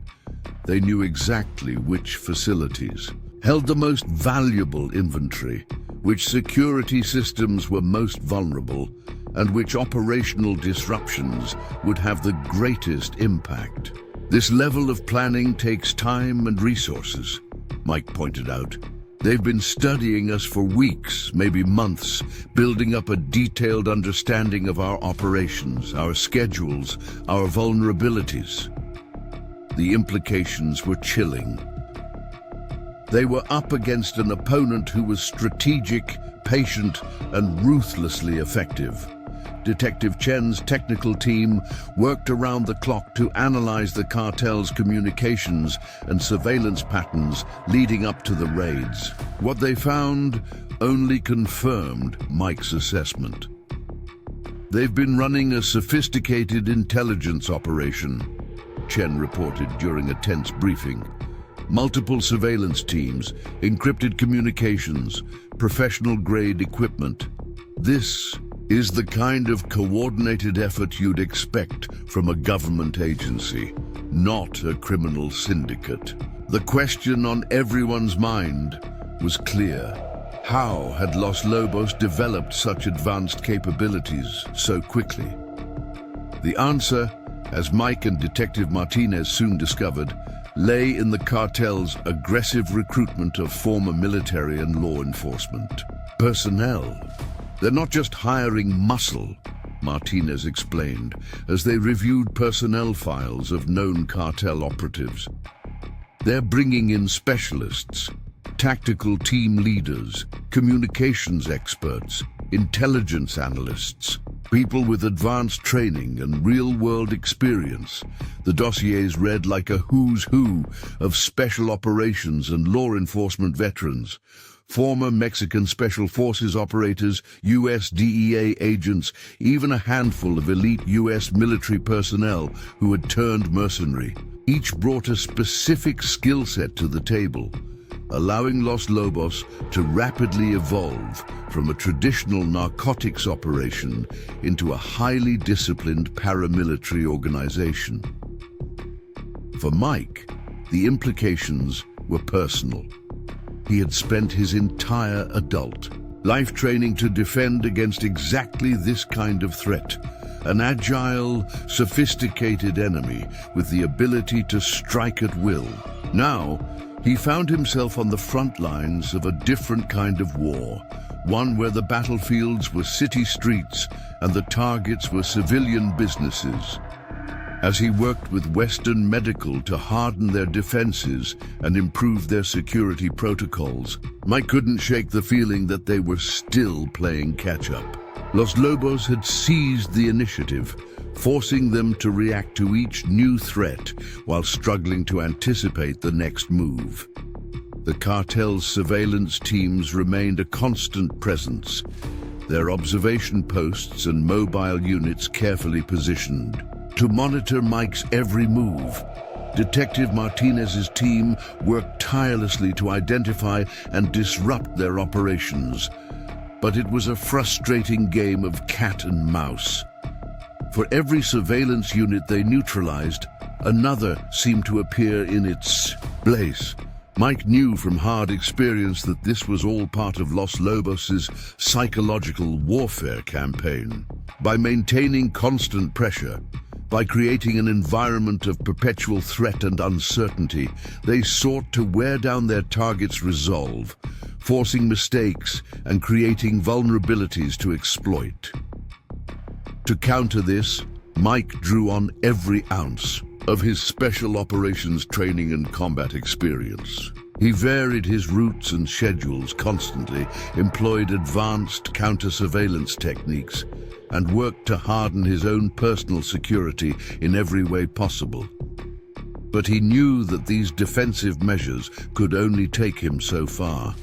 They knew exactly which facilities held the most valuable inventory, which security systems were most vulnerable, and which operational disruptions would have the greatest impact. "This level of planning takes time and resources," Mike pointed out. "They've been studying us for weeks, maybe months, building up a detailed understanding of our operations, our schedules, our vulnerabilities." The implications were chilling. They were up against an opponent who was strategic, patient, and ruthlessly effective. Detective Chen's technical team worked around the clock to analyze the cartel's communications and surveillance patterns leading up to the raids. What they found only confirmed Mike's assessment. "They've been running a sophisticated intelligence operation," Chen reported during a tense briefing. "Multiple surveillance teams, encrypted communications, professional-grade equipment. This is the kind of coordinated effort you'd expect from a government agency, not a criminal syndicate." The question on everyone's mind was clear. How had Los Lobos developed such advanced capabilities so quickly? The answer, as Mike and Detective Martinez soon discovered, lay in the cartel's aggressive recruitment of former military and law enforcement personnel. "They're not just hiring muscle," Martinez explained, as they reviewed personnel files of known cartel operatives. "They're bringing in specialists, tactical team leaders, communications experts, intelligence analysts, people with advanced training and real-world experience." The dossiers read like a who's who of special operations and law enforcement veterans. Former Mexican Special Forces operators, U.S. DEA agents, even a handful of elite U.S. military personnel who had turned mercenary. Each brought a specific skill set to the table, allowing Los Lobos to rapidly evolve from a traditional narcotics operation into a highly disciplined paramilitary organization. For Mike, the implications were personal. He had spent his entire adult life training to defend against exactly this kind of threat, an agile, sophisticated enemy with the ability to strike at will. Now, he found himself on the front lines of a different kind of war, one where the battlefields were city streets and the targets were civilian businesses. As he worked with Western Medical to harden their defenses and improve their security protocols, Mike couldn't shake the feeling that they were still playing catch-up. Los Lobos had seized the initiative, forcing them to react to each new threat while struggling to anticipate the next move. The cartel's surveillance teams remained a constant presence, their observation posts and mobile units carefully positioned to monitor Mike's every move. Detective Martinez's team worked tirelessly to identify and disrupt their operations, but it was a frustrating game of cat and mouse. For every surveillance unit they neutralized, another seemed to appear in its place. Mike knew from hard experience that this was all part of Los Lobos' psychological warfare campaign. By maintaining constant pressure, by creating an environment of perpetual threat and uncertainty, they sought to wear down their target's resolve, forcing mistakes and creating vulnerabilities to exploit. To counter this, Mike drew on every ounce of his special operations training and combat experience. He varied his routes and schedules constantly, employed advanced counter-surveillance techniques, and worked to harden his own personal security in every way possible. But he knew that these defensive measures could only take him so far.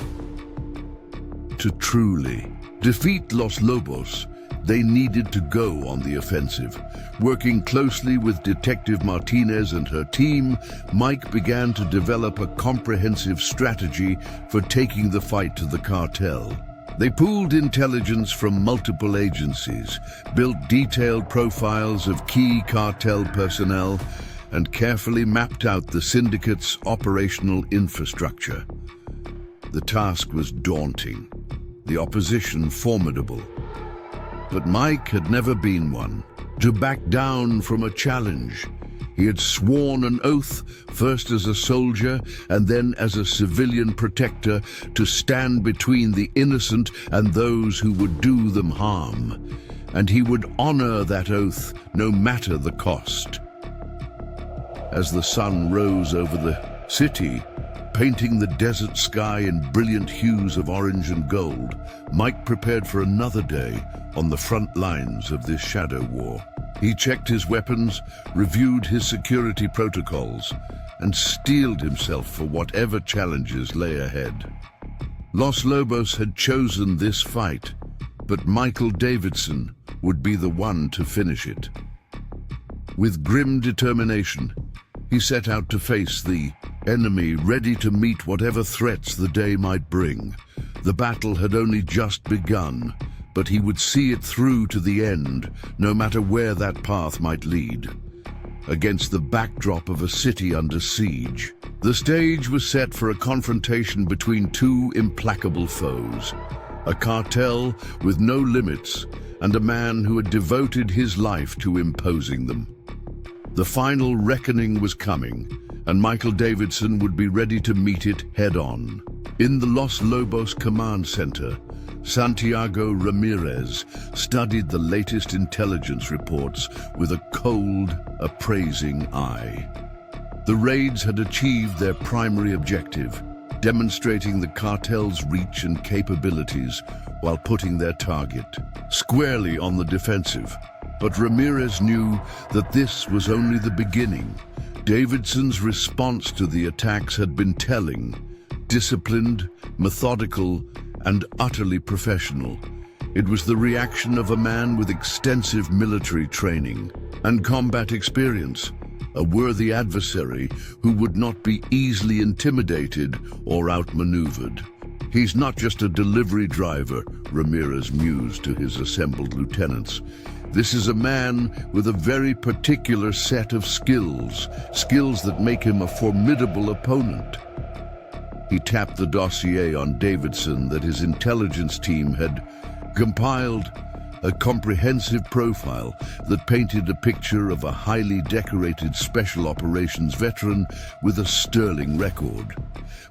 To truly defeat Los Lobos, they needed to go on the offensive. Working closely with Detective Martinez and her team, Mike began to develop a comprehensive strategy for taking the fight to the cartel. They pooled intelligence from multiple agencies, built detailed profiles of key cartel personnel, and carefully mapped out the syndicate's operational infrastructure. The task was daunting, the opposition formidable. But Mike had never been one to back down from a challenge. He had sworn an oath, first as a soldier and then as a civilian protector, to stand between the innocent and those who would do them harm. And he would honor that oath no matter the cost. As the sun rose over the city, painting the desert sky in brilliant hues of orange and gold, Mike prepared for another day on the front lines of this shadow war. He checked his weapons, reviewed his security protocols, and steeled himself for whatever challenges lay ahead. Los Lobos had chosen this fight, but Michael Davidson would be the one to finish it. With grim determination, he set out to face the enemy, ready to meet whatever threats the day might bring. The battle had only just begun, but he would see it through to the end, no matter where that path might lead. Against the backdrop of a city under siege, the stage was set for a confrontation between two implacable foes, a cartel with no limits and a man who had devoted his life to imposing them. The final reckoning was coming, and Michael Davidson would be ready to meet it head-on. In the Los Lobos Command Center, Santiago Ramirez studied the latest intelligence reports with a cold, appraising eye. The raids had achieved their primary objective, demonstrating the cartel's reach and capabilities while putting their target squarely on the defensive. But Ramirez knew that this was only the beginning. Davidson's response to the attacks had been telling, disciplined, methodical, and utterly professional. It was the reaction of a man with extensive military training and combat experience, a worthy adversary who would not be easily intimidated or outmaneuvered. He's not just a delivery driver, Ramirez mused to his assembled lieutenants. This is a man with a very particular set of skills that make him a formidable opponent. He tapped the dossier on Davidson that his intelligence team had compiled, a comprehensive profile that painted a picture of a highly decorated special operations veteran with a sterling record.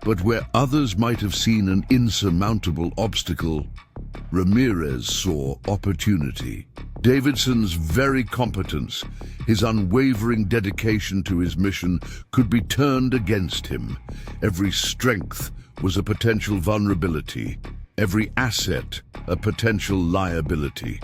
But where others might have seen an insurmountable obstacle, Ramirez saw opportunity. Davidson's very competence, his unwavering dedication to his mission, could be turned against him. Every strength was a potential vulnerability, every asset a potential liability.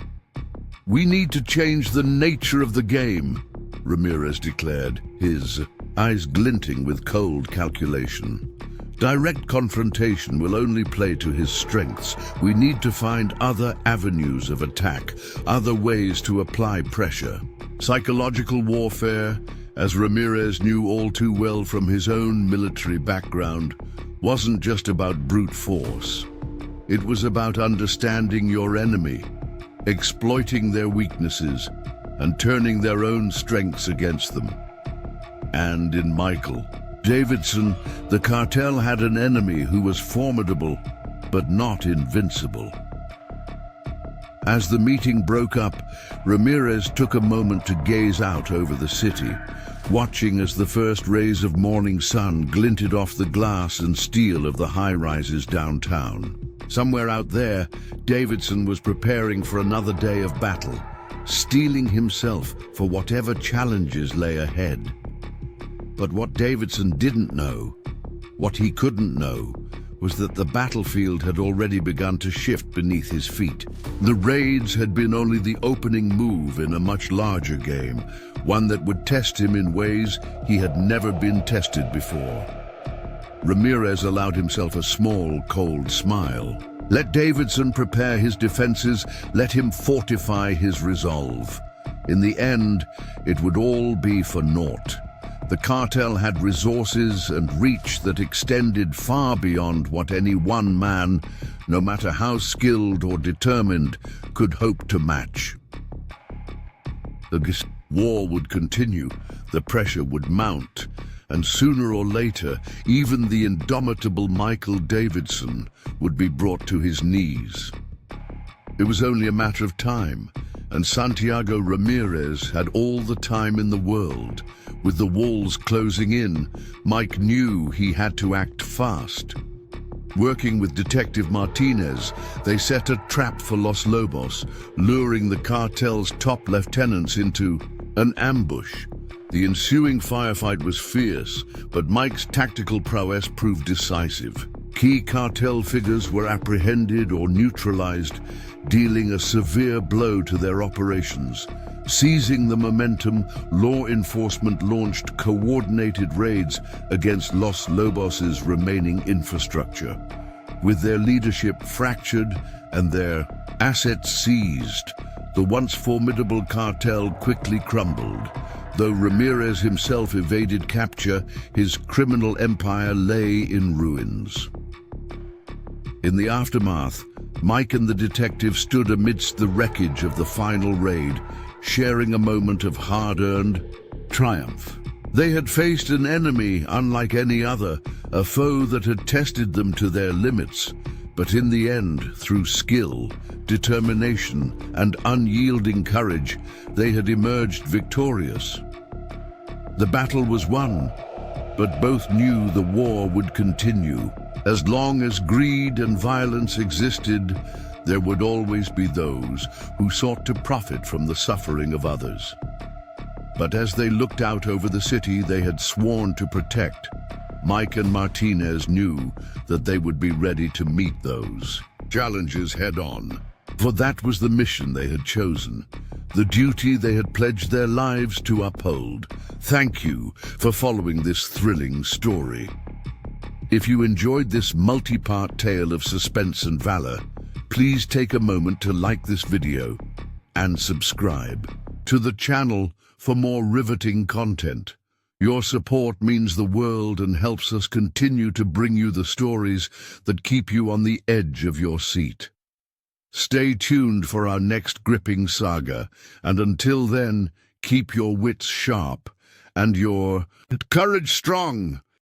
"We need to change the nature of the game," Ramirez declared, his eyes glinting with cold calculation. "Direct confrontation will only play to his strengths. We need to find other avenues of attack, other ways to apply pressure." Psychological warfare, as Ramirez knew all too well from his own military background, wasn't just about brute force. It was about understanding your enemy, exploiting their weaknesses, and turning their own strengths against them. And in Michael Davidson, the cartel had an enemy who was formidable, but not invincible. As the meeting broke up, Ramirez took a moment to gaze out over the city, watching as the first rays of morning sun glinted off the glass and steel of the high-rises downtown. Somewhere out there, Davidson was preparing for another day of battle, steeling himself for whatever challenges lay ahead. But what Davidson didn't know, what he couldn't know, was that the battlefield had already begun to shift beneath his feet. The raids had been only the opening move in a much larger game, one that would test him in ways he had never been tested before. Ramirez allowed himself a small, cold smile. Let Davidson prepare his defenses, let him fortify his resolve. In the end, it would all be for naught. The cartel had resources and reach that extended far beyond what any one man, no matter how skilled or determined, could hope to match. The war would continue, the pressure would mount, and sooner or later, even the indomitable Michael Davidson would be brought to his knees. It was only a matter of time, and Santiago Ramirez had all the time in the world. With the walls closing in, Mike knew he had to act fast. Working with Detective Martinez, they set a trap for Los Lobos, luring the cartel's top lieutenants into an ambush. The ensuing firefight was fierce, but Mike's tactical prowess proved decisive. Key cartel figures were apprehended or neutralized, dealing a severe blow to their operations. Seizing the momentum, law enforcement launched coordinated raids against Los Lobos' remaining infrastructure. With their leadership fractured and their assets seized, the once formidable cartel quickly crumbled. Though Ramirez himself evaded capture, his criminal empire lay in ruins. In the aftermath, Mike and the detective stood amidst the wreckage of the final raid, sharing a moment of hard-earned triumph. They had faced an enemy unlike any other, a foe that had tested them to their limits, but in the end, through skill, determination, and unyielding courage, they had emerged victorious. The battle was won, but both knew the war would continue. As long as greed and violence existed, there would always be those who sought to profit from the suffering of others. But as they looked out over the city they had sworn to protect, Mike and Martinez knew that they would be ready to meet those challenges head-on. For that was the mission they had chosen, the duty they had pledged their lives to uphold. Thank you for following this thrilling story. If you enjoyed this multi-part tale of suspense and valor, please take a moment to like this video and subscribe to the channel for more riveting content. Your support means the world and helps us continue to bring you the stories that keep you on the edge of your seat. Stay tuned for our next gripping saga, and until then, keep your wits sharp and your courage strong.